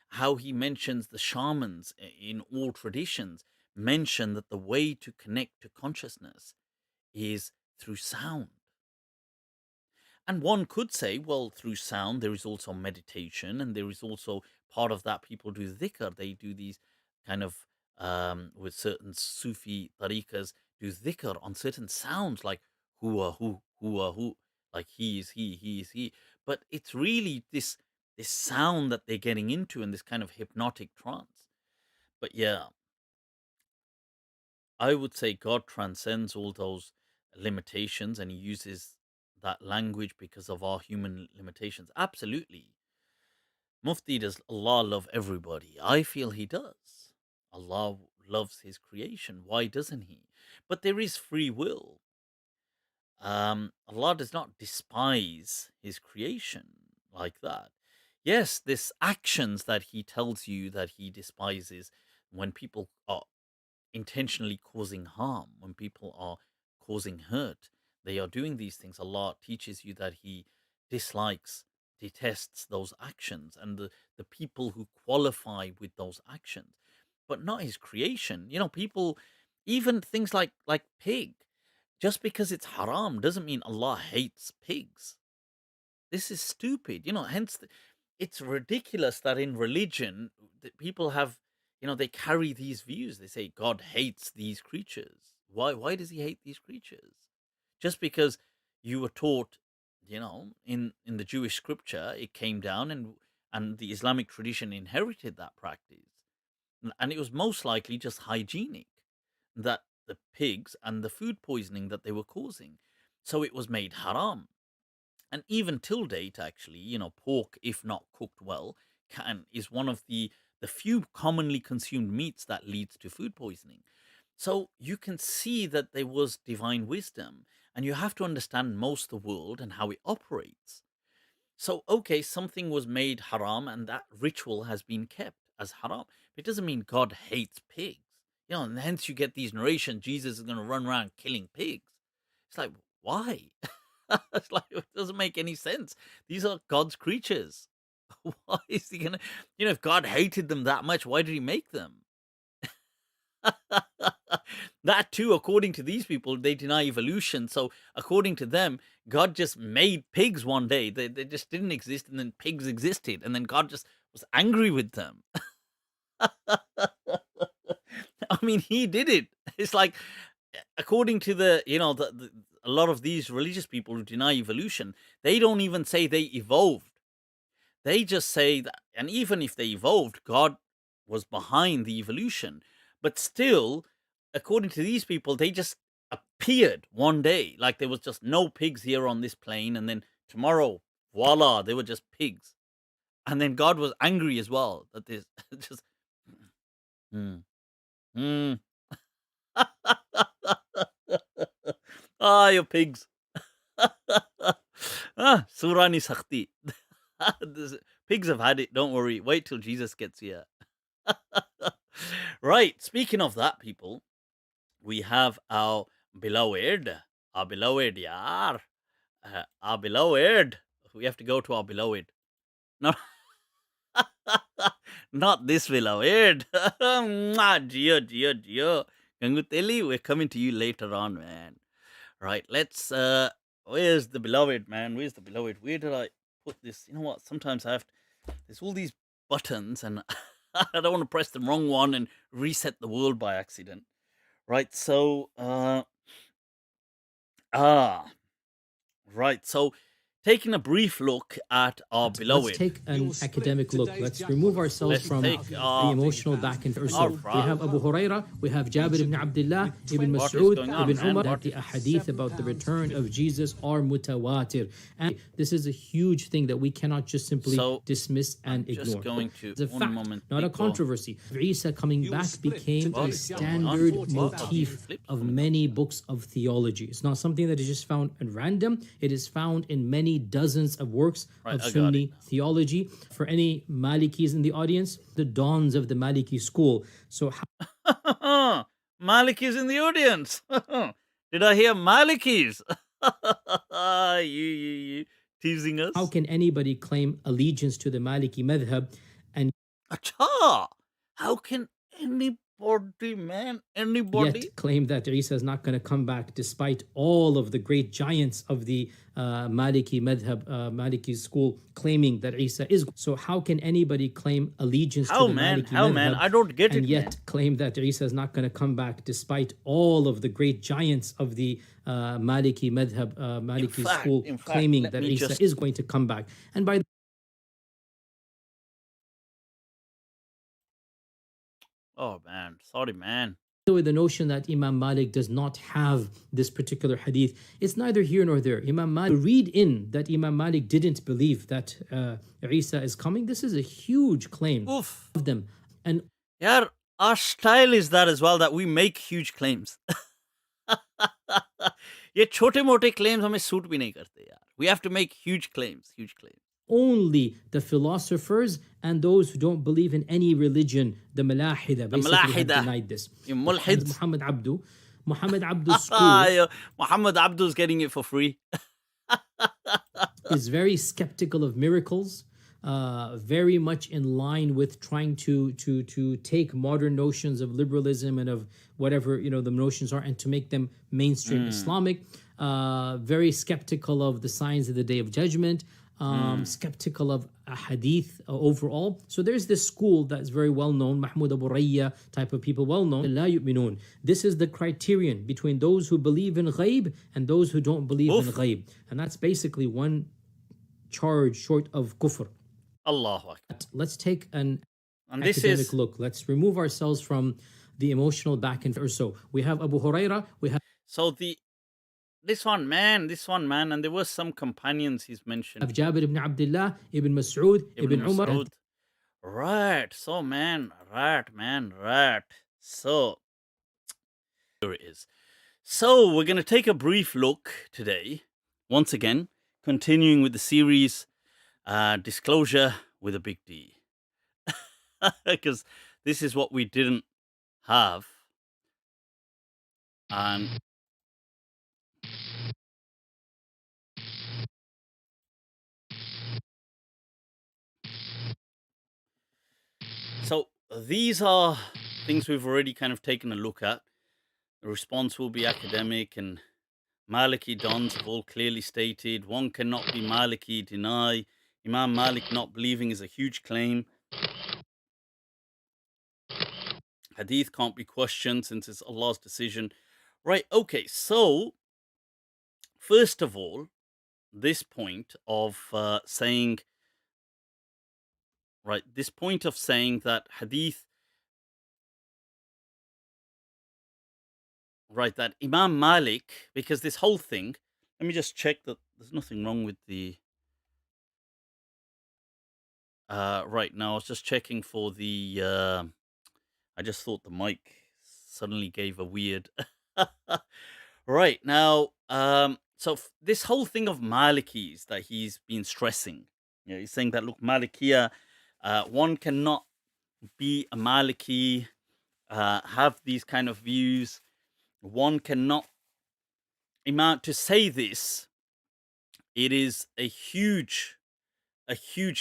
S1: how he mentions the shamans in all traditions mention that the way to connect to consciousness is through sound. And one could say, well, through sound, there is also meditation, and there is also part of that, people do dhikr, they do these kind of with certain Sufi tariqas do dhikr on certain sounds like huwa, like he is he. But it's really this sound that they're getting into in this kind of hypnotic trance. But yeah, I would say God transcends all those limitations and he uses that language because of our human limitations. Absolutely. Mufti, does Allah love everybody? I feel he does. Allah loves his creation. Why doesn't he? But there is free will. Allah does not despise his creation like that. Yes, this actions that he tells you that he despises when people are intentionally causing harm, when people are causing hurt, they are doing these things. Allah teaches you that he dislikes, detests those actions and the people who qualify with those actions, but not his creation. You know, people, even things like pig, just because it's haram doesn't mean Allah hates pigs. This is stupid. You know, hence it's ridiculous that in religion that people have, you know, they carry these views. They say God hates these creatures. Why does he hate these creatures? Just because you were taught, you know, in the Jewish scripture it came down and the Islamic tradition inherited that practice. And it was most likely just hygienic, that the pigs and the food poisoning that they were causing. So it was made haram. And even till date, actually, you know, pork, if not cooked well, is one of the few commonly consumed meats that leads to food poisoning. So you can see that there was divine wisdom, and you have to understand most of the world and how it operates. So, okay, something was made haram, and that ritual has been kept as haram. It doesn't mean God hates pigs. You know, and hence you get these narrations Jesus is going to run around killing pigs. It's like, why? It's like, it doesn't make any sense. These are God's creatures. Why is he gonna, you know, if God hated them that much, why did he make them? That too, according to these people, they deny evolution. So according to them, God just made pigs one day. They just didn't exist, and then pigs existed, and then God just was angry with them. I mean, he did it. It's like, according to the, you know, a lot of these religious people who deny evolution, they don't even say they evolved. They just say that, and even if they evolved, God was behind the evolution. But still, according to these people, they just appeared one day. Like there was just no pigs here on this plane, and then tomorrow, voila, they were just pigs. And then God was angry as well that this just. Hmm. Hmm. Ah, you pigs. Surani Sakhti. Pigs have had it. Don't worry. Wait till Jesus gets here. Right. Speaking of that, people, we have our beloved, yaar, our beloved. We have to go to our beloved. No, not this beloved. Gio. Ganguteli, we're coming to you later on, man. Right. Let's. Where's the beloved, man? Where's the beloved? Where did I put this? You know what? Sometimes I have. There's all these buttons, and I don't want to press the wrong one and reset the world by accident. Right. So. Right. So, taking a brief look at our beloved.
S8: Let's take an academic look. Let's remove ourselves from the emotional back and forth. So we have Abu Huraira, we have Jabir ibn Abdullah, Ibn Mas'ud, Ibn Umar, that the ahadith about the return of Jesus are mutawatir. And this is a huge thing that we cannot just simply dismiss and ignore.
S1: Just going to
S8: it's a fact, not a controversy. Isa coming back became a standard motif of many books of theology. It's not something that is just found at random. It is found in many dozens of works of Sunni theology. For any Malikis in the audience, the dawns of the Maliki school. So
S1: Malikis in the audience. Did I hear Malikis? you teasing us?
S8: How can anybody claim allegiance to the Maliki madhab? And
S1: Acha! How can anybody Anybody, man, anybody.
S8: Yet claim that Isa is not going to come back despite all of the great giants of the Maliki madhab, Maliki school claiming that Isa is. So how can anybody claim allegiance
S1: How,
S8: to the
S1: man?
S8: Maliki
S1: How,
S8: madhab
S1: man? I don't get
S8: and
S1: it,
S8: yet
S1: man.
S8: claim that Isa is not going to come back despite all of the great giants of the Maliki madhab, Maliki school claiming that Isa is going to come back? And by
S1: Oh, man. Sorry, man.
S8: the way, the notion that Imam Malik does not have this particular hadith, it's neither here nor there. Imam Malik, read in that Imam Malik didn't believe that Isa is coming. This is a huge claim
S1: Oof.
S8: of them. And
S1: Yeah, our style is that as well, that we make huge claims. ये छोटे-मोटे claims हमें suit भी नहीं करते यार. We have to make huge claims, huge claims.
S8: only the philosophers and those who don't believe in any religion, the Malahida, basically have denied this.
S1: Mulhids.
S8: Muhammad Abdu's school
S1: Muhammad Abdu's getting it for free.
S8: is very skeptical of miracles, very much in line with trying to take modern notions of liberalism and of whatever the notions are and to make them mainstream Islamic. Very skeptical of the signs of the Day of Judgment. Skeptical of hadith overall. So there's this school that's very well known, Mahmud Abu Layth type of people, well known. لا يؤمنون. This is the criterion between those who believe in ghaib and those who don't believe in ghaib. And that's basically one charge short of kufr.
S1: Allahu Akbar.
S8: Let's take an
S1: this
S8: academic
S1: is
S8: look. Let's remove ourselves from the emotional back and forth. So we have Abu Huraira, we have
S1: this one man, and there were some companions he's mentioned.
S8: Jabir ibn Abdullah, Ibn Mas'ud, Ibn Umar.
S1: Mas'ud. Right. So man. So here it is. So we're going to take a brief look today, once again, continuing with the series Disclosure with a Big D. Because this is what we didn't have. And so these are things we've already kind of taken a look at. The response will be academic, and Maliki dons have all clearly stated one cannot be Maliki, deny. Imam Malik not believing is a huge claim. Hadith can't be questioned since it's Allah's decision. Right, okay, so first of all, this point of saying that hadith, right, that Imam Malik, because this whole thing, let me just check that there's nothing wrong with the right now. I was just checking for the I just thought the mic suddenly gave a weird right now. So this whole thing of Malikis that he's been stressing, he's saying that look, Malikiya, one cannot be a Maliki, have these kind of views. One cannot, Imam, to say this, it is a huge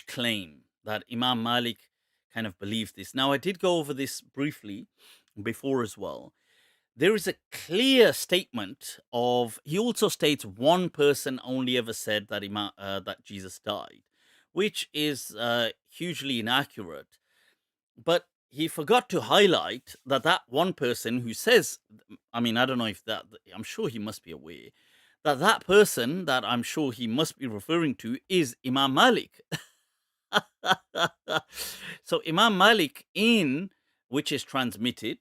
S1: claim that Imam Malik kind of believed this. Now, I did go over this briefly before as well. There is a clear statement of, he also states one person only ever said that that Jesus died, which is hugely inaccurate. But he forgot to highlight that one person who says, I mean, I don't know if that, I'm sure he must be aware, that person that I'm sure he must be referring to is Imam Malik. So Imam Malik, which is transmitted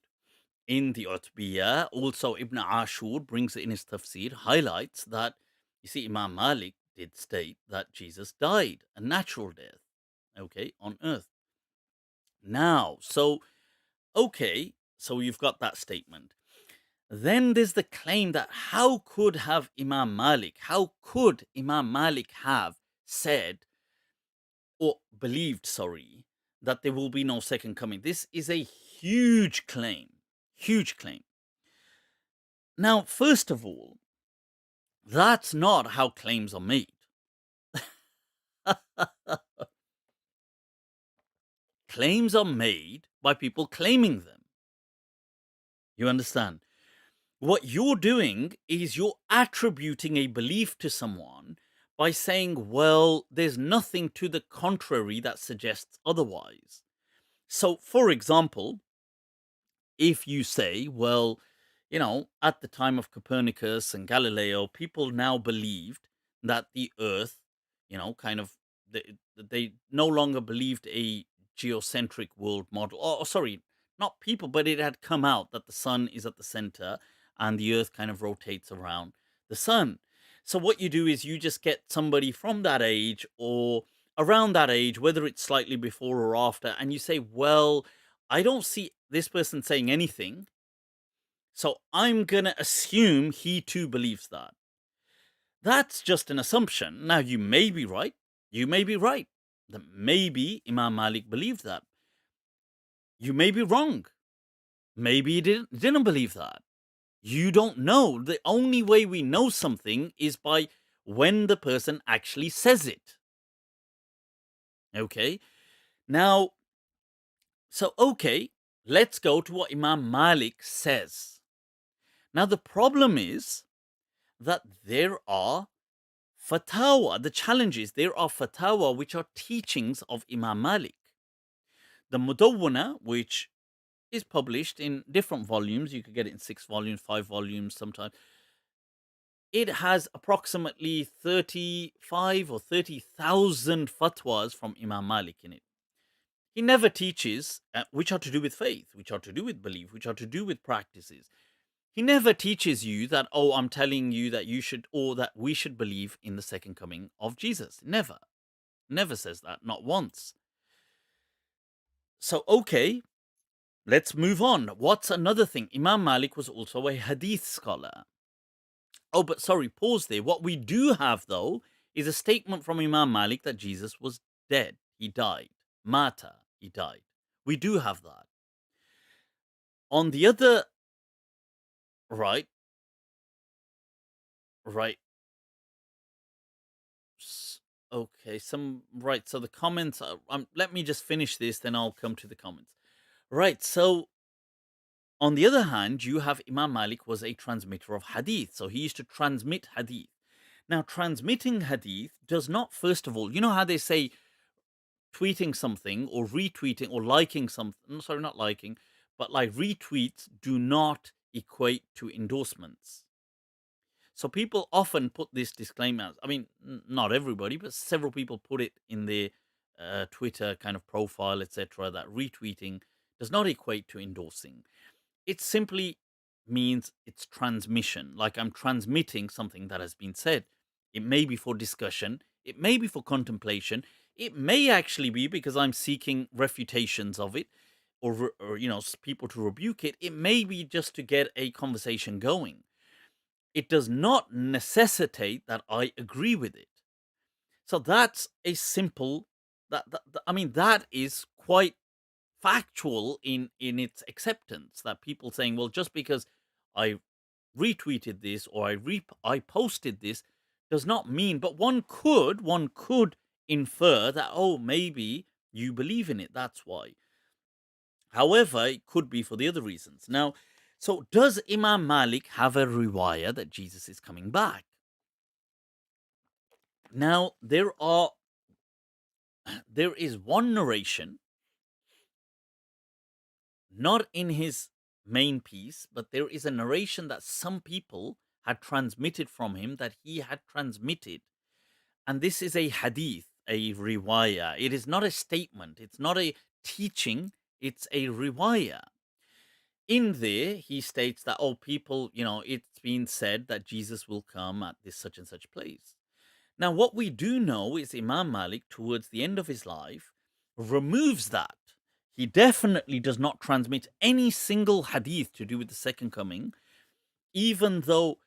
S1: in the Utbiyah, also Ibn Ashur brings it in his tafsir, highlights that, you see, Imam Malik did state that Jesus died a natural death, okay, on earth. Now, so you've got that statement. Then there's the claim that how could Imam Malik have said or believed, that there will be no second coming? This is a huge claim. Now, first of all, that's not how claims are made. Claims are made by people claiming them. You understand? What you're doing is you're attributing a belief to someone by saying, well, there's nothing to the contrary that suggests otherwise. So, for example, if you say, well, at the time of Copernicus and Galileo, people now believed that the Earth, kind of, they no longer believed a geocentric world model. Or, sorry, not people, but it had come out that the sun is at the center and the Earth kind of rotates around the sun. So, what you do is you just get somebody from that age or around that age, whether it's slightly before or after, and you say, well, I don't see this person saying anything. So I'm going to assume he too believes that. That's just an assumption. Now, you may be right. You may be right. That maybe Imam Malik believed that. You may be wrong. Maybe he didn't believe that. You don't know. The only way we know something is by when the person actually says it. Okay? Now, let's go to what Imam Malik says. Now, the problem is that there are fatawa. The challenge is there are fatawa which are teachings of Imam Malik. The Mudawwana, which is published in different volumes, you could get it in 6 volumes, 5 volumes sometimes. It has approximately 35 or 30,000 fatwas from Imam Malik in it. He never teaches which are to do with faith, which are to do with belief, which are to do with practices. He never teaches you that, oh, I'm telling you that you should, or that we should believe in the second coming of Jesus. Never. Never says that, not once. So, let's move on. What's another thing? Imam Malik was also a hadith scholar. Oh, but sorry, pause there. What we do have, though, is a statement from Imam Malik that Jesus was dead. He died. Mata, he died. We do have that. On the other, right. Okay, so the comments, let me just finish this, then I'll come to the comments. Right, so on the other hand, you have Imam Malik was a transmitter of hadith, so he used to transmit hadith. Now, transmitting hadith does not, first of all, you know how they say tweeting something or retweeting or liking something, sorry, not liking, but like retweets do not equate to endorsements. So people often put this disclaimer. I mean, not everybody, but several people put it in their Twitter kind of profile, etc., that retweeting does not equate to endorsing. It simply means it's transmission. Like I'm transmitting something that has been said. It may be for discussion. It may be for contemplation. It may actually be because I'm seeking refutations of it or people to rebuke it. It may be just to get a conversation going. It does not necessitate that I agree with it. So that's a simple, that is quite factual in its acceptance, that people saying, well, just because I retweeted this or I posted this does not mean, but one could infer that, oh, maybe you believe in it, that's why. However, it could be for the other reasons. Now, so does Imam Malik have a riwayah that Jesus is coming back? Now, there is one narration, not in his main piece, but there is a narration that some people had transmitted from him that he had transmitted. And this is a hadith, a riwayah. It is not a statement. It's not a teaching. It's a riwayah. In there, he states that, oh, people, it's been said that Jesus will come at this such and such place. Now, what we do know is Imam Malik, towards the end of his life, removes that. He definitely does not transmit any single hadith to do with the second coming, even though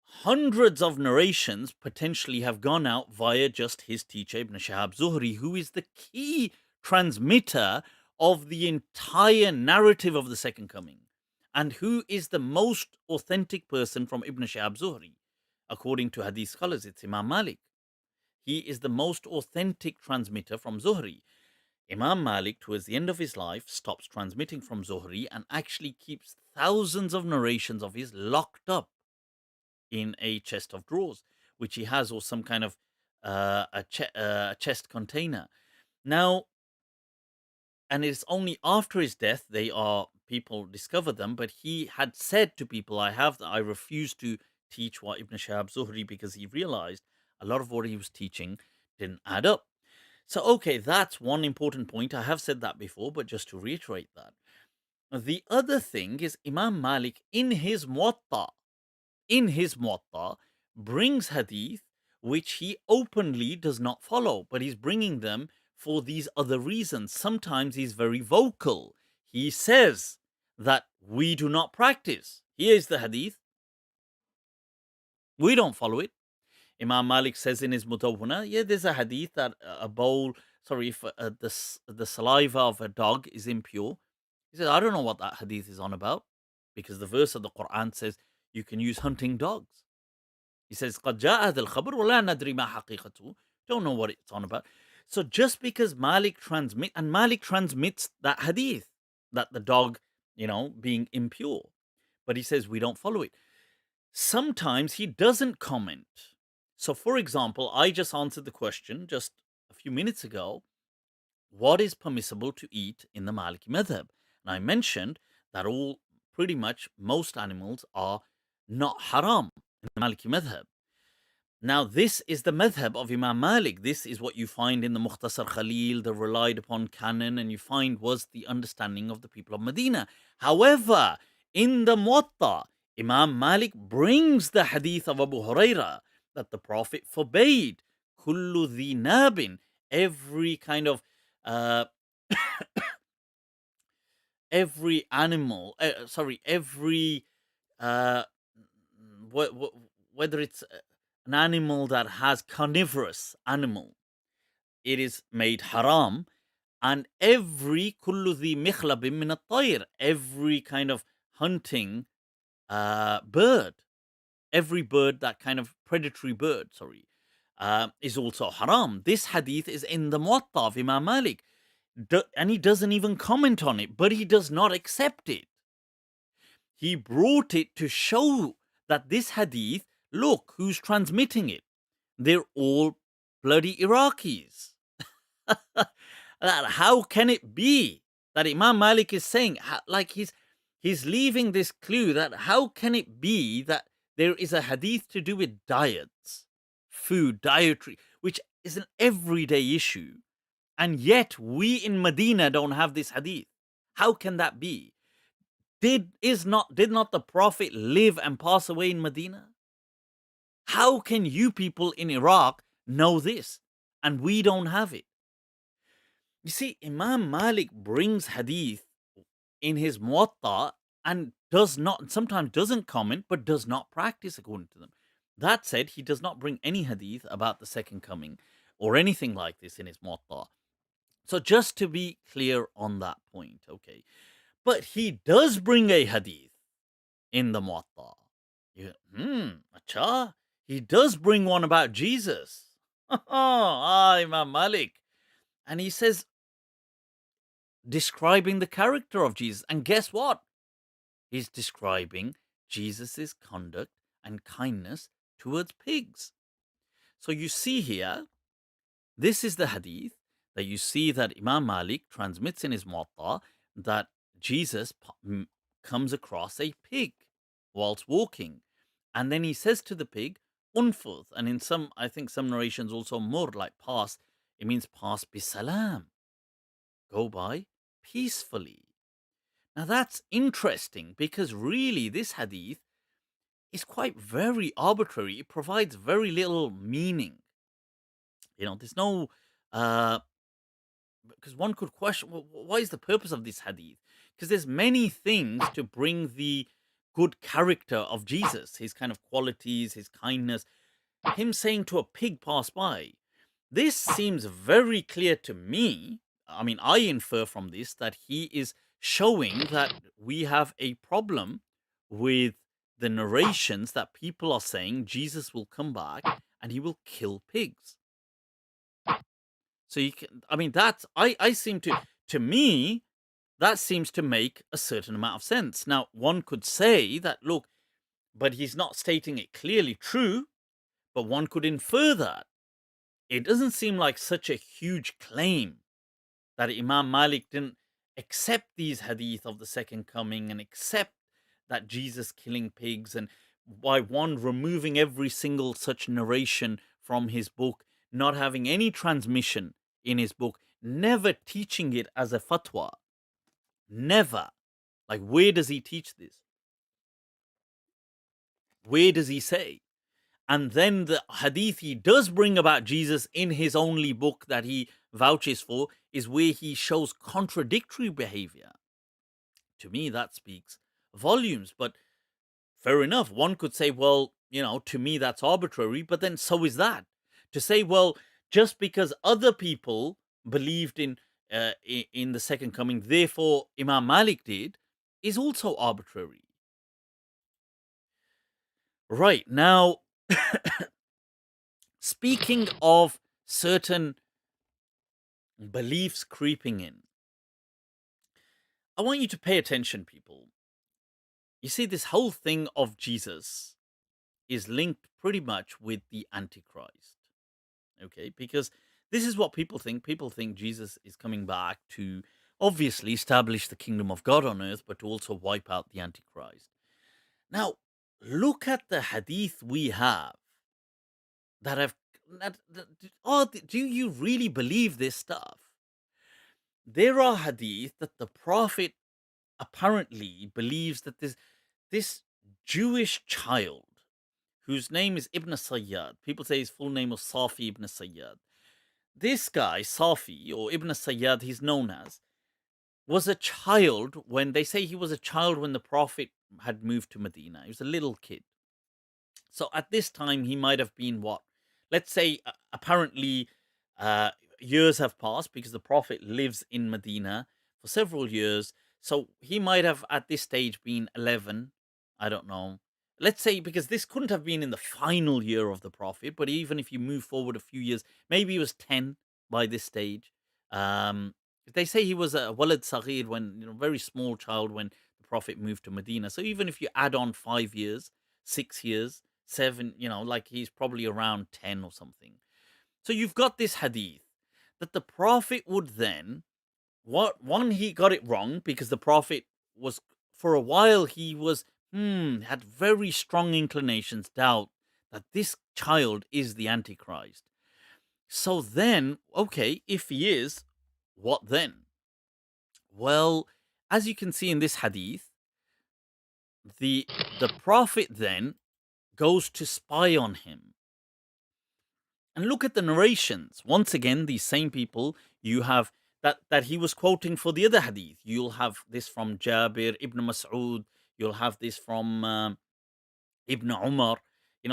S1: hundreds of narrations potentially have gone out via just his teacher, Ibn Shihab Zuhri, who is the key transmitter of the entire narrative of the second coming, and who is the most authentic person from Ibn Shihab Zuhri. According to hadith scholars, it's Imam Malik. He is the most authentic transmitter from Zuhri. Imam Malik, towards the end of his life, stops transmitting from Zuhri and actually keeps thousands of narrations of his locked up in a chest of drawers, which he has, or some kind of chest container. Now, and it's only after his death people discover them. But he had said to people, I refuse to teach what Ibn Shihab Zuhri, because he realized a lot of what he was teaching didn't add up. So, okay, that's one important point. I have said that before, but just to reiterate that. The other thing is Imam Malik in his Muwatta brings hadith which he openly does not follow, but he's bringing them for these other reasons. Sometimes he's very vocal. He says that we do not practice. Here is the hadith. We don't follow it. Imam Malik says in his Mutawwana, yeah, there's a hadith that if the saliva of a dog is impure. He says, I don't know what that hadith is on about, because the verse of the Quran says you can use hunting dogs. He says, قَدْ جَاءَ هَذَا الْخَبْرُ وَلَا نَدْرِي مَا حَقِيقَتُهُ. Don't know what it's on about. So just because Malik transmits that hadith, that the dog, being impure, but he says we don't follow it. Sometimes he doesn't comment. So, for example, I just answered the question just a few minutes ago, what is permissible to eat in the Maliki madhab? And I mentioned that pretty much most animals are not haram in the Maliki madhab. Now, this is the madhab of Imam Malik. This is what you find in the Mukhtasar Khalil, the relied upon canon, and you find was the understanding of the people of Medina. However, in the Muwatta, Imam Malik brings the hadith of Abu Hurairah that the Prophet forbade kullu dhi nabin, every kind of every animal, whether it's an animal that has carnivorous animal, it is made haram. And every kullu dhi mikhlabin min at-tayr, every kind of hunting bird, every bird, that kind of predatory bird, is also haram. This hadith is in the Muwatta of Imam Malik. And he doesn't even comment on it, but he does not accept it. He brought it to show that this hadith, look, who's transmitting it? They're all bloody Iraqis. How can it be that Imam Malik is saying, like he's leaving this clue that how can it be that there is a hadith to do with diets, food, dietary, which is an everyday issue, and yet we in Medina don't have this hadith? How can that be? Did not the Prophet live and pass away in Medina? How can you people in Iraq know this and we don't have it? You see, Imam Malik brings hadith in his Muwatta and sometimes doesn't comment, but does not practice according to them. That said, he does not bring any hadith about the second coming or anything like this in his Muwatta. So just to be clear on that point, okay. But he does bring a hadith in the Muwatta. Acha. He does bring one about Jesus. Imam Malik. And he says, describing the character of Jesus. And guess what? He's describing Jesus's conduct and kindness towards pigs. So you see here, this is the hadith that you see that Imam Malik transmits in his Muwatta, that Jesus comes across a pig whilst walking. And then he says to the pig, unfudh. And in some narrations also more, like pass. It means pass bisalam. Go by peacefully. Now that's interesting, because really this hadith is quite very arbitrary. It provides very little meaning. There's no, because one could question, what is the purpose of this hadith? Because there's many things to bring the good character of Jesus, his kind of qualities, his kindness. Him saying to a pig, pass by. This seems very clear to me. I mean, I infer from this that he is showing that we have a problem with the narrations that people are saying Jesus will come back and he will kill pigs. So you can, I mean, that's, I seem to me, that seems to make a certain amount of sense. Now, one could say that, look, but he's not stating it clearly true, but one could infer that. It doesn't seem like such a huge claim that Imam Malik didn't accept these hadith of the second coming and accept that Jesus killing pigs, and by one removing every single such narration from his book, not having any transmission in his book, never teaching it as a fatwa. Never. Like, where does he teach this? Where does he say? And then the hadith he does bring about Jesus in his only book that he vouches for is where he shows contradictory behavior. To me, that speaks volumes. But fair enough. One could say, well, to me, that's arbitrary, but then so is that. To say, well, just because other people believed in the second coming, therefore Imam Malik did, is also arbitrary. Right, now, speaking of certain beliefs creeping in, I want you to pay attention, people. You see, this whole thing of Jesus is linked pretty much with the Antichrist. Okay, because this is what people think. People think Jesus is coming back to obviously establish the kingdom of God on earth, but to also wipe out the Antichrist. Now, look at the hadith we have that have. Do you really believe this stuff? There are hadith that the Prophet apparently believes that this Jewish child, whose name is Ibn Sayyad, people say his full name was Safi Ibn Sayyad. This guy, Safi, or Ibn Sayyad, he's known as, was a child when, they say he was a child when the Prophet had moved to Medina. He was a little kid. So at this time, he might have been what? Let's say, apparently, years have passed because the Prophet lives in Medina for several years. So he might have at this stage been 11. I don't know. Let's say, because this couldn't have been in the final year of the Prophet, but even if you move forward a few years, maybe he was 10 by this stage. They say he was a walad saghir, when, very small child when the Prophet moved to Medina. So even if you add on 5 years, 6 years, 7, like he's probably around 10 or something. So you've got this hadith that the Prophet would then, he got it wrong because the Prophet was, for a while, he was, had very strong inclinations, doubt that this child is the Antichrist. So then, okay, if he is, what then? Well, as you can see in this hadith, the Prophet then goes to spy on him. And look at the narrations. Once again, these same people, you have that he was quoting for the other hadith. You'll have this from Jabir, Ibn Mas'ud. You'll have this from Ibn Umar.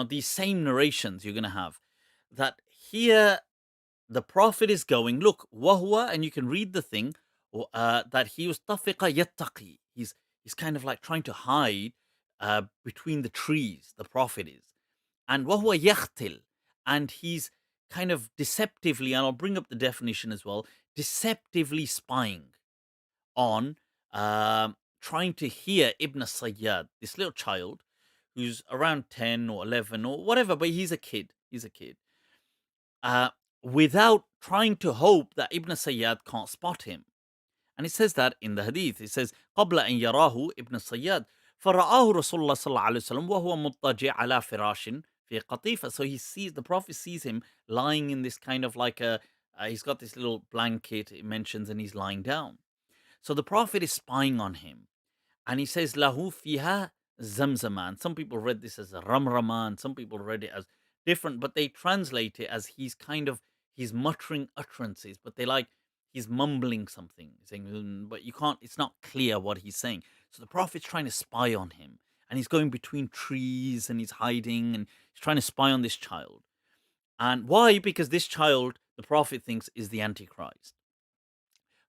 S1: These same narrations you're going to have. That here, the Prophet is going, look, wahwa, and you can read the thing, that he was tafiqa yattaqi. He's kind of like trying to hide between the trees, the Prophet is. And wahwa yakhtil, and he's kind of deceptively, and I'll bring up the definition as well, deceptively spying on, trying to hear Ibn Sayyad, this little child who's around 10 or 11 or whatever, but he's a kid. Without trying to hope that Ibn Sayyad can't spot him. And it says that in the hadith. It says, قَبْلَ أَنْ يَرَاهُ Ibn Sayyad فَرَآهُ رَسُولُ اللَّهِ صَلَّى اللَّهُ عَلَيْهِ وسلم وَهُوَ مُضْطَجِعٌ عَلَى فِرَاشٍ فِي قَطِيفَةٍ. So the Prophet sees him lying in this kind of like he's got this little blanket, it mentions, and he's lying down. So the Prophet is spying on him. And he says, لَهُ فِيهَا زَمْزَمًا. Some people read this as a ramraman. Some people read it as different, but they translate it as he's muttering utterances, but he's mumbling something, saying, but you can't, it's not clear what he's saying. So the Prophet's trying to spy on him, and he's going between trees, and he's hiding, and he's trying to spy on this child. And why? Because this child, the Prophet thinks, is the Antichrist.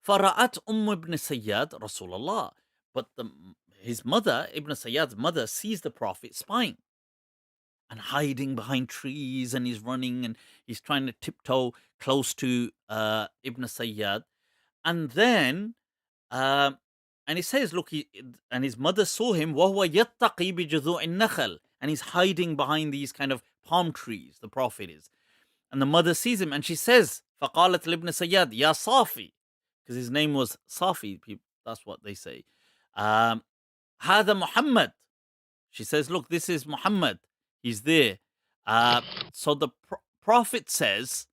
S1: فَرَأَتْ ibn Sayyad Rasulullah. But his mother, Ibn Sayyad's mother, sees the Prophet spying. and hiding behind trees, and he's running and he's trying to tiptoe close to Ibn Sayyad. And then, um, and he says, look, and his mother saw him, وَهُوَ يَتَّقِي بِجُذُوعِ النَّخَلِ, and he's hiding behind these kind of palm trees, the Prophet is. And the mother sees him and she says, فَقَالَتْ لِبْنِ سَيَّادٍ يَا صَافِي, because his name was Safi, that's what they say. هَذَا Muhammad. She says, look, this is Muhammad. He's there. So the Prophet says,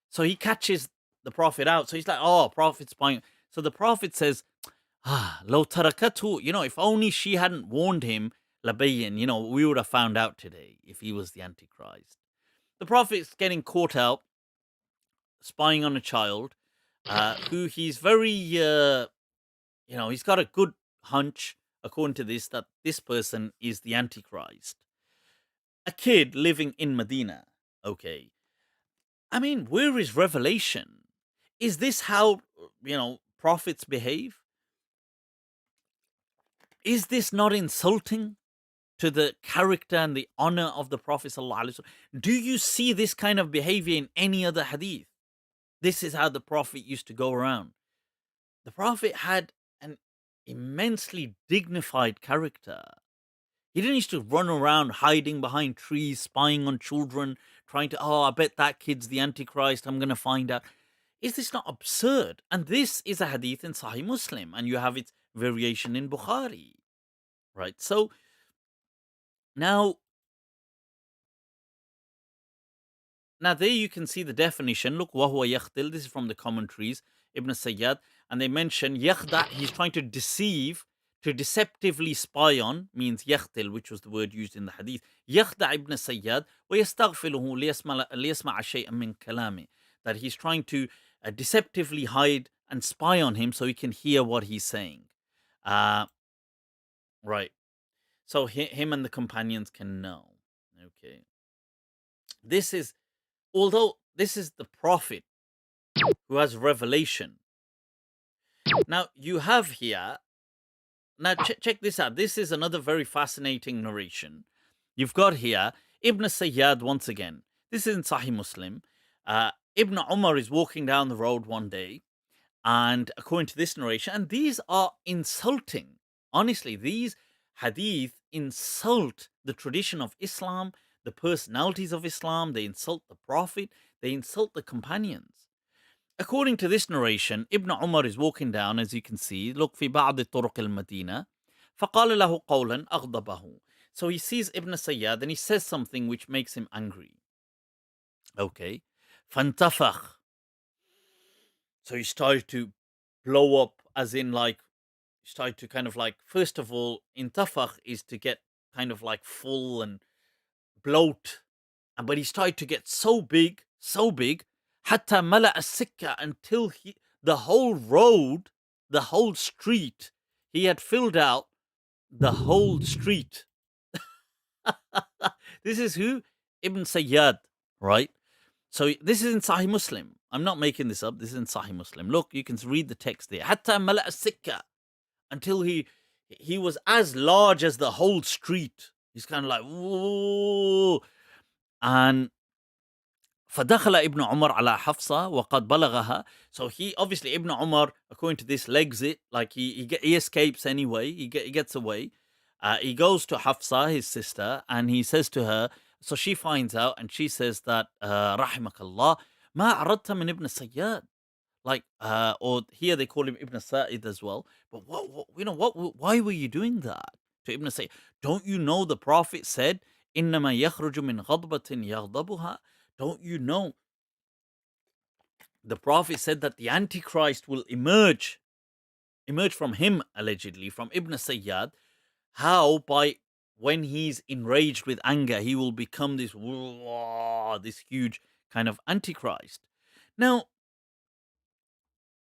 S1: so he catches the Prophet out. So he's like, oh, Prophet's spying. So the Prophet says, لو تركته, if only she hadn't warned him, لبين, we would have found out today if he was the Antichrist. The Prophet's getting caught out spying on a child who he's very, he's got a good hunch, according to this, that this person is the Antichrist. A kid living in Medina. Okay. I mean, where is revelation? Is this how, prophets behave? Is this not insulting to the character and the honor of the Prophet sallallahu alaihi wasallam? Do you see this kind of behavior in any other hadith? This is how the Prophet used to go around. The Prophet had an immensely dignified character. He didn't used to run around hiding behind trees, spying on children, trying to, I bet that kid's the Antichrist, I'm going to find out. Is this not absurd? And this is a hadith in Sahih Muslim, and you have its variation in Bukhari. Right? So, now there you can see the definition. Look, وَهُوَ يَخْتِل. This is from the commentaries, Ibn Sayyad. And they mention يَخْدَعْ, he's trying to deceive, to deceptively spy on, means يَخْتِل, which was the word used in the hadith. يَخْدَعْ Ibn Sayyad وَيَسْتَغْفِلُهُ لِيَسْمَعَ شَيْئًا مِنْ كَلَامِهِ. That he's trying to deceptively hide and spy on him so he can hear what he's saying. Right. So him and the companions can know. Okay. Although this is the Prophet who has revelation. Now you have here, check this out. This is another very fascinating narration. You've got here Ibn Sayyad once again. This is in Sahih Muslim. Ibn Umar is walking down the road one day, and according to this narration, and these are insulting. Honestly, these hadith insult the tradition of Islam, the personalities of Islam. They insult the Prophet. They insult the companions. According to this narration, Ibn Umar is walking down, as you can see. Look, في بعض طرق المدينة فقال له قولا أغضبه. So he sees Ibn Sayyad and he says something which makes him angry. Okay. فانتفخ. So he started to blow up, as in like, started to kind of like, first of all, intafakh is to get kind of like full and bloat. But he started to get so big, حتى ملأ السكة, until the whole road, the whole street, he had filled out the whole street. This is who? Ibn Sayyad, right? So this is in Sahih Muslim. I'm not making this up. This is in Sahih Muslim. Look, you can read the text there. حتى ملأ السكة, until he was as large as the whole street. He's kind of like, whoa. And فدخل ابن عمر على حفصة وقد بلغها. So he, obviously, Ibn Umar, according to this, legs it. Like he escapes anyway. He gets away. He goes to Hafsa, his sister, and he says to her, so she finds out and she says that, رحمك الله ما أردت من ابن السياد. Like, or here they call him Ibn Sa'id as well. But why were you doing that to Ibn Sa'id? Don't you know the Prophet said, إنما يخرج من غضبة يغضبها? Don't you know? The Prophet said that the Antichrist will emerge from him, allegedly, from Ibn Sayyad. How? By when he's enraged with anger, he will become this huge kind of Antichrist. Now,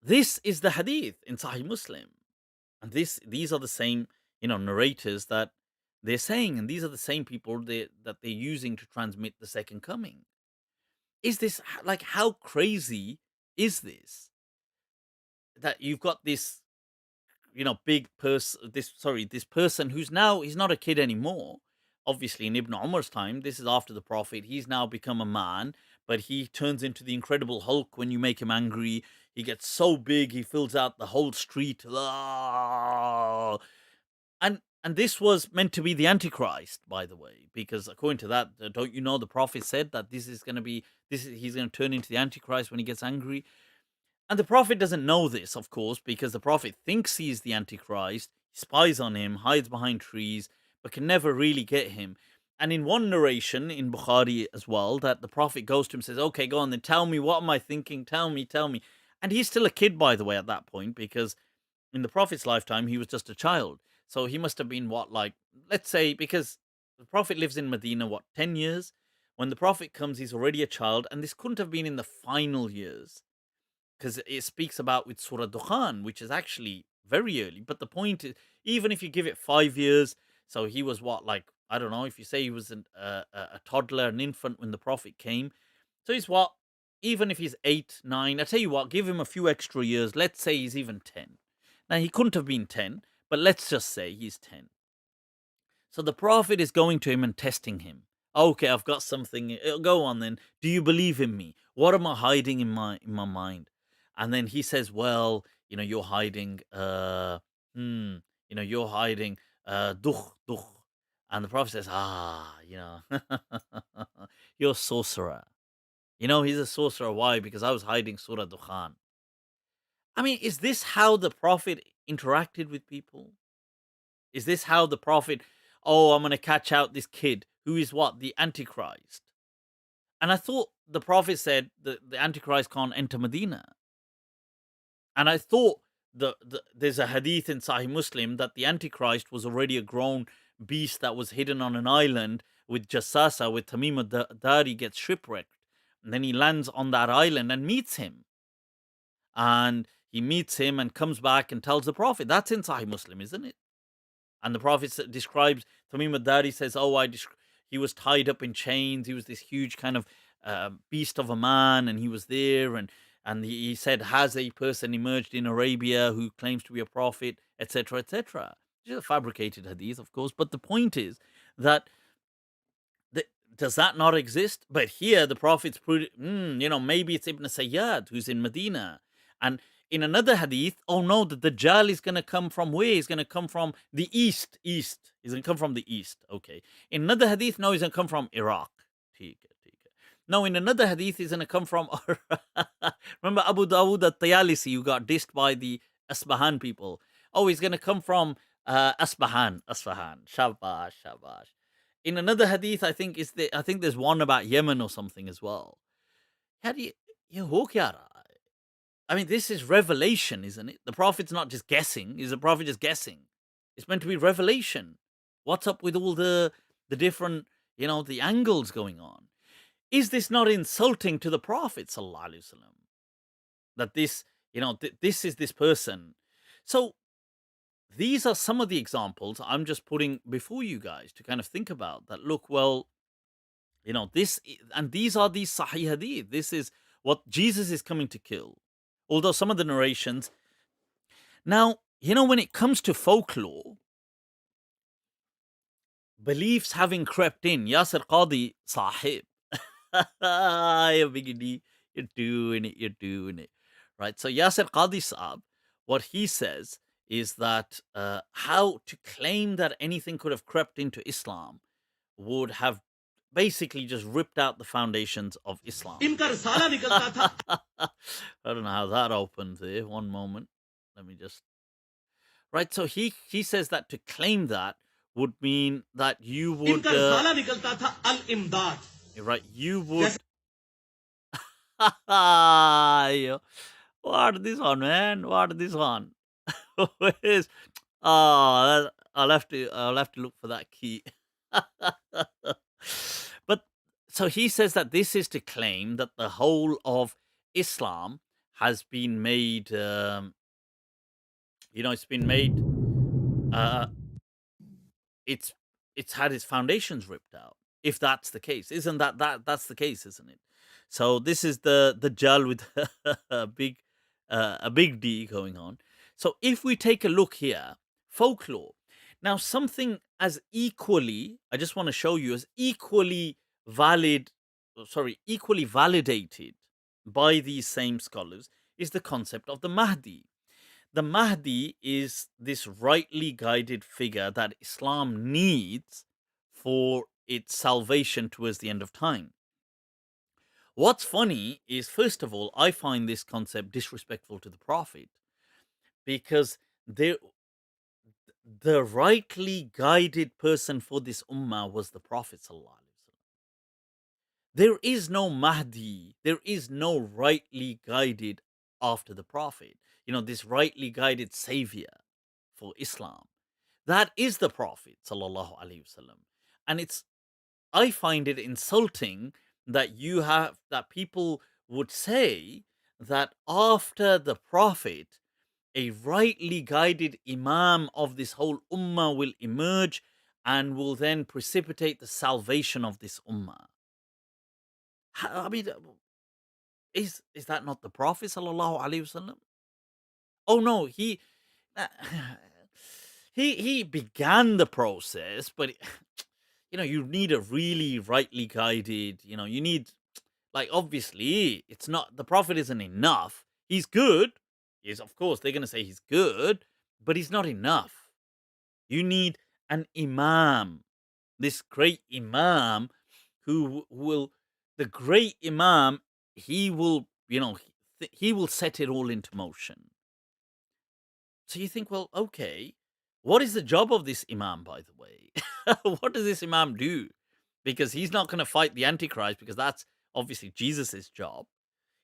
S1: this is the hadith in Sahih Muslim. And these are the same, narrators that they're saying, and these are the same people that they're using to transmit the second coming. Is this, like, how crazy is this? That you've got this, big person, this person who's now, he's not a kid anymore, obviously in Ibn Umar's time, this is after the Prophet, he's now become a man, but he turns into the Incredible Hulk when you make him angry. He gets so big, he fills out the whole street. Ah! And this was meant to be the Antichrist, by the way, because according to that, don't you know the Prophet said that this is going to be, he's going to turn into the Antichrist when he gets angry. And the Prophet doesn't know this, of course, because the Prophet thinks he's the Antichrist, spies on him, hides behind trees, but can never really get him. And in one narration in Bukhari as well, that the Prophet goes to him and says, okay, go on then, tell me, what am I thinking? Tell me, tell me. And he's still a kid, by the way, at that point, because in the Prophet's lifetime, he was just a child. So he must have been what, like, let's say, because the Prophet lives in Medina, 10 years? When the Prophet comes, he's already a child, and this couldn't have been in the final years, because it speaks about with Surah Dukhan, which is actually very early. But the point is, even if you give it 5 years, so he was what, like, I don't know, if you say he was a toddler, an infant when the Prophet came. So he's what, even if he's 8, 9, I tell you what, give him a few extra years. Let's say he's even 10. Now, he couldn't have been 10, but let's just say he's 10. So the Prophet is going to him and testing him. Okay, I've got something. Go on then. Do you believe in me? What am I hiding in my mind? And then he says, well, you're hiding, you're hiding, dukh. And the Prophet says, you're a sorcerer. He's a sorcerer. Why? Because I was hiding Surah Dukhan. I mean, is this how the Prophet interacted with people? Is this how the Prophet, I'm going to catch out this kid who is what? The Antichrist. And I thought the Prophet said that the Antichrist can't enter Medina. And I thought there's a hadith in Sahih Muslim that the Antichrist was already a grown beast that was hidden on an island with Jassasa, with Tamim al-Dari gets shipwrecked. And then he lands on that island and meets him. And he meets him and comes back and tells the Prophet. That's in Sahih Muslim, isn't it? And the Prophet describes, Tamim al-Dari says, he was tied up in chains. He was this huge kind of beast of a man, and he was there. And he said, has a person emerged in Arabia who claims to be a prophet, etc., etc. It's a fabricated hadith, of course. But the point is that, does that not exist? But here the Prophet's maybe it's Ibn Sayyad who's in Medina. And in another hadith, the Dajjal is going to come from where? He's going to come from the east. He's going to come from the east. Okay. In another hadith, no, he's going to come from Iraq. No, in another hadith, he's going to come from... Remember Abu Dawud al-Tayalisi, who got dissed by the Asbahan people. He's going to come from Asbahan. Shabash. In another hadith, I think there's one about Yemen or something as well. How do you... I mean, this is revelation, isn't it? The Prophet's not just guessing. Is the Prophet just guessing? It's meant to be revelation. What's up with all the different, the angles going on? Is this not insulting to the Prophet, sallallahu alaihi wasallam? That this, this is this person. So these are some of the examples I'm just putting before you guys to kind of think about. That look, well, this, and these are these Sahih Hadith. This is what Jesus is coming to kill. Although some of the narrations. Now, when it comes to folklore, beliefs having crept in, Yasir Qadi Sahib. You're doing it. Right? So Yasir Qadi Sahib, what he says is that how to claim that anything could have crept into Islam would have basically just ripped out the foundations of Islam. I don't know how that opened there. One moment. Let me just... Right, so he says that to claim that would mean that you would... right, you would... What this one, man? What this one? I'll have to look for that key. But so he says that this is to claim that the whole of Islam has been made, it's been made, it's had its foundations ripped out. If that's the case, isn't that's the case, isn't it? So this is the Jal with a big D going on. So if we take a look here, folklore. Now something, as equally, I just want to show you, as equally equally validated by these same scholars is the concept of the Mahdi. The Mahdi is this rightly guided figure that Islam needs for its salvation towards the end of time. What's funny is, first of all, I find this concept disrespectful to the Prophet, because the rightly guided person for this ummah was the Prophet sallallahu alaihi wasallam. There is no Mahdi, there is no rightly guided after the Prophet. This rightly guided savior for Islam. That is the Prophet sallallahu alaihi wasallam. And I find it insulting that people would say that after the Prophet, a rightly guided Imam of this whole Ummah will emerge and will then precipitate the salvation of this Ummah. I mean, is that not the Prophet sallallahu alaihi wasallam? Oh no, he began the process, but you need a really rightly guided. You need, like, obviously it's not, the Prophet isn't enough. He's good. Of course they're going to say he's good, but he's not enough. You need an Imam, this great Imam who will, the great Imam, he will, he will set it all into motion. So you think, well, okay, what is the job of this Imam, by the way? What does this Imam do? Because he's not going to fight the Antichrist, because that's obviously Jesus's job.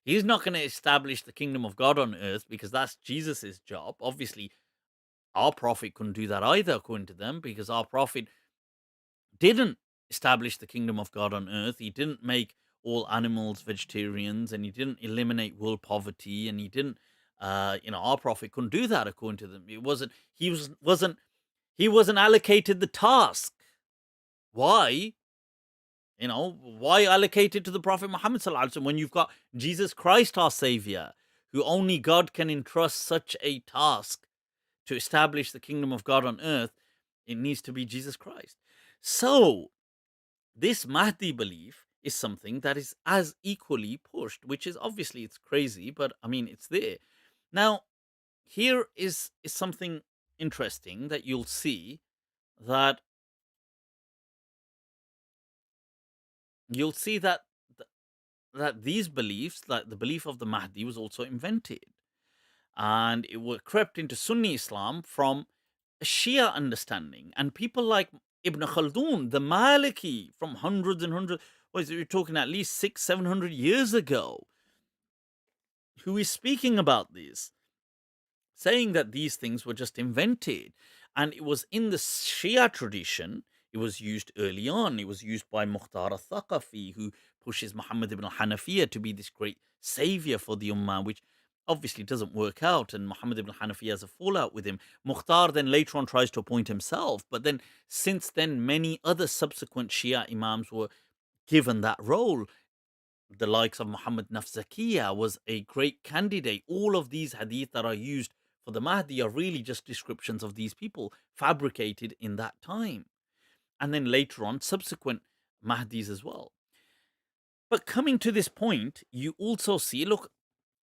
S1: He's not going to establish the kingdom of God on earth, because that's Jesus's job. Obviously, our prophet couldn't do that either, according to them, because our prophet didn't establish the kingdom of God on earth. He didn't make all animals vegetarians, and he didn't eliminate world poverty, and he didn't, our prophet couldn't do that, according to them. He wasn't allocated the task. Why? Why allocate it to the Prophet Muhammad sallallahu alaihi wasallam when you've got Jesus Christ, our Savior, who only God can entrust such a task to establish the kingdom of God on earth? It needs to be Jesus Christ. So, this Mahdi belief is something that is as equally pushed, which is, obviously, it's crazy, but I mean, it's there. Now, here is something interesting that you'll see, that these beliefs, like the belief of the Mahdi, was also invented, and it was crept into Sunni Islam from a Shia understanding, and people like Ibn Khaldun, the Maliki, from hundreds and hundreds, you're talking at least 600-700 years ago, who is speaking about this, saying that these things were just invented. And it was in the Shia tradition, it was used early on. It was used by Mukhtar al-Thaqafi, who pushes Muhammad ibn al-Hanafiyyah to be this great savior for the Ummah, which obviously doesn't work out, and Muhammad ibn al-Hanafiyyah has a fallout with him. Mukhtar then later on tries to appoint himself, but then since then many other subsequent Shia Imams were given that role. The likes of Muhammad Nafs Zakiyah was a great candidate. All of these hadith that are used for the Mahdi are really just descriptions of these people fabricated in that time. And then later on, subsequent Mahdis as well. But coming to this point, you also see, look,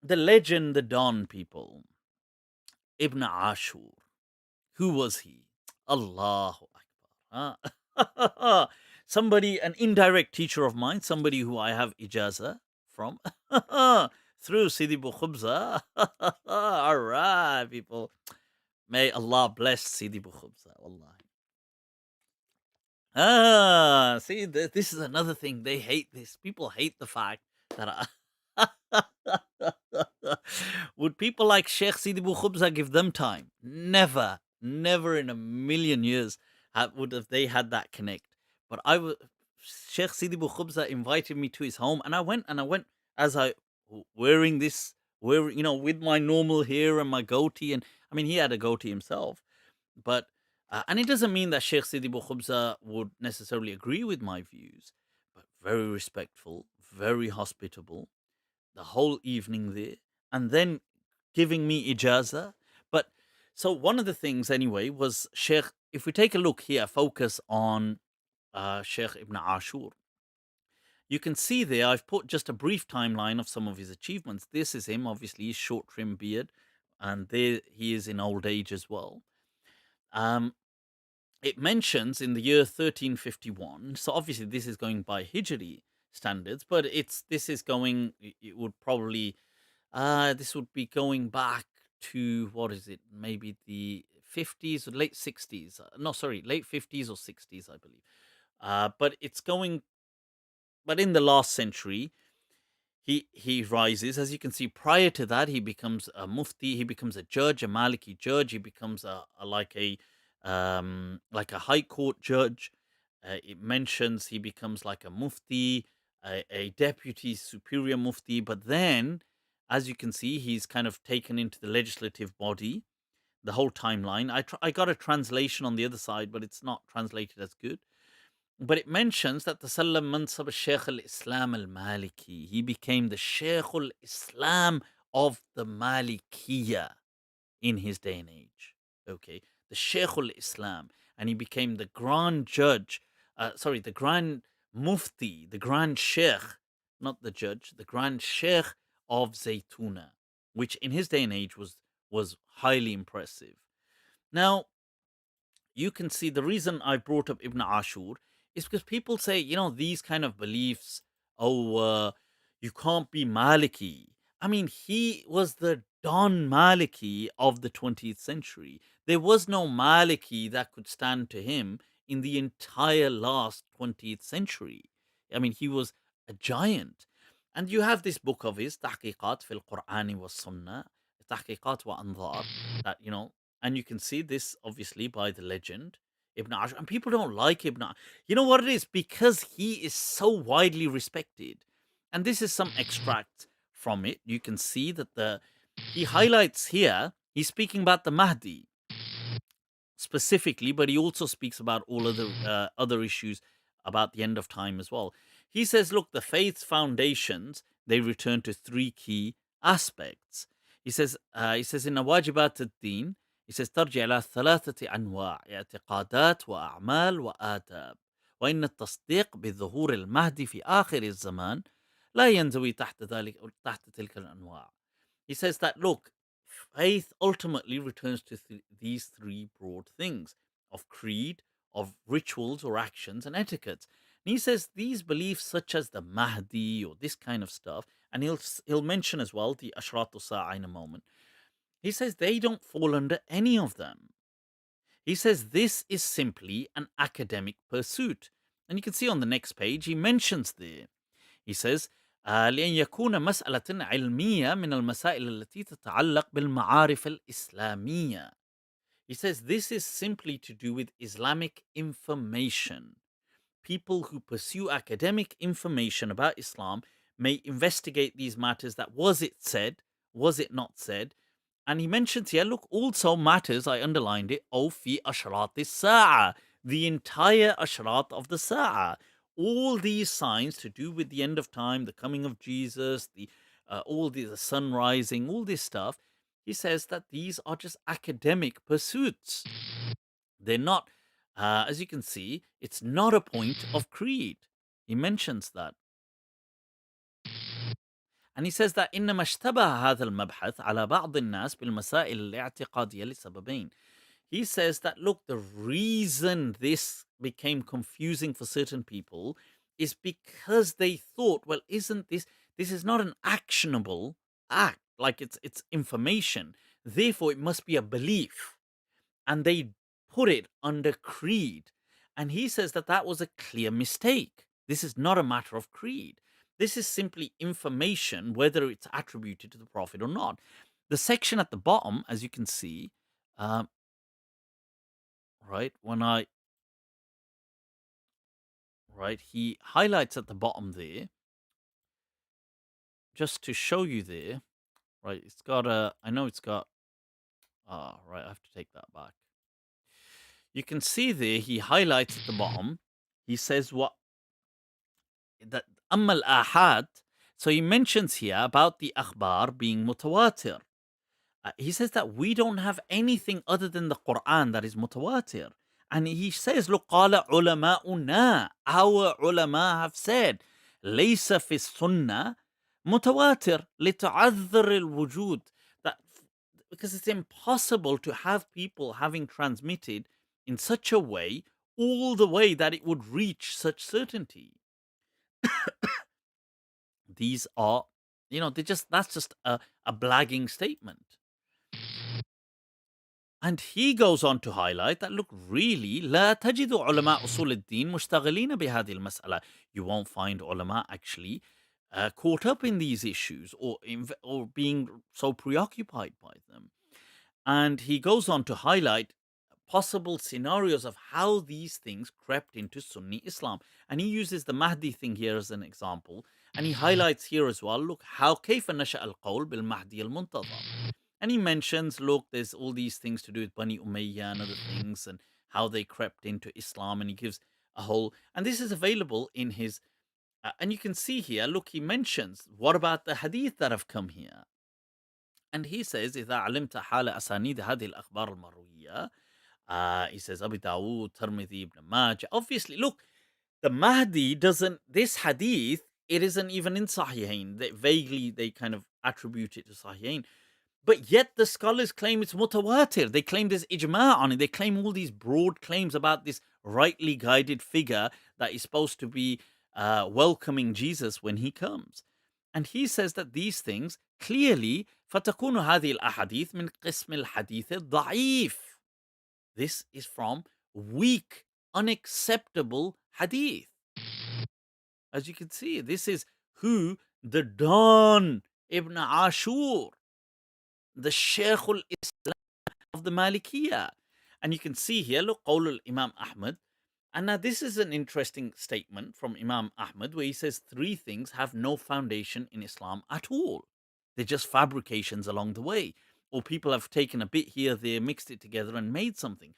S1: the legend, the Dawn people, Ibn Ashur. Who was he? Allahu Akbar. Huh? Somebody, an indirect teacher of mine, somebody who I have ijazah from, through Sidi Bukhubza. All right, people. May Allah bless Sidi Bukhubza. Wallahi. See, this is another thing. They hate this. People hate the fact that would people like Sheikh Sidi Bukhubza give them time? Never in a million years would have they had that connect. But Sheikh Sidi Bukhubza invited me to his home, and I went as I wearing with my normal hair and my goatee, and I mean he had a goatee himself, but and it doesn't mean that Sheikh Sidi Bukhubza would necessarily agree with my views, but very respectful, very hospitable, the whole evening there, and then giving me ijazah. But so one of the things anyway was Sheikh if we take a look here, focus on Sheikh Ibn Ashur, you can see there, I've put just a brief timeline of some of his achievements. This is him, obviously, his short trim beard, and there he is in old age as well. It mentions in the year 1351, so obviously this is going by Hijri standards, but this is going, it would probably, this would be going back to, what is it, maybe the 50s or late 60s. No, sorry, late 50s or 60s, I believe. But it's going, but in the last century, he rises. As you can see, prior to that, he becomes a mufti, he becomes a judge, a Maliki judge, he becomes like a high court judge. It mentions he becomes like a mufti, a deputy superior mufti, but then, as you can see, he's kind of taken into the legislative body. The whole timeline. I got a translation on the other side, but it's not translated as good. But it mentions that Tasallam Mansab al-Shaykh al-Islam al-Maliki. He became the Shaykh al-Islam of the Malikiyya in his day and age. Okay, the Shaykh al-Islam. And he became the grand judge, the grand mufti, the grand sheikh, not the judge, the grand sheikh of Zaytuna, which in his day and age was highly impressive. Now, you can see the reason I brought up Ibn Ashur is because people say, these kind of beliefs, you can't be Maliki. I mean, he was the Don Maliki of the 20th century. There was no Maliki that could stand to him in the entire last 20th century. I mean, he was a giant. And you have this book of his, Tahqiqat fil Qur'ani wa Sunnah, Tahqiqat wa Anzar, that, and you can see this obviously by the legend, Ibn Ashur. And people don't like Ibn Ashur. You know what it is? Because he is so widely respected. And this is some extract from it. You can see that he highlights here, he's speaking about the Mahdi specifically, but he also speaks about all other issues about the end of time as well. He says, look, the faith's foundations, they return to three key aspects. He says in واجبات الدين, he says ترجع إلى ثلاثة أنواع اعتقادات وأعمال وآداب وإن التصديق بظهور المهدي في آخر الزمان لا ينزوي تحت تلك الأنواع. He says that, look, faith ultimately returns to these three broad things of creed, of rituals or actions, and etiquettes. And he says these beliefs, such as the Mahdi or this kind of stuff, and he'll mention as well the Ashratu Sa'a in a moment. He says they don't fall under any of them. He says this is simply an academic pursuit. And you can see on the next page, he mentions there. He says, لأن يكون مسألة علمية من المسائل التي تتعلق بالمعارف الإسلامية. He says this is simply to do with Islamic information. People who pursue academic information about Islam may investigate these matters, that was it said, was it not said. And he mentions here, look, also matters, I underlined it, fi ashrat as-sa'a, the entire ashrat of the sa'a. All these signs to do with the end of time, the coming of Jesus, the sun rising, all this stuff. He says that these are just academic pursuits. They're not, as you can see, it's not a point of creed. He mentions that. And he says that إنما اشتبه هذا المبحث على بعض الناس بالمسائل الاعتقادية لسببين. He says that, look, the reason this became confusing for certain people is because they thought, well, isn't this is not an actionable act, like it's information, therefore it must be a belief, and they put it under creed. And he says that was a clear mistake. This is not a matter of creed. This is simply information, whether it's attributed to the Prophet or not. The section at the bottom, as you can see, he highlights at the bottom there, just to show you there, right, it's got I have to take that back. You can see there, he highlights at the bottom, he says that Amma al-Ahad, so he mentions here about the akhbar being mutawatir. He says that we don't have anything other than the Quran that is mutawatir. And he says, look, قال علماؤنا, our ulama have said, ليس في السنة متواتر لتعذر الوجود. That because it's impossible to have people having transmitted in such a way, all the way that it would reach such certainty. These are, that's just a blagging statement. And he goes on to highlight that, look, really, لا تجد علماء أصول الدين مشتغلين بهذه المسألة. You won't find ulama actually caught up in these issues or being so preoccupied by them. And he goes on to highlight possible scenarios of how these things crept into Sunni Islam. And he uses the Mahdi thing here as an example. And he highlights here as well, look, how كيف نشأ القول بالمهدي المنتظر. And he mentions, look, there's all these things to do with Bani Umayyah and other things and how they crept into Islam. And he gives a whole, and this is available in his, and you can see here, look, he mentions, what about the hadith that have come here? And he says, إذا علمت حال أسانيد هذه الأخبار المروية, he says, Abu Dawood, Tirmidhi, Ibn Majah. Obviously, look, the Mahdi doesn't, this hadith, it isn't even in Sahihain. They kind of attribute it to Sahihain. But yet the scholars claim it's mutawatir. They claim there's ijma' on it. They claim all these broad claims about this rightly guided figure that is supposed to be welcoming Jesus when he comes. And he says that these things clearly فتكون هذه الأحاديث من قسم الحديث الضعيف. This is from weak, unacceptable hadith. As you can see, this is who? The Don Ibn Ashur, the Shaykh al-Islam of the Malikiyah. And you can see here, look, Qawl al-Imam Ahmad. And now this is an interesting statement from Imam Ahmad where he says 3 things have no foundation in Islam at all. They're just fabrications along the way. Or people have taken a bit here, there, mixed it together and made something.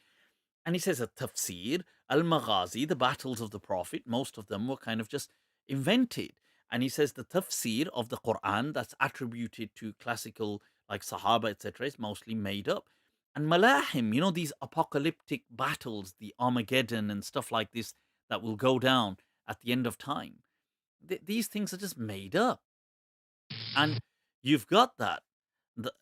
S1: And he says a tafsir, al-Maghazi, the battles of the Prophet, most of them were kind of just invented. And he says the tafsir of the Quran that's attributed to classical, like Sahaba, etc., is mostly made up. And Malahim, these apocalyptic battles, the Armageddon and stuff like this that will go down at the end of time. These things are just made up. And you've got that. But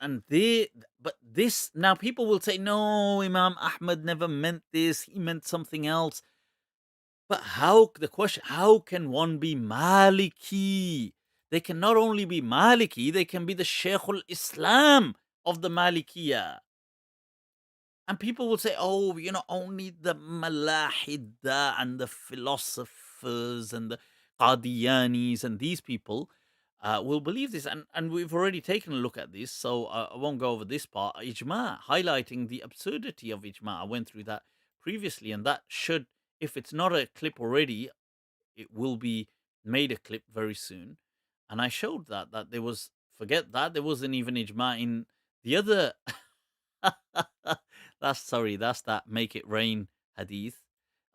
S1: this, now people will say, no, Imam Ahmad never meant this. He meant something else. But the question, how can one be Maliki? They can not only be Maliki, they can be the Shaykh al-Islam of the Malikiyah. And people will say, oh, only the Malahida and the philosophers and the Qadianis and these people will believe this. And we've already taken a look at this, so I won't go over this part. Ijma, highlighting the absurdity of Ijma. I went through that previously, and that should, if it's not a clip already, it will be made a clip very soon. And I showed that there was, forget that, there wasn't even Ijma in the other... that's that make it rain hadith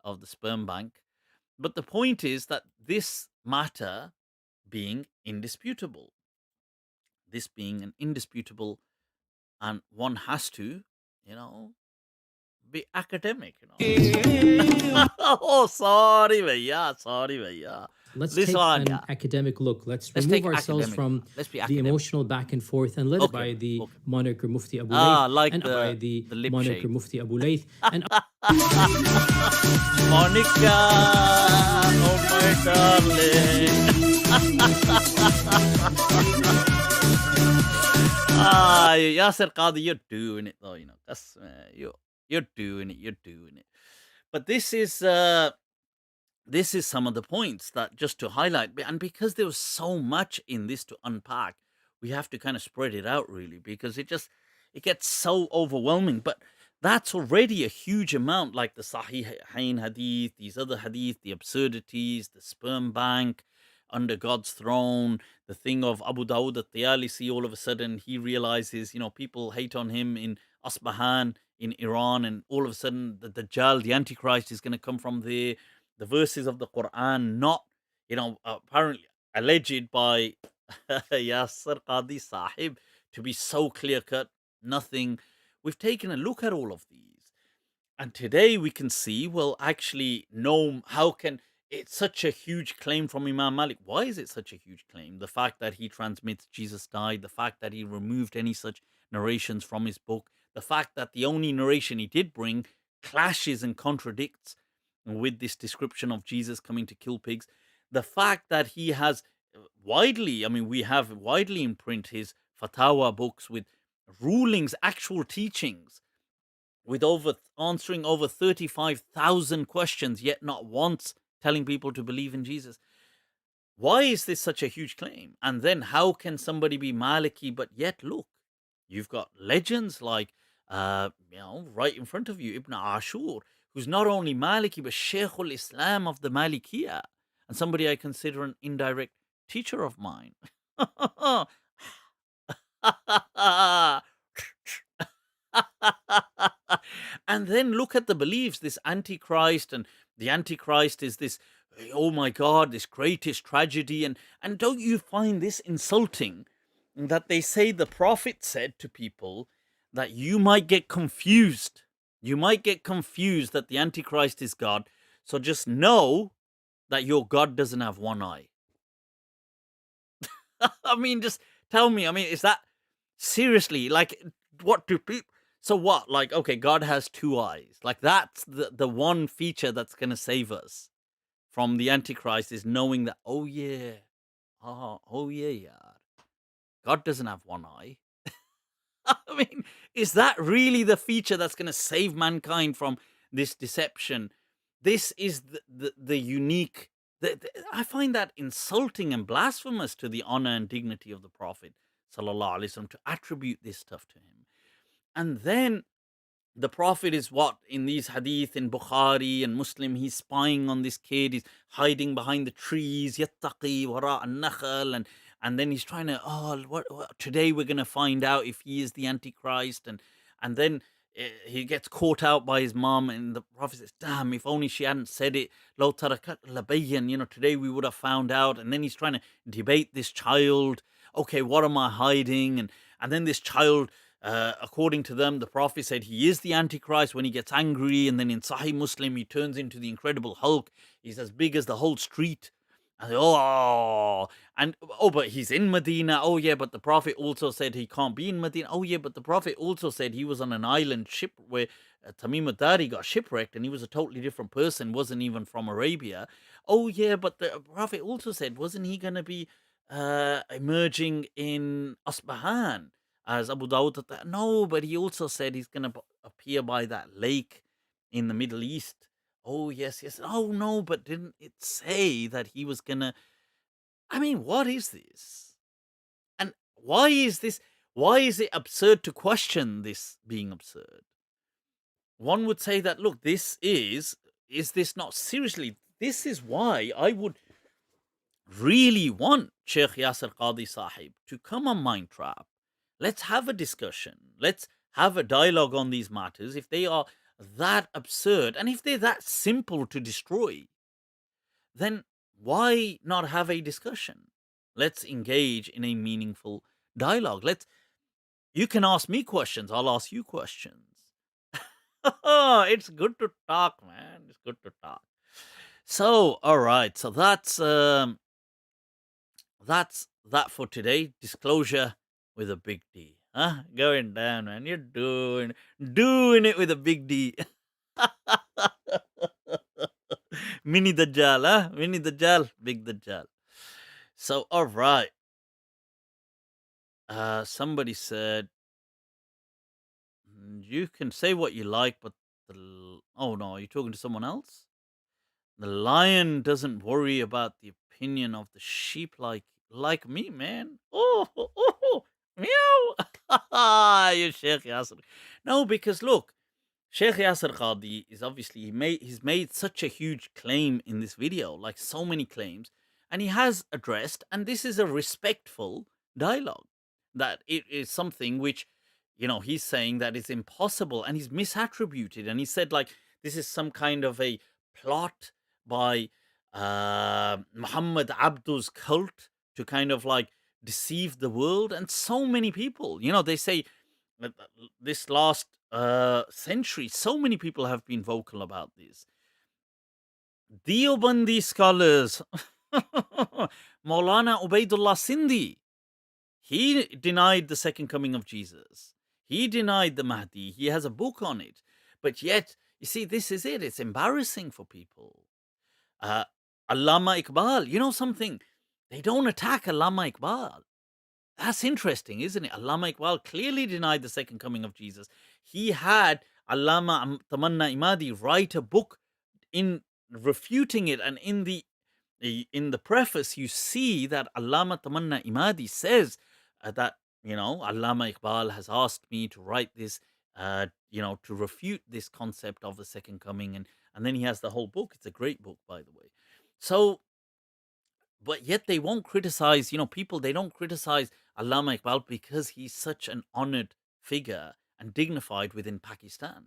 S1: of the sperm bank. But the point is that this matter being indisputable, this being an indisputable, and one has to, be academic, Oh, sorry, bhaiya.
S8: Let's
S1: This
S8: take
S1: one,
S8: an
S1: yeah.
S8: academic look. Let's
S1: Let's
S8: remove
S1: take
S8: ourselves
S1: academic.
S8: from
S1: Let's be
S8: the
S1: academic.
S8: emotional back and forth and led
S1: Okay,
S8: by the
S1: okay.
S8: monarch Mufti Abu
S1: Ah,
S8: Layth
S1: like
S8: and
S1: the-
S8: by the
S1: the lip
S8: monarch
S1: shade.
S8: Mufti Abu Layth and
S1: Monica, oh my darling. Yasir Qadi, you're doing it though, That's you're doing it. But this is some of the points that just to highlight, and because there was so much in this to unpack, we have to kind of spread it out really, because it gets so overwhelming. But that's already a huge amount, like the Sahihain hadith, these other hadith, the absurdities, the sperm bank under God's throne, the thing of Abu Dawud at-Tayalisi, all of a sudden he realizes, people hate on him in Asbahan, in Iran, and all of a sudden the Dajjal, the Antichrist, is going to come from there. The verses of the Quran, not, apparently alleged by Yasir Qadi Sahib to be so clear-cut, nothing. We've taken a look at all of these. And today we can see, well, actually, no, how can it's such a huge claim from Imam Malik? Why is it such a huge claim? The fact that he transmits Jesus died, the fact that he removed any such narrations from his book, the fact that the only narration he did bring clashes and contradicts with this description of Jesus coming to kill pigs, the fact that he has widely, I mean, we have widely in print his fatwa books with rulings, actual teachings, with answering over 35,000 questions, yet not once telling people to believe in Jesus. Why is this such a huge claim? And then how can somebody be Maliki, but yet look, you've got legends like, right in front of you, Ibn Ashur, who's not only Maliki, but Shaykhul Islam of the Malikiyah, and somebody I consider an indirect teacher of mine. And then look at the beliefs, this Antichrist, and the Antichrist is this, oh my God, this greatest tragedy. And don't you find this insulting that they say the Prophet said to people that you might get confused. You might get confused that the Antichrist is God. So just know that your God doesn't have one eye. I mean, just tell me, I mean, is that seriously, like, what do people, so what, like, okay, God has two eyes, like that's the one feature that's going to save us from the Antichrist, is knowing that, oh yeah, God doesn't have one eye. I mean, is that really the feature that's going to save mankind from this deception? This is the unique. I find that insulting and blasphemous to the honor and dignity of the Prophet sallallahu alaihi wasallam to attribute this stuff to him. And then the Prophet is what in these hadith in Bukhari and Muslim, he's spying on this kid, he's hiding behind the trees, yattaqi wara an-nakhl, and then he's trying to, what today we're going to find out if he is the Antichrist, and then he gets caught out by his mom, and the Prophet says, damn, if only she hadn't said it, law tarakat labayyan, today we would have found out. And then he's trying to debate this child, okay, what am I hiding? And then this child, according to them, the Prophet said he is the Antichrist when he gets angry, and then in Sahih Muslim he turns into the Incredible Hulk. He's as big as the whole street. And but he's in Medina. Oh yeah, but the Prophet also said he can't be in Medina. Oh yeah, but the Prophet also said he was on an island ship where Tamim ad-Dari got shipwrecked, and he was a totally different person, wasn't even from Arabia. Oh yeah, but the Prophet also said, wasn't he going to be emerging in Asbahan as Abu Dawud? No, but he also said he's going to appear by that lake in the Middle East. Oh, yes. Oh, no, but didn't it say that he was going to... I mean, what is this? And why is this... Why is it absurd to question this being absurd? One would say that, look, this is this not seriously? This is why I would really want Sheikh Yasser Qadi Sahib to come on Mind Trap. Let's have a discussion. Let's have a dialogue on these matters. If they are that absurd, and if they're that simple to destroy, then why not have a discussion? Let's engage in a meaningful dialogue. You can ask me questions, I'll ask you questions. It's good to talk, man. It's good to talk. So, all right. So that's that for today. Disclosure with a big D. Huh? Going down, man. You're doing it with a big D. Mini Dajjal, huh? Mini Dajjal, big Dajjal. So, all right. Somebody said, you can say what you like, but oh no, are you talking to someone else? The lion doesn't worry about the opinion of the sheep like me, man. Oh, meow. You Sheikh Yasser. No, because look, Sheikh Yasser Qadi is obviously he's made such a huge claim in this video, like so many claims, and he has addressed, and this is a respectful dialogue, that it is something which, he's saying that it's impossible, and he's misattributed, and he said like this is some kind of a plot by Muhammad Abdu's cult to kind of like deceive the world, and so many people, they say this last century, so many people have been vocal about this. Deobandi scholars, Maulana Ubaidullah Sindhi, he denied the second coming of Jesus. He denied the Mahdi. He has a book on it. But yet, you see, this is it. It's embarrassing for people. Allama Iqbal, you know something? They don't attack Allama Iqbal. That's interesting, isn't it? Allama Iqbal clearly denied the second coming of Jesus. He had Allama Tamanna Imadi write a book in refuting it, and in the preface you see that Allama Tamanna Imadi says that Allama Iqbal has asked me to write this, to refute this concept of the second coming, and then he has the whole book. It's a great book, by the way. So, but yet they won't criticize, people, they don't criticize Allama Iqbal because he's such an honored figure and dignified within Pakistan.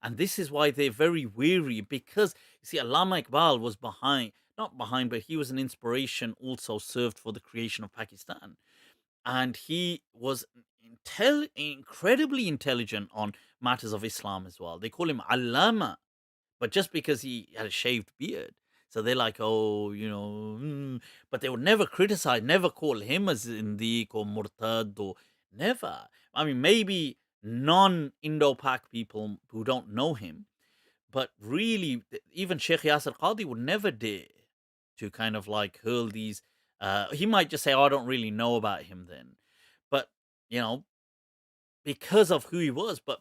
S1: And this is why they're very weary, because, you see, Allama Iqbal was not behind, but he was an inspiration, also served for the creation of Pakistan. And he was incredibly intelligent on matters of Islam as well. They call him Allama, but just because he had a shaved beard. So they're like, but they would never criticize, never call him a Zindiq or Murtad, or never. I mean, maybe non-Indo-Pak people who don't know him, but really, even Sheikh Yasir Qadi would never dare to kind of like hurl these. He might just say, I don't really know about him then. But, because of who he was, but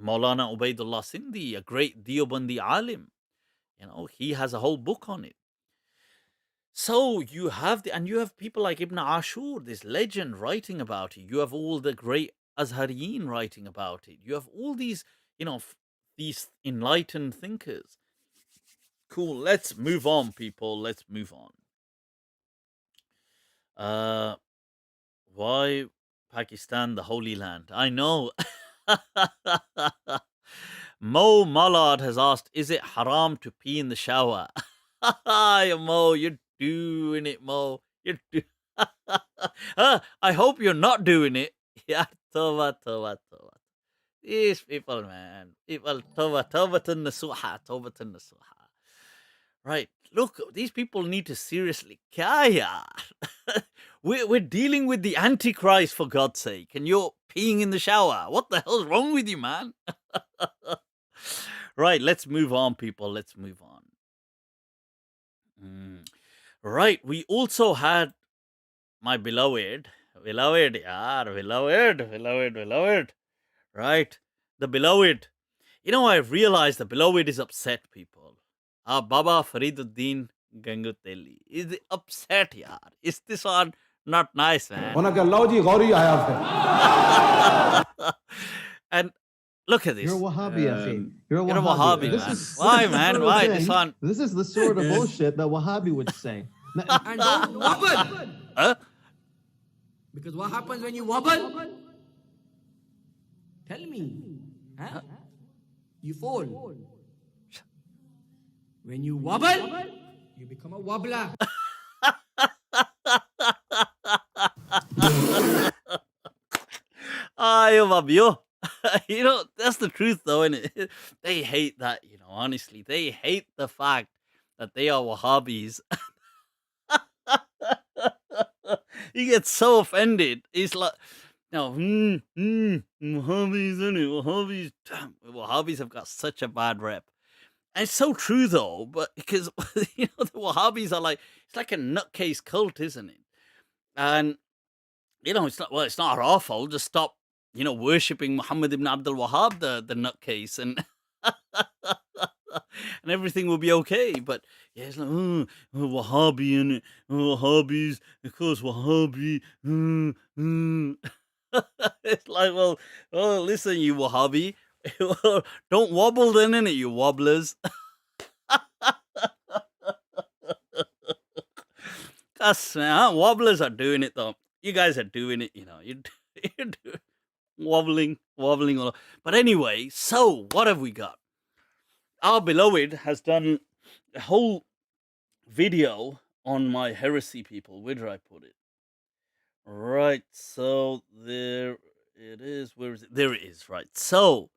S1: Maulana Ubaidullah Sindhi, a great Deobandi alim, he has a whole book on it. So you have people like Ibn Ashur, this legend, writing about it. You have all the great Azhariyin writing about it. You have all these, these enlightened thinkers. Cool. Let's move on, people. Let's move on. Why Pakistan, the Holy Land? I know. Mo Mallard has asked, is it haram to pee in the shower? Mo, you're doing it, Mo. You're I hope you're not doing it. Yeah, tawbah. These people, man. People, tawbatun nasuha. Right. Look, these people need to seriously. Kaya. We're dealing with the Antichrist, for God's sake, and you're peeing in the shower. What the hell's wrong with you, man? Right, let's move on, people. Let's move on. Right, we also had my beloved. Right, the beloved. I realized the beloved is upset, people. Baba Fariduddin Ganguteli is upset, yaar. Is this one not nice, man? And look at this.
S6: You're a Wahhabi, Akhi. You're a
S1: You're a
S6: Wahhabi.
S1: Wahhabi, man. Why, man? Why? This one.
S6: This is the sort of bullshit that Wahhabi would say.
S9: And don't wobble.
S1: Huh?
S9: Because what happens when you wobble? Tell me. Huh? You fall. When you wobble, you become a wobbler.
S1: Babio. That's the truth, though, isn't it? They hate that, honestly. They hate the fact that they are Wahhabis. He gets so offended. He's like, Wahhabis, isn't it? Wahhabis. Damn, Wahhabis have got such a bad rep. And it's so true, though, but because, the Wahhabis are it's like a nutcase cult, isn't it? And, it's not our fault. Just stop, worshipping Muhammad ibn Abdul Wahhab, the nutcase, and and everything will be okay. But yeah, it's like, Wahhabi, and Wahhabis, of course, Wahhabi. It's like, well, listen, you Wahhabi, don't wobble then, innit, you wobblers. Us, man, wobblers are doing it, though. You guys are doing it, you're wobbling all. But anyway, so what have we got? Our beloved has done a whole video on my heresy, people. Where did I put it? Right, so there it is. There it is, right? So,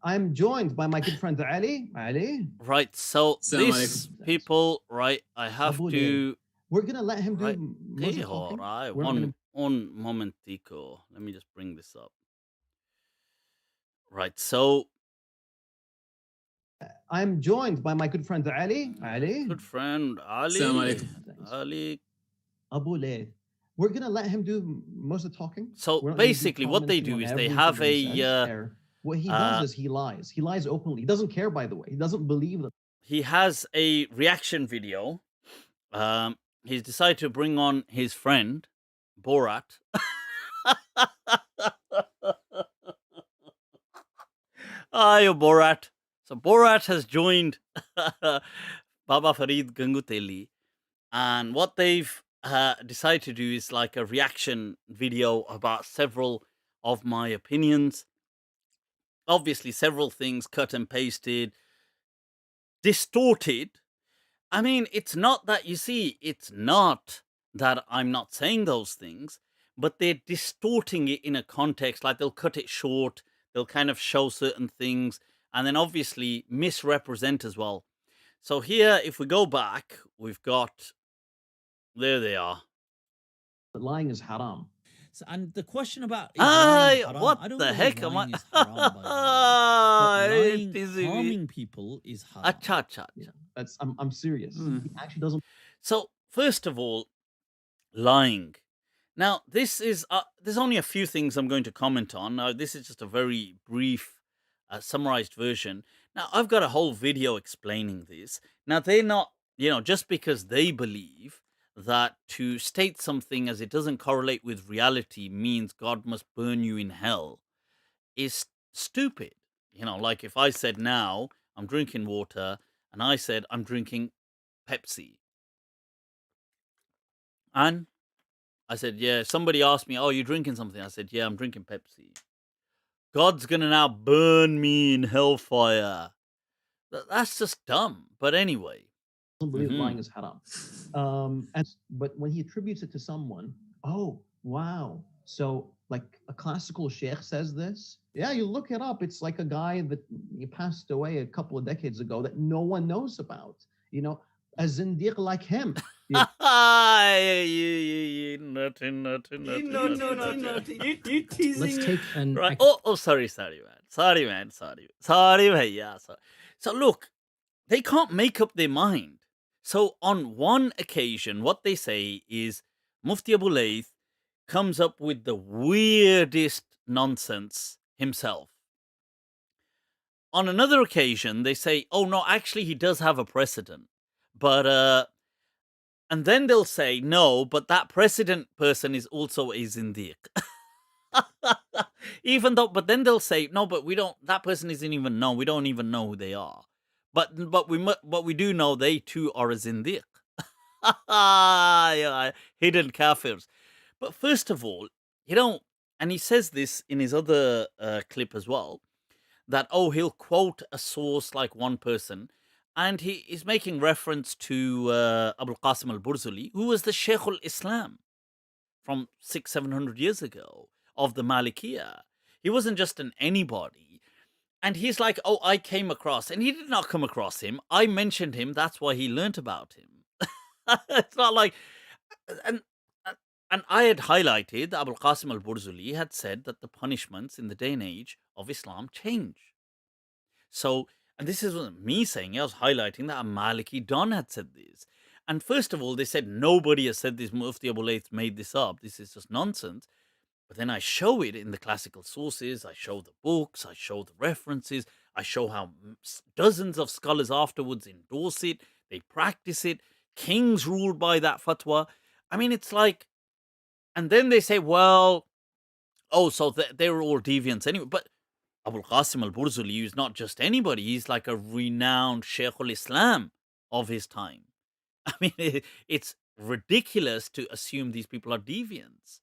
S6: I'm joined by my good friend Ali. Ali,
S1: right. So
S7: Assalamu
S1: this people, right? I have
S6: Abu
S1: to.
S6: we're gonna let him
S1: Right.
S6: do most of the talking.
S1: Right.
S6: We're not gonna.
S1: One momentico. Let me just bring this up. Right. So
S6: I'm joined by my good friend Ali. Ali,
S1: good friend Ali.
S7: Assalamu alaikum.
S1: Ali.
S6: Abu Layth. We're gonna let him do most of the talking.
S1: So
S6: We're not gonna be
S1: basically, what they
S6: commenting
S1: do
S6: on
S1: is they
S6: everything
S1: have
S6: that he says
S1: a.
S6: there. What he does is he lies. He lies openly. He doesn't care, by the way. He doesn't believe that.
S1: He has a reaction video. He's decided to bring on his friend Borat. Hi, Borat. So Borat has joined Baba Farid Ganguteli, and what they've decided to do is like a reaction video about several of my opinions. Obviously, several things cut and pasted, distorted. I mean, it's not that, you see, it's not that I'm not saying those things, but they're distorting it in a context. Like they'll cut it short, they'll kind of show certain things, and then obviously misrepresent as well. So here, if we go back, we've got, there they are.
S6: Lying is haram.
S9: So, and the question about is lying haram,
S1: What
S9: I don't
S1: the
S9: know
S1: heck
S9: if
S1: am
S9: lying
S1: I?
S9: is haram, by the way. But lying, harming people is haram.
S1: Acha.
S6: That's I'm serious. He actually doesn't.
S1: So first of all, lying. Now this is there's only a few things I'm going to comment on. Now this is just a very brief, summarized version. Now I've got a whole video explaining this. Now they're not, just because they believe that to state something as it doesn't correlate with reality means God must burn you in hell is stupid. Like if I said now I'm drinking water and I said I'm drinking Pepsi. And I said, yeah, somebody asked me, oh, you drinking something? I said, yeah, I'm drinking Pepsi. God's going to now burn me in hellfire. That's just dumb. But anyway.
S6: Believe lying is haram. But when he attributes it to someone, oh, wow. So like a classical sheikh says this. Yeah, you look it up. It's like a guy that he passed away a couple of decades ago that no one knows about. A zindiq like him.
S1: Nothing.
S8: You teasing. Let's take an
S1: right. Oh, sorry, man. Sorry, bhaiya. So look, they can't make up their mind. So on one occasion, what they say is Mufti Abu Layth comes up with the weirdest nonsense himself. On another occasion, they say, oh no, actually he does have a precedent. But and then they'll say, no, but that precedent person is also a zindiq. But then they'll say, no, but that person isn't even known. We don't even know who they are. But we do know they too are a zindiq. Hidden kafirs. But first of all, and he says this in his other clip as well, that, he'll quote a source like one person, and he is making reference to Abu Qasim al-Burzuli, who was the Shaykh al-Islam from 600-700 years ago of the Malikiya. He wasn't just an anybody. And he's like, oh, I came across, and he did not come across him. I mentioned him. That's why he learnt about him. It's not like, and I had highlighted that Abu Qasim al-Burzuli had said that the punishments in the day and age of Islam change. So, and this isn't me saying it, I was highlighting that a Maliki Don had said this. And first of all, they said nobody has said this, Mufti Abu Layth made this up, this is just nonsense. But then I show it in the classical sources, I show the books, I show the references, I show how dozens of scholars afterwards endorse it, they practice it, kings ruled by that fatwa. I mean, it's like, and then they say, well, so they were all deviants anyway. But Abu Qasim al-Burzuli is not just anybody, he's like a renowned Shaykh al-Islam of his time. I mean, it's ridiculous to assume these people are deviants.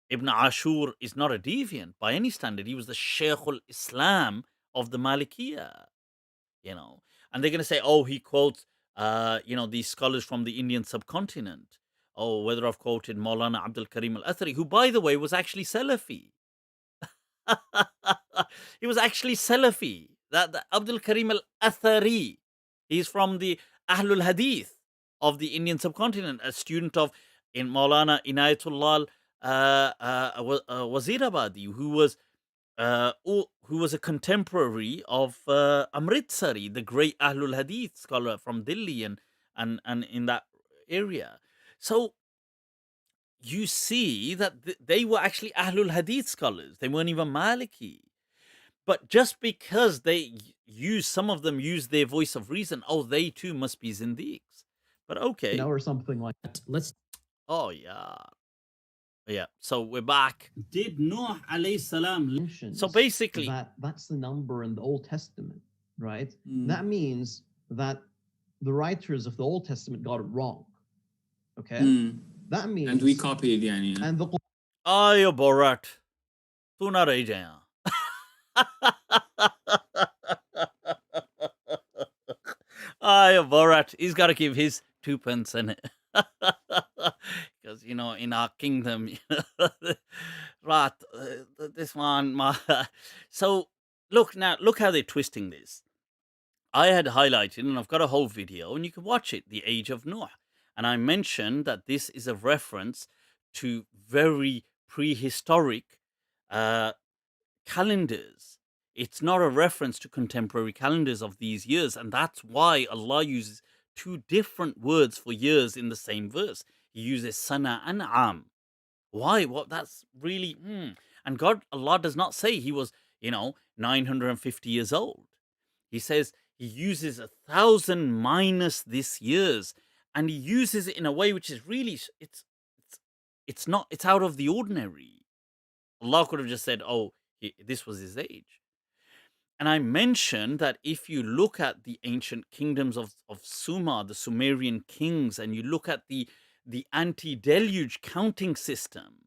S1: Ibn Ashur is not a deviant by any standard. He was the Shaykh al-Islam of the Malikiya, And they're going to say, he quotes, these scholars from the Indian subcontinent. Whether I've quoted Maulana Abdul Karim al-Athari, who, by the way, was actually Salafi. He was actually Salafi. That Abdul Karim al-Athari. He's from the Ahlul Hadith of the Indian subcontinent, a student of in Maulana Inayatullah Wazirabadi, who was a contemporary of Amritsari, the great Ahlul Hadith scholar from Delhi and in that area. So you see that they were actually Ahlul Hadith scholars. They weren't even Maliki. But just because some of them use their voice of reason, they too must be Zindiqs. But okay.
S6: Or something like
S8: that. Let's.
S1: Oh, yeah. Yeah, so we're back.
S9: Did Nuh alayhi salam?
S1: So basically,
S6: that's the number in the Old Testament, right? That means that the writers of the Old Testament got it wrong. Okay, that means,
S7: and we copied, yani.
S6: And the
S1: Ayo Borat, tu na rahi jaya. Ayo Borat, he's got to give his 2 pence in it. Because, in our kingdom, right, this one, so look how they're twisting this. I had highlighted, and I've got a whole video, and you can watch it, The Age of Noah. And I mentioned that this is a reference to very prehistoric calendars. It's not a reference to contemporary calendars of these years, and that's why Allah uses 2 different words for years in the same verse. He uses sana and am. Why? Well, that's really... And Allah does not say he was, 950 years old. He says he uses 1,000 minus this years, and he uses it in a way which is really... It's out of the ordinary. Allah could have just said, this was his age. And I mentioned that if you look at the ancient kingdoms of Sumer, the Sumerian kings, and you look at the ante-deluge counting system,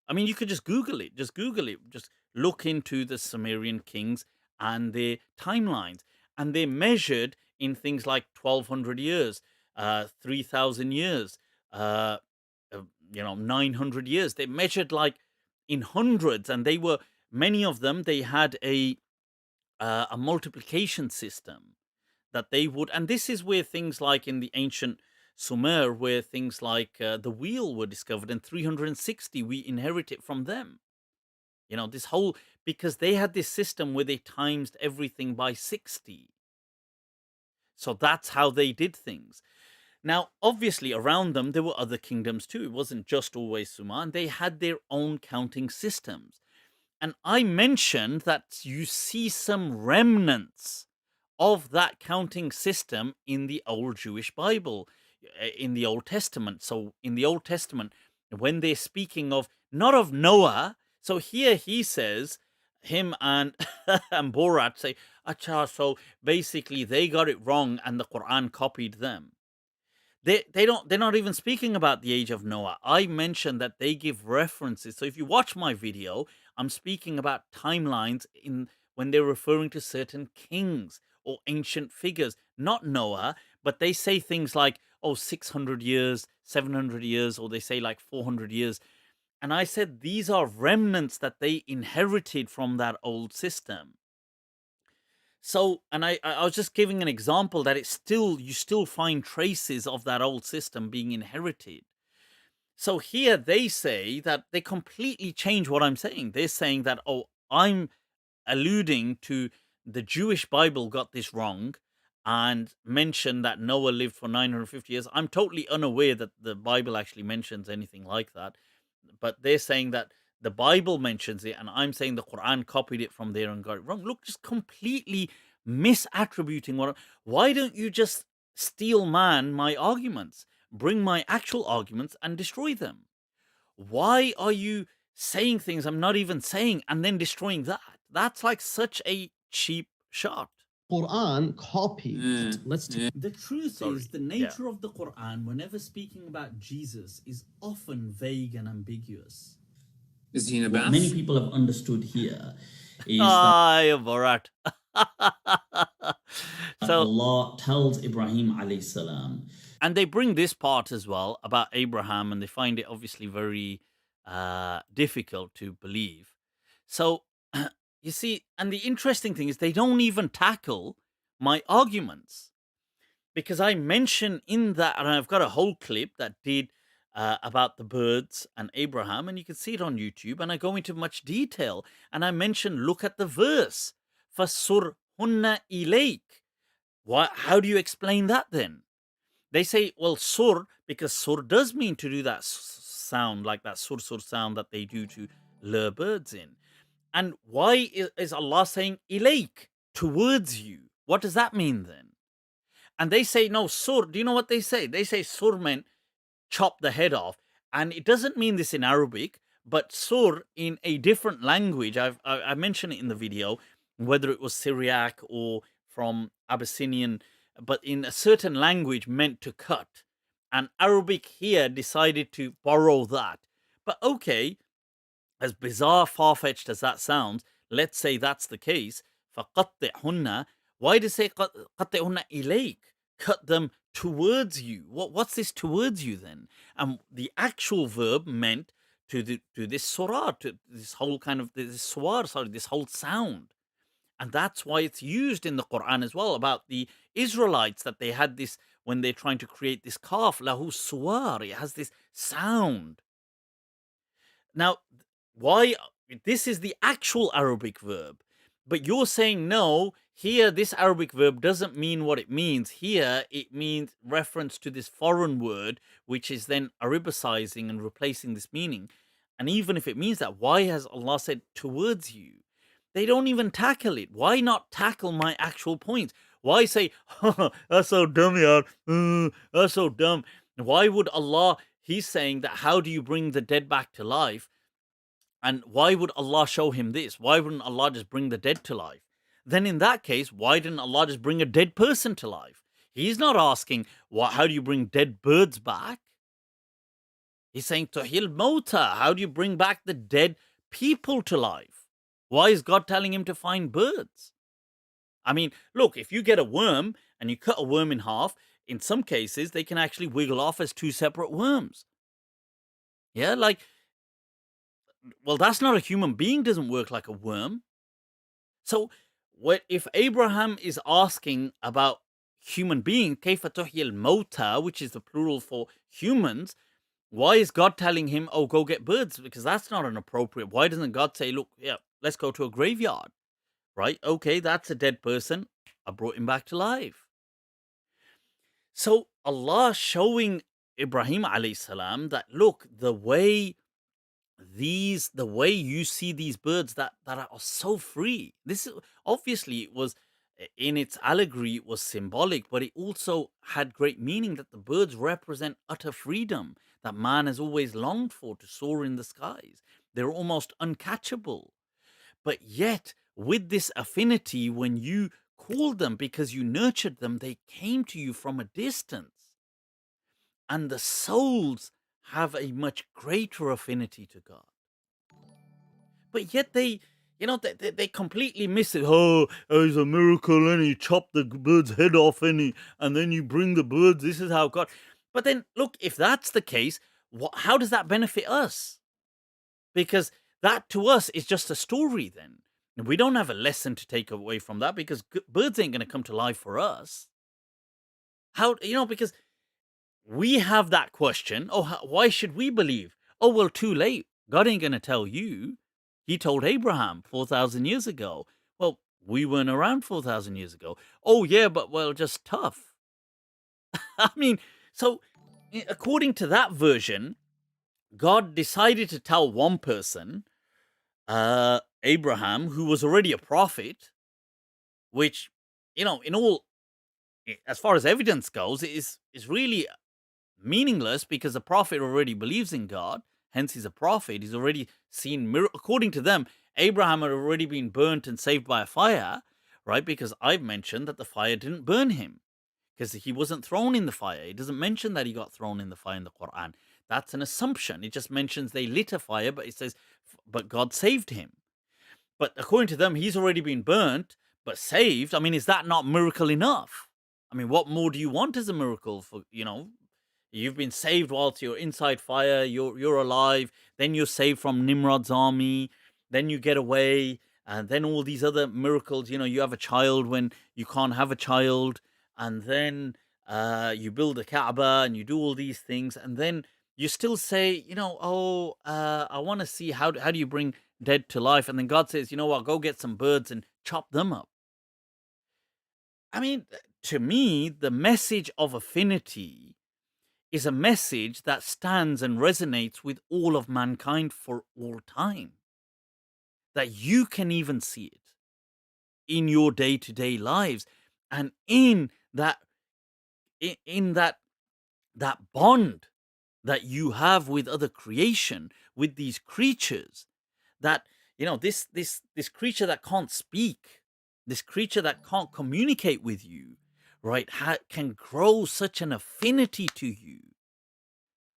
S1: I mean, you could just Google it. Just look into the Sumerian kings and their timelines. And they're measured in things like 1,200 years, 3,000 years, 900 years. They're measured like in hundreds, and many of them, they had a multiplication system that they would, and this is where things like in the ancient Sumer, where things like the wheel were discovered, and 360 we inherit it from them. This whole, because they had this system where they times everything by 60. So that's how they did things. Now, obviously, around them there were other kingdoms too. It wasn't just always Sumer, and they had their own counting systems. And I mentioned that you see some remnants of that counting system in the old Jewish Bible, in the Old Testament. So in the Old Testament, when they're speaking of, not of Noah, so here he says, him and Borat say, Acha, so basically they got it wrong and the Quran copied them. They're not even speaking about the age of Noah. I mentioned that they give references. So if you watch my video, I'm speaking about timelines when they're referring to certain kings or ancient figures, not Noah, but they say things like, 600 years, 700 years, or they say like 400 years. And I said these are remnants that they inherited from that old system. So, and I was just giving an example that you still find traces of that old system being inherited. So here they say that they completely change what I'm saying. They're saying that, I'm alluding to the Jewish Bible got this wrong and mentioned that Noah lived for 950 years. I'm totally unaware that the Bible actually mentions anything like that. But they're saying that the Bible mentions it, and I'm saying the Quran copied it from there and got it wrong. Look, just completely misattributing why don't you just steal my arguments, bring my actual arguments and destroy them? Why are you saying things I'm not even saying and then destroying that? That's like such a cheap shot.
S6: Quran copied.
S9: The truth is, the nature of the Quran, whenever speaking about Jesus, is often vague and ambiguous.
S7: Is he in a
S9: What
S7: bath?
S9: many people have understood here is
S1: Borat. So
S9: Allah tells Ibrahim alayhi salam.
S1: And they bring this part as well about Abraham, and they find it obviously very difficult to believe. So you see, and the interesting thing is they don't even tackle my arguments. Because I mention in that, and I've got a whole clip that did about the birds and Abraham, and you can see it on YouTube, and I go into much detail, and I mention, look at the verse, فَصُرْهُنَّ إِلَيْكَ. How do you explain that then? They say, well, sur, because sur does mean to do that sound, like that sur sound that they do to lure birds in. And why is Allah saying ilayk, towards you? What does that mean then? And they say, no, sur. Do you know what they say? They say sur meant chop the head off. And it doesn't mean this in Arabic, but sur in a different language, I mentioned it in the video, whether it was Syriac or from Abyssinian, but in a certain language meant to cut. And Arabic here decided to borrow that. But okay, as bizarre, far-fetched as that sounds, let's say that's the case. فَقَطِّعْهُنَّ. Why does it say قَطِّعْهُنَّ إِلَيْكَ? Cut them towards you. What's this towards you then? And the actual verb meant to this surah, to this whole kind of this swar, sorry, this whole sound. And that's why it's used in the Quran as well about the Israelites, that they had this when they're trying to create this kaf, lahu suwar, it has this sound. Now, why? This is the actual Arabic verb. But you're saying no, here this Arabic verb doesn't mean what it means. Here it means reference to this foreign word, which is then Arabicizing and replacing this meaning. And even if it means that, why has Allah said towards you? They don't even tackle it. Why not tackle my actual points? Why say, oh, that's so dumb, yaar. That's so dumb. Why would Allah, he's saying that how do you bring the dead back to life? And why would Allah show him this? Why wouldn't Allah just bring the dead to life? Then in that case, why didn't Allah just bring a dead person to life? He's not asking, how do you bring dead birds back? He's saying, Tuhil Mota, how do you bring back the dead people to life? Why is God telling him to find birds? I mean, look, if you get a worm and you cut a worm in half, in some cases, they can actually wiggle off as two separate worms. Yeah, like, well, that's not a human being, doesn't work like a worm. So, if Abraham is asking about human being, كيف تحيي الموتى, which is the plural for humans, why is God telling him, oh, go get birds? Because that's not an appropriate. Why doesn't God say, look, yeah, let's go to a graveyard, right? Okay, that's a dead person. I brought him back to life. So Allah showing Ibrahim alayhi salam that, look, the way you see these birds that are so free. This is obviously, it was in its allegory, it was symbolic, but it also had great meaning that the birds represent utter freedom that man has always longed for, to soar in the skies. They're almost uncatchable. But yet, with this affinity, when you called them because you nurtured them, they came to you from a distance. And the souls have a much greater affinity to God. But yet they completely miss it. Oh, it's a miracle, and you chop the bird's head off, and then you bring the birds. This is how God. But then, look, if that's the case, how does that benefit us? Because that to us is just a story then. And we don't have a lesson to take away from that, because birds ain't going to come to life for us. How, because we have that question. Oh, why should we believe? Oh, well, too late. God ain't going to tell you. He told Abraham 4,000 years ago. Well, we weren't around 4,000 years ago. Oh, yeah, but, well, just tough. I mean, so according to that version, God decided to tell one person, Abraham, who was already a prophet, which, in all, as far as evidence goes, is really meaningless, because a prophet already believes in God. Hence, he's a prophet. He's already seen miracles. According to them, Abraham had already been burnt and saved by a fire, right? Because I've mentioned that the fire didn't burn him, because he wasn't thrown in the fire. It doesn't mention that he got thrown in the fire in the Quran. That's an assumption. It just mentions they lit a fire, but it says, but God saved him. But according to them, he's already been burnt, but saved. I mean, is that not miracle enough? I mean, what more do you want as a miracle? For, you've been saved whilst you're inside fire, you're alive, then you're saved from Nimrod's army, then you get away, and then all these other miracles. You have a child when you can't have a child, and then you build a Kaaba and you do all these things, and then you still say, I want to see how do you bring dead to life, and then God says, you know what, go get some birds and chop them up. I mean, to me, the message of affinity is a message that stands and resonates with all of mankind for all time. That you can even see it in your day-to-day lives, and in that bond that you have with other creation, with these creatures, that this creature that can't speak, this creature that can't communicate with you, right, can grow such an affinity to you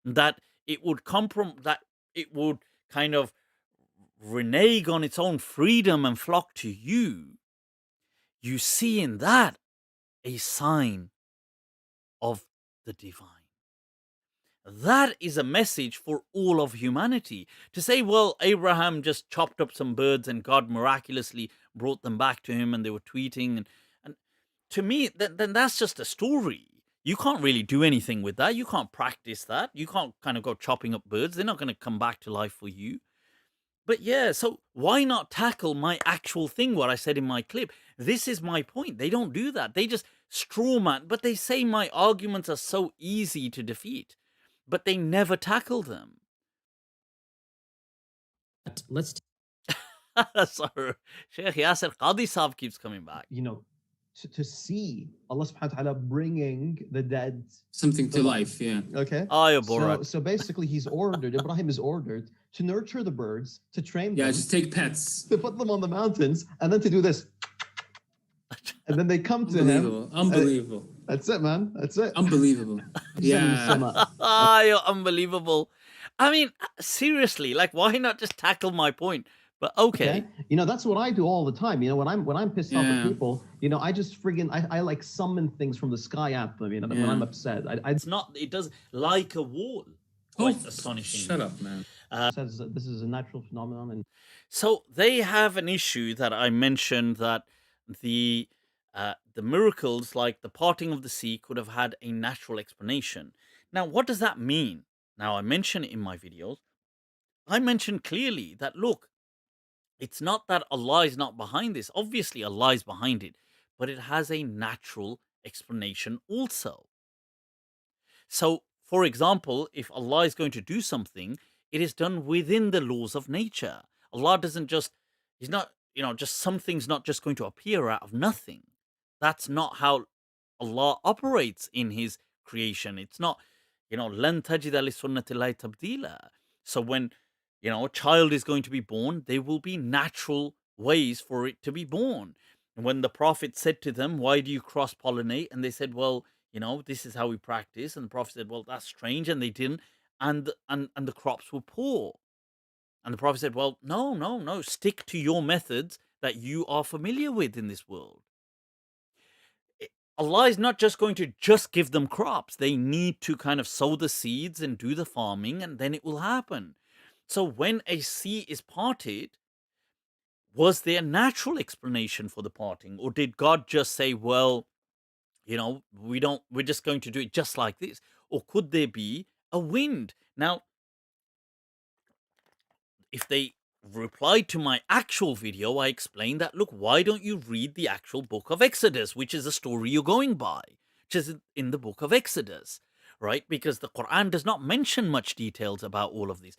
S1: that it would kind of renege on its own freedom and flock to you. You see in that a sign of the divine. That is a message for all of humanity. To say, well, Abraham just chopped up some birds and God miraculously brought them back to him and they were tweeting. And to me, then that's just a story. You can't really do anything with that. You can't practice that. You can't kind of go chopping up birds. They're not going to come back to life for you. But yeah, so why not tackle my actual thing, what I said in my clip? This is my point. They don't do that. They just straw man, but they say my arguments are so easy to defeat, but they never tackle them.
S8: Let's
S1: Sorry, Sheikh Yasser Qadi Saab keeps coming back.
S6: To see Allah subhanahu wa ta'ala bringing the dead
S7: something to life, yeah.
S6: Okay. So basically Ibrahim is ordered to nurture the birds, to train them.
S7: Yeah, just take pets.
S6: To put them on the mountains, and then to do this. And then they come to him.
S7: Unbelievable.
S6: That's it, man. That's it.
S7: Unbelievable. Yeah.
S1: You're unbelievable. I mean, seriously, like, why not just tackle my point? But okay.
S6: That's what I do all the time. When I'm pissed off at people, I just friggin' I like summon things from the sky at them. When I'm upset,
S1: It does like a wall. Quite astonishing.
S7: Shut up, man.
S6: Says that this is a natural phenomenon, and
S1: so they have an issue that I mentioned, that the miracles like the parting of the sea could have had a natural explanation. Now, what does that mean? Now, I mentioned it in my videos. I mentioned clearly that, look, it's not that Allah is not behind this. Obviously, Allah is behind it, but it has a natural explanation also. So, for example, if Allah is going to do something, it is done within the laws of nature. Allah doesn't just, He's not, just something's not just going to appear out of nothing. That's not how Allah operates in His creation. It's not, لَن تَجِدَ لِسُنَّةِ اللَّهِ تَبْدِيلًا. So when, a child is going to be born, there will be natural ways for it to be born. And when the Prophet said to them, why do you cross-pollinate? And they said, well, this is how we practice. And the Prophet said, well, that's strange. And they didn't. And the crops were poor. And the Prophet said, well, no, stick to your methods that you are familiar with in this world. Allah is not just going to just give them crops. They need to kind of sow the seeds and do the farming, and then it will happen. So when a sea is parted, was there a natural explanation for the parting? Or did God just say, well, we're just going to do it just like this? Or could there be a wind? Now, if they replied to my actual video, I explained that, look, why don't you read the actual book of Exodus, which is the story you're going by, which is in the book of Exodus, right? Because the Quran does not mention much details about all of these.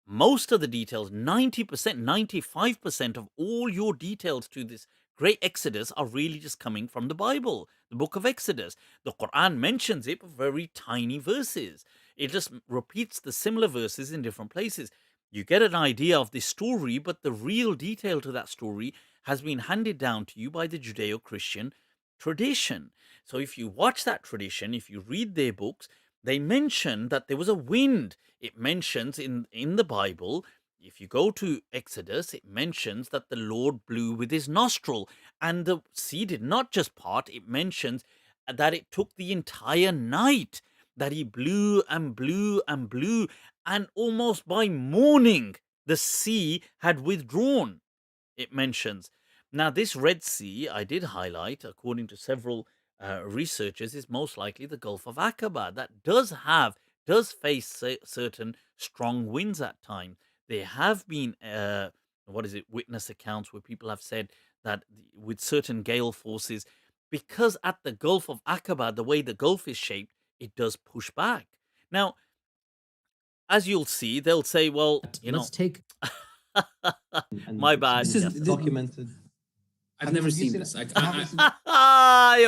S1: Most of the details, 90%, 95% of all your details to this great Exodus are really just coming from the Bible, the book of Exodus. The Quran mentions it, but very tiny verses. It just repeats the similar verses in different places. You get an idea of this story, but the real detail to that story has been handed down to you by the Judeo-Christian tradition. So if you watch that tradition, if you read their books, they mention that there was a wind. It mentions in the Bible, if you go to Exodus, it mentions that the Lord blew with his nostril, and the sea did not just part. It mentions that it took the entire night, that he blew and blew and blew, and almost by morning, the sea had withdrawn. it mentions. Now, this Red Sea, I did highlight, according to several researchers, is most likely the Gulf of Aqaba. That does face certain strong winds at times. There have been, witness accounts where people have said that with certain gale forces, because at the Gulf of Aqaba, the way the Gulf is shaped, it does push back. Now, as you'll see, they'll say, well,
S8: let's take.
S1: My bad.
S6: This is documented.
S7: I've never seen this.
S1: Yeah,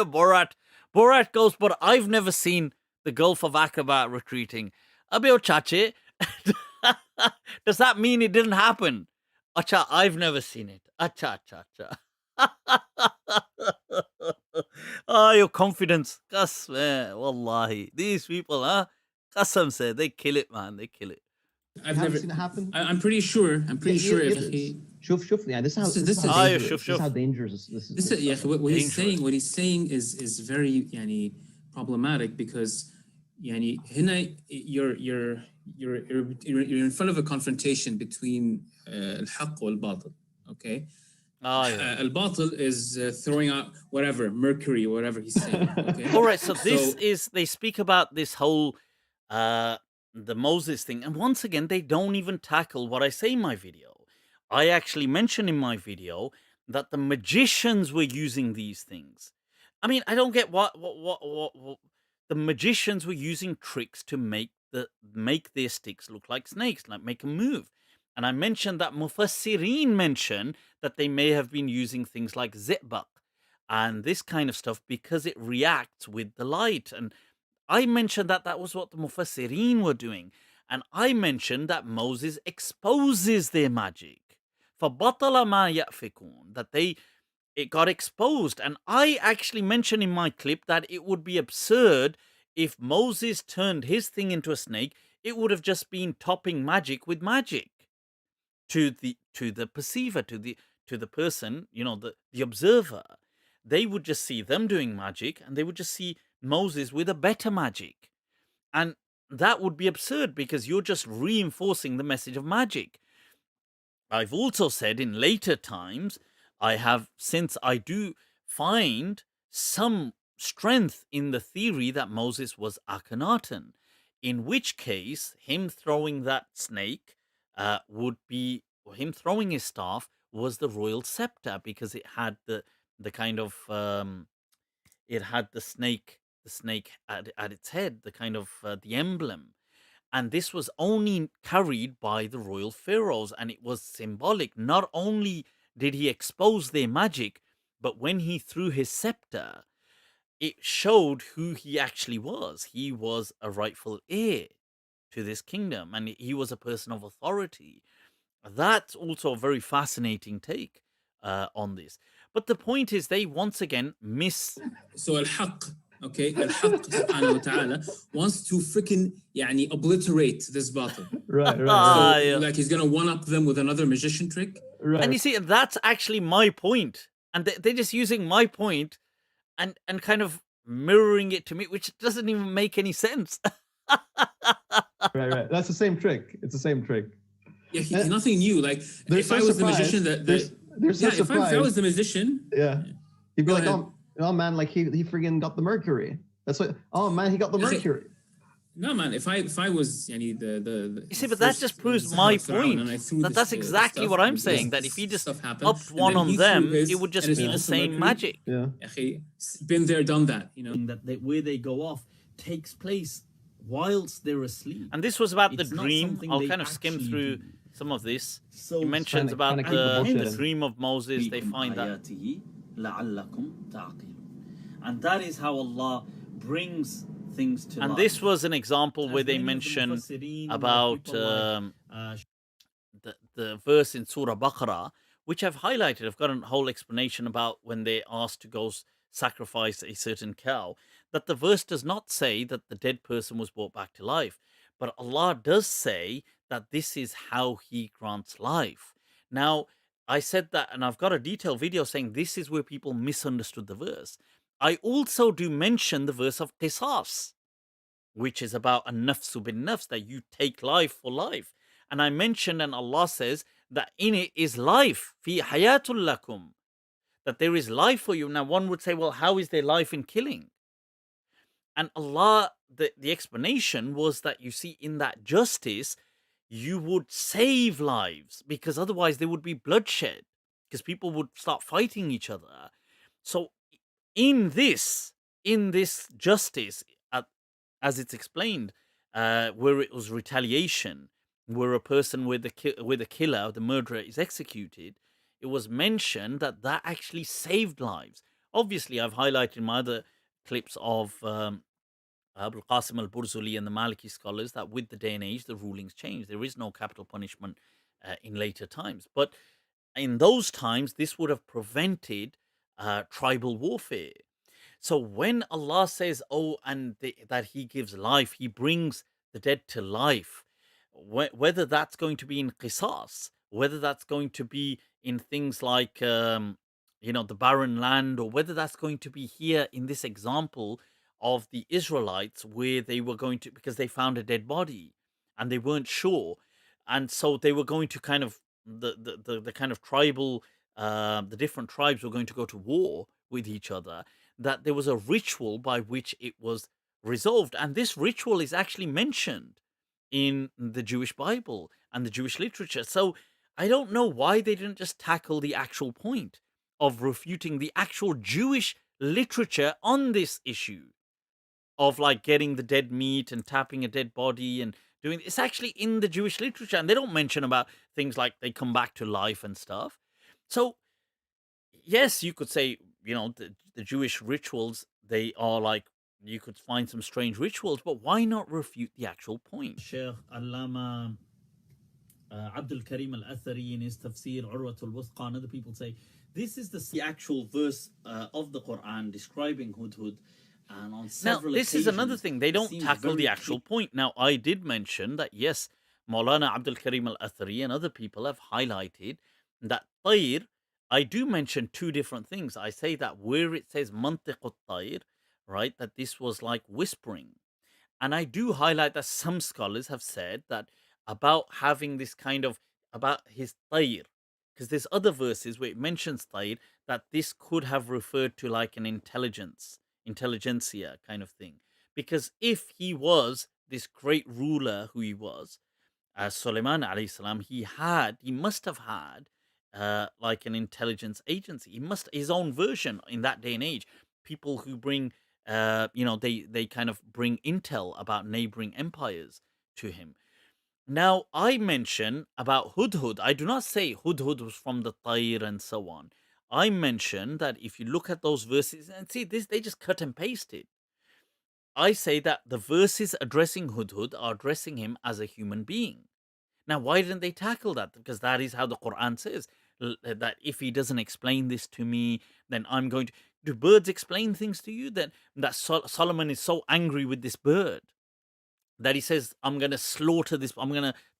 S1: Borat goes, but I've never seen the Gulf of Aqaba retreating. Abio chache. Does that mean it didn't happen? Acha, I've never seen it. Acha, acha, acha. Your confidence. Qasam, wallahi. These people, Qasam said, they kill it, man. They kill it.
S7: I've never
S6: seen it happen.
S7: I'm pretty sure. I'm pretty sure if he.
S6: Shuf. Yeah, this is how dangerous this is.
S7: This is yeah. What he's saying is very problematic because هنا you're in front of a confrontation between الحق والباطل. Okay. Al-Batil is throwing out whatever, mercury, whatever he's saying. Okay?
S1: All right, so this is, they speak about this whole, the Moses thing. And once again, they don't even tackle what I say in my video. I actually mentioned in my video that the magicians were using these things. I mean, I don't get what the magicians were using tricks to make their sticks look like snakes, like make them move. And I mentioned that Mufassirin mention that they may have been using things like zibaq and this kind of stuff because it reacts with the light. And I mentioned that that was what the Mufassirin were doing. And I mentioned that Moses exposes their magic. فَبَطَلَ مَا يَأْفِكُونَ, that it got exposed. And I actually mentioned in my clip that it would be absurd if Moses turned his thing into a snake. It would have just been topping magic with magic. To the perceiver, to the person, the observer, they would just see them doing magic, and they would just see Moses with a better magic, and that would be absurd because you're just reinforcing the message of magic. I've also said in later times, since I do find some strength in the theory that Moses was Akhenaten, in which case him throwing that snake. Would be him throwing his staff was the royal scepter because it had the kind of it had the snake at its head, the kind of the emblem, and this was only carried by the royal pharaohs, and it was symbolic. Not only did he expose their magic, but when he threw his scepter, it showed who he actually was. He was a rightful heir to this kingdom, and he was a person of authority. That's also a very fascinating take on this. But the point is, they once again miss.
S7: So al-Haqq, okay, al-Haqq subhanahu wa ta'ala wants to freaking obliterate this battle.
S6: Right.
S7: So, like he's gonna one up them with another magician trick.
S6: Right.
S1: And you see, that's actually my point, and they're just using my point and kind of mirroring it to me, which doesn't even make any sense.
S6: Right. That's the same trick. It's the same trick.
S7: Yeah, nothing new. Like if I was the magician, if I was the magician,
S6: he'd be like, oh man, like he friggin' got the mercury. That's what. Oh man, he got the mercury.
S7: No man, if I was the
S1: you see, but that just proves my point. That's exactly what I'm saying. That if he just upped one on them, it would just be the same magic.
S6: Yeah.
S7: Been there, done that.
S9: That where they go off takes place whilst they're asleep.
S1: And this was about the
S9: It's not
S1: dream.
S9: something
S1: I'll
S9: they
S1: kind of skim
S9: actually
S1: through
S9: do.
S1: some of this.
S9: So
S1: He mentions about
S6: keep the bullshit
S1: the
S6: in.
S1: dream of Moses. They find that.
S9: And that is how Allah brings things to life.
S1: And this was an example where they
S9: As many of the
S1: mention
S9: Mufassirin,
S1: about
S9: people like,
S1: the verse in Surah Baqarah, which I've highlighted. I've got a whole explanation about when they asked to go sacrifice a certain cow, that the verse does not say that the dead person was brought back to life, but Allah does say that this is how He grants life. Now, I said that, and I've got a detailed video saying this is where people misunderstood the verse. I also do mention the verse of Qisas, which is about a nafsu bin nafs, that you take life for life. And I mentioned, and Allah says that in it is life. Fi hayatul lakum. That there is life for you. Now one would say, well, how is there life in killing? And Allah, the explanation was that, you see, in that justice, you would save lives, because otherwise there would be bloodshed, because people would start fighting each other. So in this justice, as it's explained, where it was retaliation, where a person with the killer, the murderer, is executed, it was mentioned that actually saved lives. Obviously, I've highlighted in my other clips of Abu Qasim al-Burzuli and the Maliki scholars that with the day and age, the rulings change. There is no capital punishment in later times. But in those times, this would have prevented tribal warfare. So when Allah says, oh, and that He gives life, He brings the dead to life, whether that's going to be in qisas, whether that's going to be in things like, the barren land, or whether that's going to be here in this example of the Israelites, where they were going to, because they found a dead body and they weren't sure. And so they were going to kind of, the kind of tribal, the different tribes were going to go to war with each other, that there was a ritual by which it was resolved. And this ritual is actually mentioned in the Jewish Bible and the Jewish literature. So I don't know why they didn't just tackle the actual point of refuting the actual Jewish literature on this issue of like getting the dead meat and tapping a dead body and doing it's actually in the Jewish literature, and they don't mention about things like they come back to life and stuff. So yes, you could say, the Jewish rituals, they are like, you could find some strange rituals, but why not refute the actual point?
S9: Sheikh Allama Abdul Karim al-Athari in his tafsir Urwatul Wuthqa and other people say this is the actual verse of the Quran describing Hudhud. And on several
S1: this is another thing. They don't tackle the actual point. Now, I did mention that, yes, Maulana Abdul Karim al-Athari and other people have highlighted that Tayr, I do mention two different things. I say that where it says Mantiqut Tayr, right, that this was like whispering. And I do highlight that some scholars have said that about having this kind of, about his Tayr, because there's other verses where it mentions Tayr, that this could have referred to like an intelligentsia kind of thing. Because if he was this great ruler who he was, as Sulaiman alayhi salam, he must have had like an intelligence agency. He must, his own version in that day and age, people who bring, they kind of bring intel about neighboring empires to him. Now, I mention about Hudhud. I do not say Hudhud was from the Tayr and so on. I mention that if you look at those verses and see this, they just cut and paste it. I say that the verses addressing Hudhud are addressing him as a human being. Now, why didn't they tackle that? Because that is how the Quran says, that if he doesn't explain this to me, then I'm going to... Do birds explain things to you? That Solomon is so angry with this bird that he says, I'm going to slaughter this.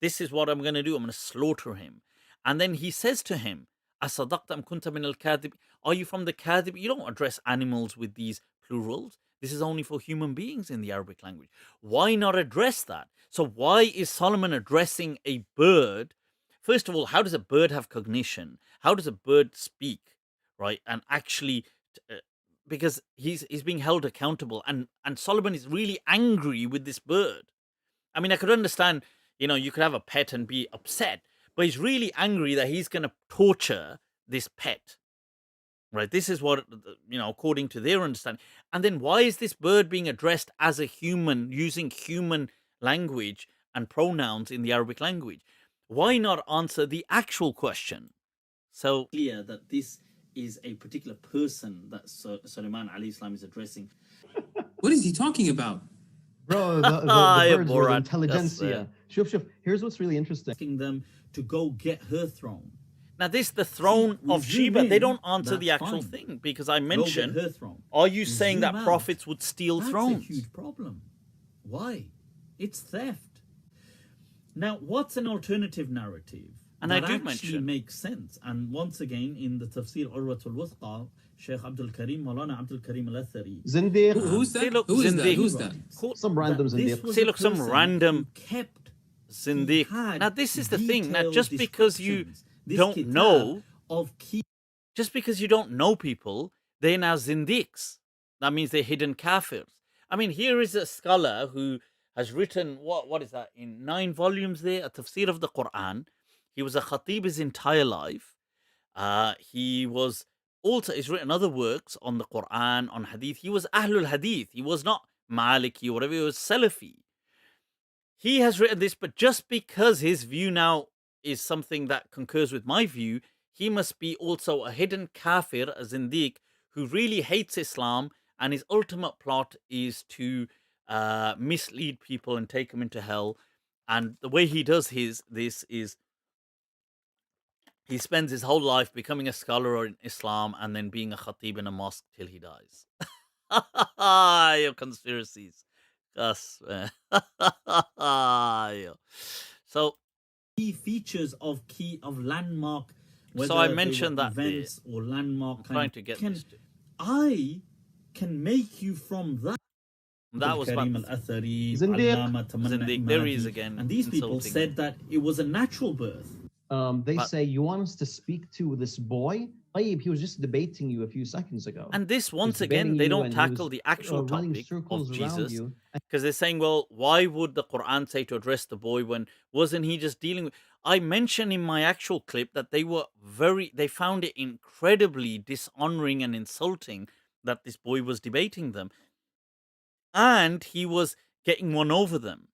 S1: This is what I'm going to do. I'm going to slaughter him. And then he says to him, Asadaqta am kunta min al-kadhib? Are you from the kadhib? You don't address animals with these plurals. This is only for human beings in the Arabic language. Why not address that? So why is Solomon addressing a bird? First of all, how does a bird have cognition? How does a bird speak, right? And actually, because he's being held accountable, and Solomon is really angry with this bird. I mean, I could understand, you could have a pet and be upset, but he's really angry that he's going to torture this pet, right? This is what, according to their understanding. And then why is this bird being addressed as a human, using human language and pronouns in the Arabic language? Why not answer the actual question? So
S9: clear that this is a particular person that Sulaiman alayhi salam is addressing.
S7: What is he talking about?
S6: Bro, the birds were the intelligentsia. Shuf, here's what's really interesting.
S9: Asking them to go get her throne.
S1: Now, the throne of Sheba, they don't answer the actual thing, because I mentioned, are you saying that prophets would steal thrones?
S9: That's a huge problem. Why? It's theft. Now, what's an alternative narrative?
S1: And
S9: that
S1: I do
S9: actually
S1: mention
S9: makes sense. And once again, in the Tafsir Urwatul Wuthqa, Sheikh Abdul Karim, Maulana Abdul Karim al-Athari.
S6: Zindiq.
S7: Who's that? Who's that?
S6: Some random Zindiq.
S1: See, look, some random Zindiq.
S9: had
S1: Now, this is the thing. Now,
S9: detailed
S1: just because you
S9: descriptions, this
S1: don't
S9: kitab
S1: know,
S9: of key
S1: just because you don't know people, they're now Zindiqs. That means they're hidden kafirs. I mean, here is a scholar who has written, what is that, in 9 volumes there, a tafsir of the Quran. He was a khatib his entire life. He was also, he's written other works on the Quran, on hadith. He was Ahlul Hadith. He was not Maliki or whatever, he was Salafi. He has written this, but just because his view now is something that concurs with my view, he must be also a hidden kafir, a zindiq, who really hates Islam, and his ultimate plot is to mislead people and take them into hell. And the way he does this is he spends his whole life becoming a scholar in Islam and then being a khatib in a mosque till he dies. Your conspiracies. Yes, man. So
S9: key features of landmark.
S1: So I mentioned that
S9: events or landmark.
S1: I'm trying to get this.
S9: I can make you from that.
S1: That was about
S6: Zindiq.
S1: There he is again.
S9: And these people said that it was a natural birth.
S6: They say, you want us to speak to this boy? He was just debating you a few seconds ago.
S1: And this, once again, they don't tackle the actual topic of Jesus. Because they're saying, well, why would the Quran say to address the boy when wasn't he just dealing with... I mentioned in my actual clip that they found it incredibly dishonoring and insulting that this boy was debating them. And he was getting one over them.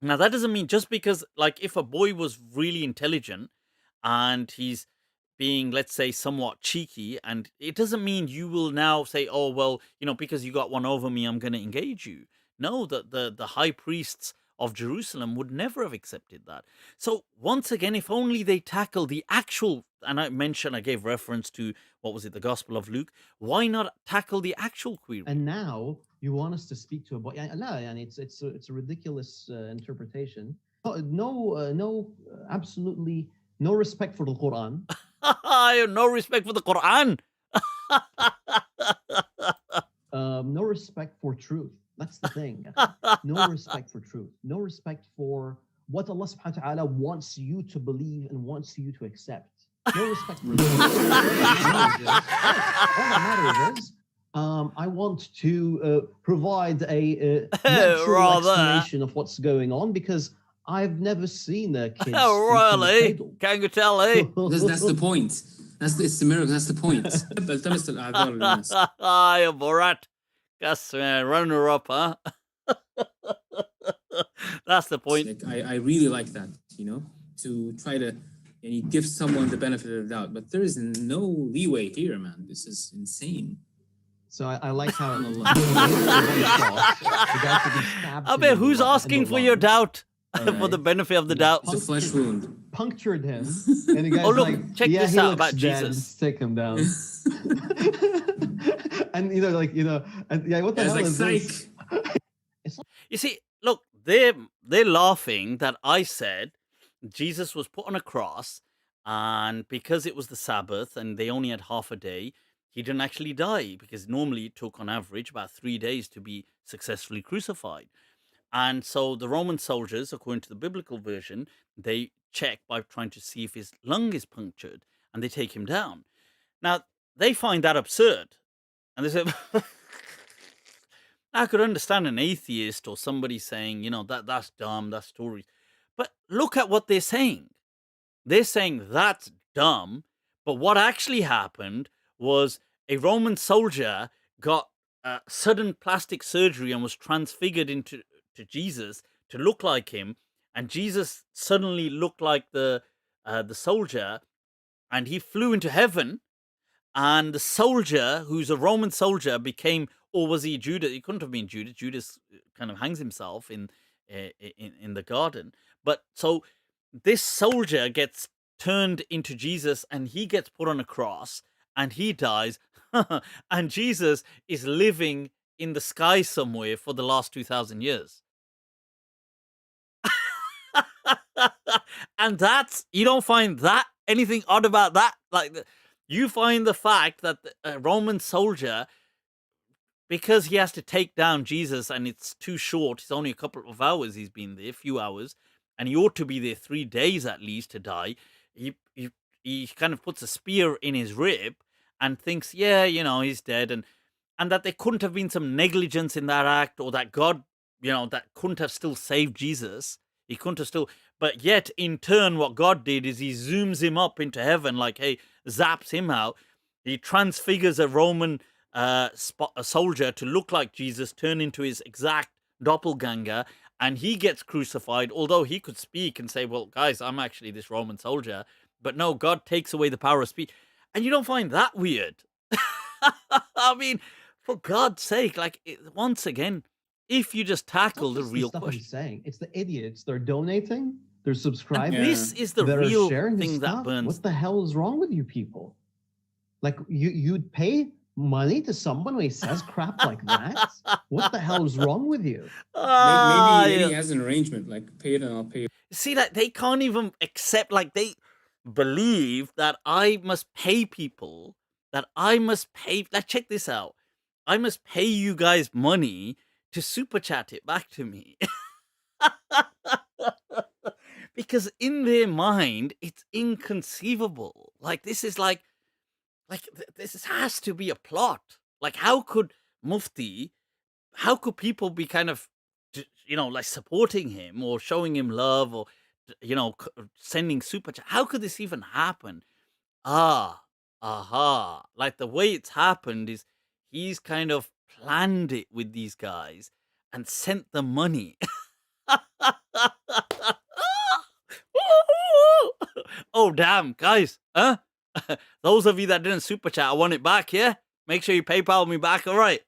S1: Now, that doesn't mean just because, like, if a boy was really intelligent and he's being, let's say, somewhat cheeky, and it doesn't mean you will now say, oh, well, because you got one over me, I'm going to engage you. No, the high priests of Jerusalem would never have accepted that. So, once again, if only they tackle the actual, and I gave reference to, what was it, the Gospel of Luke, why not tackle the actual query?
S6: And now you want us to speak to a boy? It's a ridiculous interpretation. Absolutely no respect for the Quran.
S1: No respect for the Quran.
S6: No respect for truth. That's the thing. No respect for truth. No respect for what Allah subhanahu wa ta'ala wants you to believe and wants you to accept. No respect for truth. All that matters is, I want to provide a natural explanation of what's going on because I've never seen a kid.
S1: Oh, really? Can't you tell, eh?
S7: That's the point. It's the miracle. That's the point.
S1: You're Borat. Yes, runner up, huh? That's the point.
S7: I really like that, to try to give someone the benefit of the doubt. But there is no leeway here, man. This is insane.
S6: So I like how
S1: I bet who's asking for your doubt? For the benefit of the doubt.
S7: It's a flesh wound.
S6: Punctured him. And the guy's
S1: look, check this out about
S6: dead.
S1: Jesus.
S6: Take him down. And what the hell is this?
S1: You see, look, they're laughing that I said Jesus was put on a cross, and because it was the Sabbath and they only had half a day, he didn't actually die, because normally it took on average about 3 days to be successfully crucified. And so the Roman soldiers, according to the biblical version, they check by trying to see if his lung is punctured, and they take him down. Now, they find that absurd. And they say, I could understand an atheist or somebody saying, that's dumb, that's stories. But look at what they're saying. They're saying that's dumb, but what actually happened was a Roman soldier got sudden plastic surgery and was transfigured into Jesus to look like him, and Jesus suddenly looked like the soldier, and he flew into heaven, and the soldier, who's a Roman soldier, became, or was he Judas? He couldn't have been Judas. Judas kind of hangs himself in the garden. But so this soldier gets turned into Jesus, and he gets put on a cross, and he dies, and Jesus is living in the sky somewhere for the last 2,000 years. And you don't find that anything odd about that? Like, you find the fact that a Roman soldier, because he has to take down Jesus and it's too short, it's only a couple of hours he's been there, a few hours, and he ought to be there 3 days at least to die, he kind of puts a spear in his rib and thinks, yeah, he's dead, and that there couldn't have been some negligence in that act, or that God, that couldn't have still saved Jesus. He couldn't have still, but yet in turn, what God did is he zooms him up into heaven, like, hey, zaps him out. He transfigures a Roman a soldier to look like Jesus, turn into his exact doppelganger, and he gets crucified, although he could speak and say, well, guys, I'm actually this Roman soldier. But no, God takes away the power of speech. And you don't find that weird? I mean, for God's sake, like, once again, if you just tackle the real question.
S6: He's saying. It's the idiots. They're donating. They're subscribing.
S1: And this is the real thing that burns.
S6: What the hell is wrong with you people? Like, you'd pay money to someone when he says crap like that? What the hell is wrong with you?
S7: Maybe he has an arrangement, like, pay it and I'll pay it.
S1: See, that they can't even accept, like, they believe that I must pay people, like, check this out. I must pay you guys money to super chat it back to me. Because in their mind, it's inconceivable. Like, this is like this has to be a plot. Like, how could people be kind of, like, supporting him or showing him love, or, sending super chat? How could this even happen? Like, the way it's happened is he's kind of planned it with these guys and sent them money. Oh, damn, guys, huh? Those of you that didn't super chat, I want it back, yeah? Make sure you PayPal me back, all right?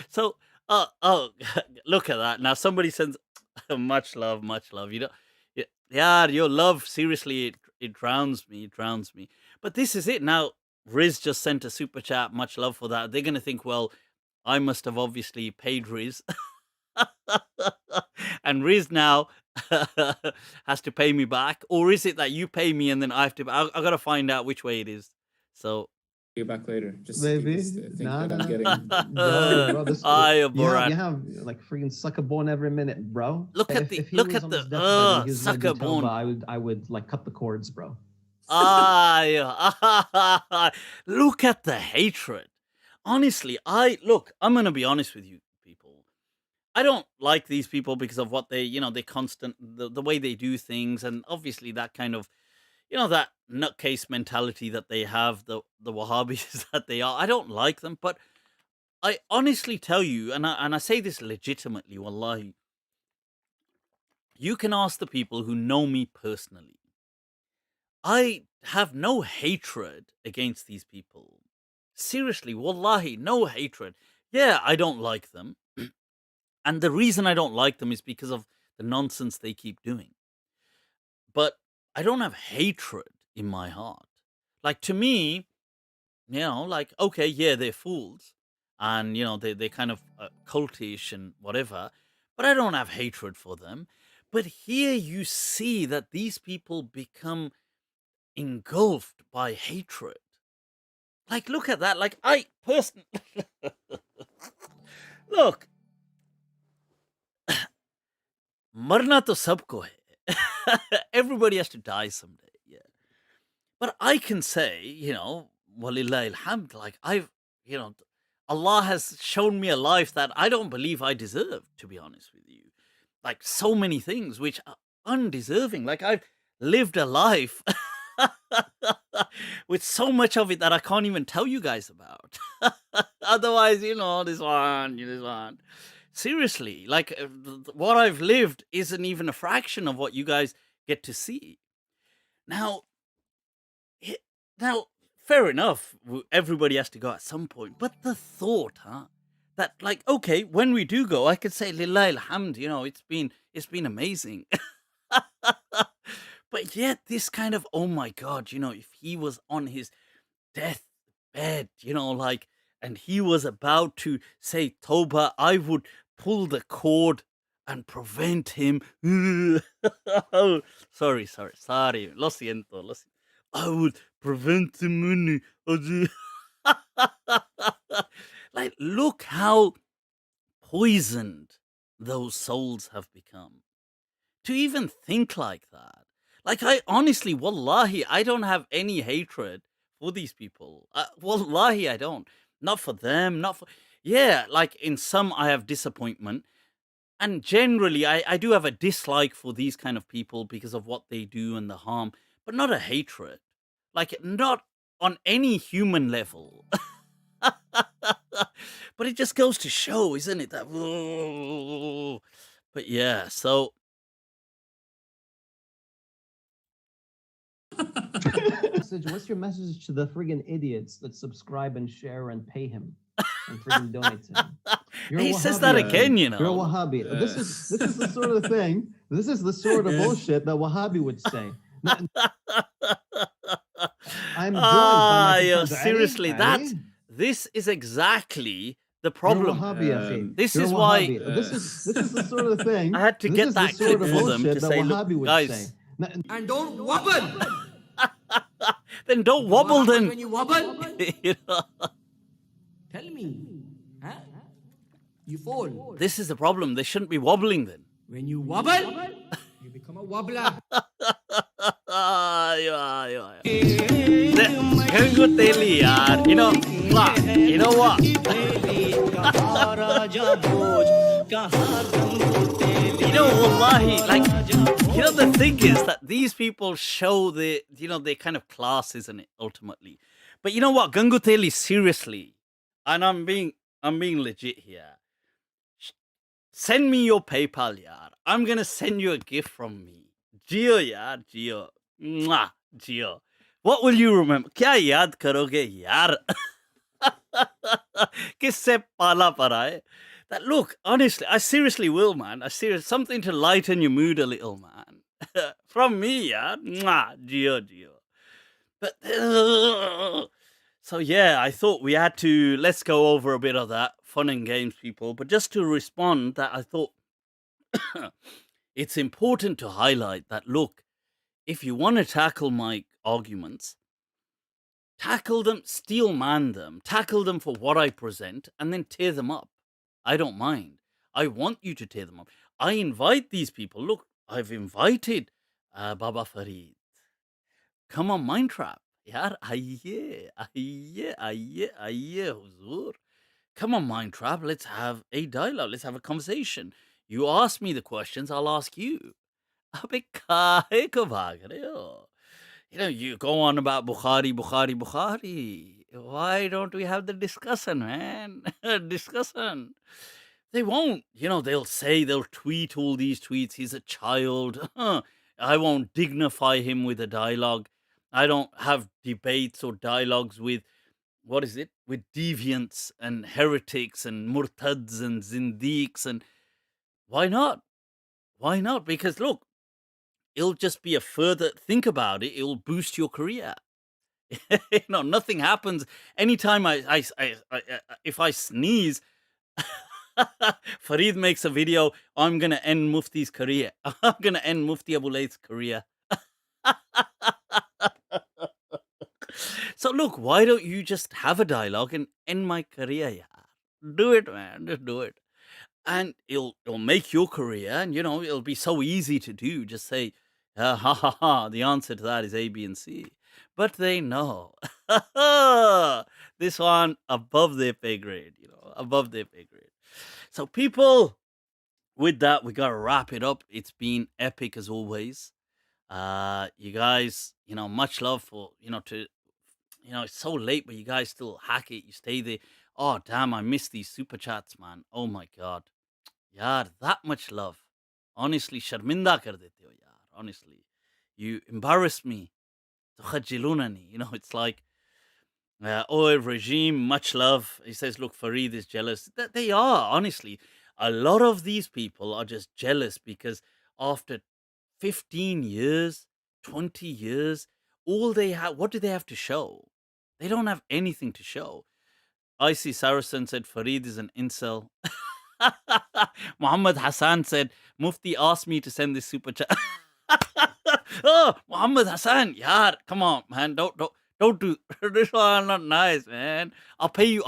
S1: So, look at that. Now, somebody sends much love. Yeah, your love, seriously, it drowns me. But this is it. Now, Riz just sent a super chat. Much love for that. They're going to think, well, I must have obviously paid Riz. And Riz now has to pay me back. Or is it that you pay me and then I have to? I got to find out which way it is. So,
S7: you back later. Just
S6: maybe.
S7: Nah. I'm getting.
S6: Bro, you have like freaking sucker bone every minute, bro.
S1: Look at the sucker bone.
S6: I would like cut the cords, bro.
S1: Look at the hatred. Honestly, I'm gonna be honest with you, people. I don't like these people because of what they, the way they do things, and obviously that kind of, that nutcase mentality that they have, the Wahhabis that they are. I don't like them, but I honestly tell you, and I say this legitimately, wallahi, you can ask the people who know me personally. I have no hatred against these people. Seriously, wallahi, no hatred. Yeah, I don't like them. And the reason I don't like them is because of the nonsense they keep doing. But I don't have hatred in my heart. Like, to me, like, okay, yeah, they're fools. And, they're kind of cultish and whatever. But I don't have hatred for them. But here you see that these people become engulfed by hatred. Like, look at that. Like, I personally... Look. Marna to sabko hai. Everybody has to die someday, yeah. But I can say, walillahi alhamd, like, Allah has shown me a life that I don't believe I deserve, to be honest with you. Like, so many things which are undeserving. Like, I've lived a life with so much of it that I can't even tell you guys about. Otherwise, this one. Seriously, like, what I've lived isn't even a fraction of what you guys get to see. Now, fair enough, everybody has to go at some point. But the thought, that, like, okay, when we do go, I could say, Lillahi alhamd, it's been amazing. But yet, this kind of, oh my God, if he was on his deathbed, and he was about to say Tawbah, I would pull the cord and prevent him. Sorry. Lo siento. I would prevent him. Like, look how poisoned those souls have become. To even think like that. Like, I honestly, wallahi, I don't have any hatred for these people. Wallahi, I don't. Not for them, not for. Yeah, like in some, I have disappointment. And generally, I do have a dislike for these kind of people because of what they do and the harm, but not a hatred. Like, not on any human level. But it just goes to show, isn't it? That. But yeah, so.
S6: What's your message to the friggin' idiots that subscribe and share and pay him and friggin' donate to him?
S1: He says that again, you know.
S6: You're a Wahhabi. This is the sort of thing. This is the sort of bullshit that Wahhabi would say. I'm joined by my
S1: seriously, this is exactly the problem. This is why
S6: this is the sort of thing.
S1: I had to get that clip for them to say, look, guys,
S10: and don't wobble.
S1: Then don't wobble. Then
S10: when you wobble,
S1: you know?
S10: Tell me, huh? You fall.
S1: This is the problem. They shouldn't be wobbling then.
S10: When you wobble, you become a wobbler.
S1: You know what? You know, wallahi, like, you know, the thing is that these people show their kind of class, isn't it, ultimately? But you know what, Ganguteli, seriously, and I'm being legit here. Send me your PayPal, yaar. I'm gonna send you a gift from me. Jio, yaar, Jio. Mwah, Jio. What will you remember? Kya yaad karoge, yaar? Kisse pala para hai? That, look, honestly, I seriously will, man. Something to lighten your mood a little, man. From me, yaar. Mwah, Jio. But so yeah, I thought we had to, let's go over a bit of that fun and games, people. But just to respond, that I thought it's important to highlight that, look, if you want to tackle my arguments, tackle them, steel man them, tackle them for what I present, and then tear them up. I don't mind. I want you to tear them up. I invite these people. Look, I've invited Baba Farid. Come on, Mind Trap. Yaar, aiye, huzur. Come on, Mind Trap. Let's have a dialogue. Let's have a conversation. You ask me the questions, I'll ask you. Abhi kahe ko bhag rahe ho? You know, you go on about Bukhari. Why don't we have the discussion, man? Discussion. They won't. You know, they'll tweet all these tweets. He's a child. I won't dignify him with a dialogue. I don't have debates or dialogues with, what is it? With deviants and heretics and murtads and zindiqs. And why not? Why not? Because look, it'll just be a further, think about it, it'll boost your career. You know, nothing happens. Anytime if I sneeze, Farid makes a video, I'm going to end Mufti's career. I'm going to end Mufti Abu Layth's career. So look, why don't you just have a dialogue and end my career? Yeah, do it, man. Just do it. And it'll make your career, and you know, it'll be so easy to do. Just say, the answer to that is A, B, and C. But they know. This one above their pay grade, you know, above their pay grade. So people, with that, we gotta wrap it up. It's been epic as always. You guys, you know, much love for, it's so late, but you guys still hack it. You stay there. Oh, damn, I miss these super chats, man. Oh my God. Yaar, that much love. Honestly, sharminda kar dete ho, yaar. Honestly. You embarrass me. You know, it's like, oh, regime, much love. He says, look, Farid is jealous. They are, honestly. A lot of these people are just jealous because after 15 years, 20 years, all they have, what do they have to show? They don't have anything to show. I see Saracen said Farid is an incel. Muhammad Hassan said, Mufti asked me to send this super chat. Oh, Muhammad Hassan, yaar, come on, man. Don't do this one. Not nice, man. I'll pay you.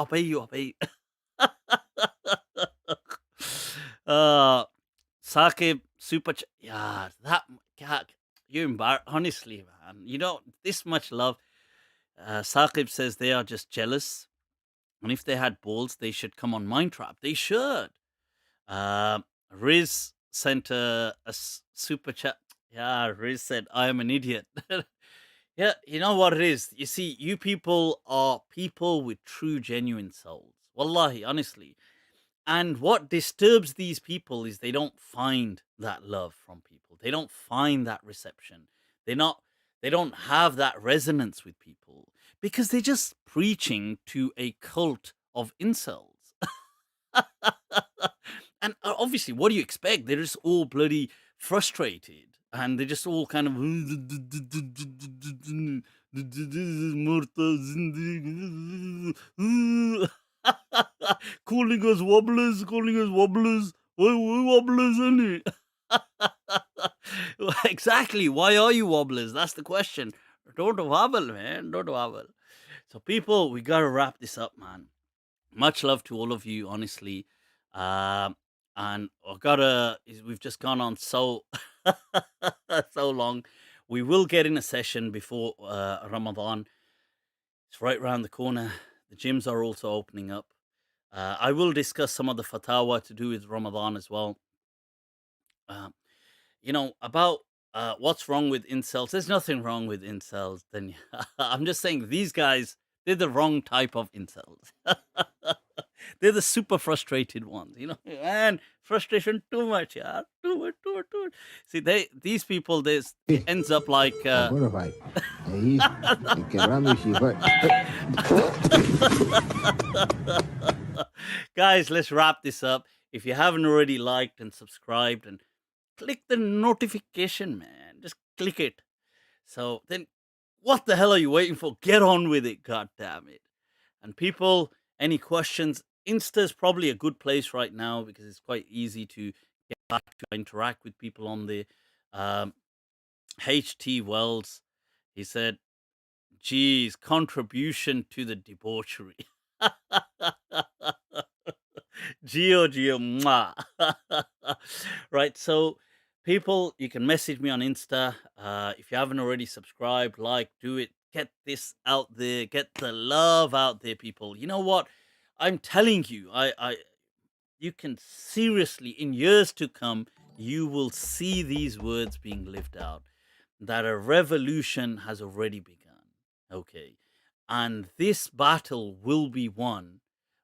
S1: Saqib, yeah, that, God, you're embarrassed. Honestly, man, you know, this much love. Saqib says they are just jealous. And if they had balls, they should come on Mindtrap. They should. Riz sent a super chat. Yeah, Riz said, I am an idiot. Yeah, you know what it is? You see, you people are people with true, genuine souls. Wallahi, honestly. And what disturbs these people is they don't find that love from people. They don't find that reception. They don't have that resonance with people because they're just preaching to a cult of incels. And obviously, what do you expect? They're just all bloody frustrated. And they're just all kind of calling us wobblers. Why wobblers, isn't it? Exactly. Why are you wobblers? That's the question. Don't wobble, man. Don't wobble. So, people, we gotta wrap this up, man. Much love to all of you, honestly. And we've just gone on so so long. We will get in a session before Ramadan. It's right around the corner. The gyms are also opening up. I will discuss some of the fatwa to do with Ramadan as well. You know, about what's wrong with incels. There's nothing wrong with incels. Then I'm just saying these guys, they're the wrong type of incels. They're the super frustrated ones, you know, and frustration too much, yeah, too much. See, these people, it ends up like. Guys, let's wrap this up. If you haven't already liked and subscribed and click the notification, man, just click it. So then, what the hell are you waiting for? Get on with it, god damn it. And people, any questions? Insta is probably a good place right now because it's quite easy to get back to interact with people on the HT Wells. He said, geez, contribution to the debauchery. Geo, mwah. Right, so people, you can message me on Insta. If you haven't already subscribed, do it. Get this out there. Get the love out there, people. You know what? I'm telling you, you can seriously, in years to come, you will see these words being lived out. That a revolution has already begun. Okay. And this battle will be won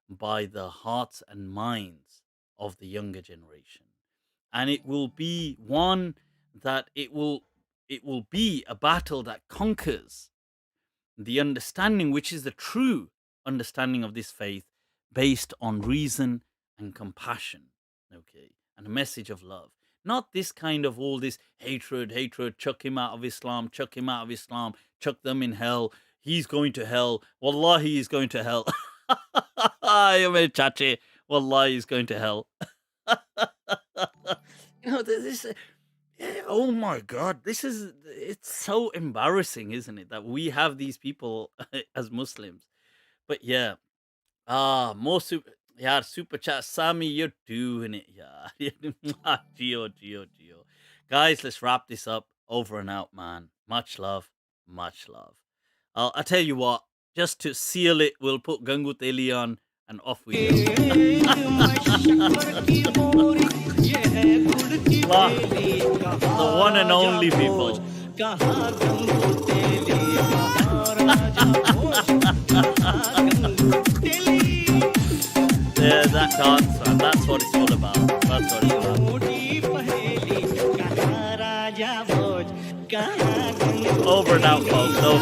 S1: by the hearts and minds of the younger generation. And it will be one that it will be a battle that conquers the understanding, which is the true understanding of this faith, based on reason and compassion, okay, and a message of love. Not this kind of all this hatred, chuck him out of Islam, chuck them in hell, he's going to hell, wallahi he's going to hell. Wallahi he's going to hell. You know, this, oh my God, it's so embarrassing, isn't it, that we have these people as Muslims. But yeah, more super chat. Sami, you're doing it, yeah. Geo. Guys, let's wrap this up. Over and out, man. Much love. I tell you what, just to seal it, we'll put Gangu Teli on and off we go. The one and only people. Yeah, that dance, man. That's what it's all about. Over and out, folks. Over.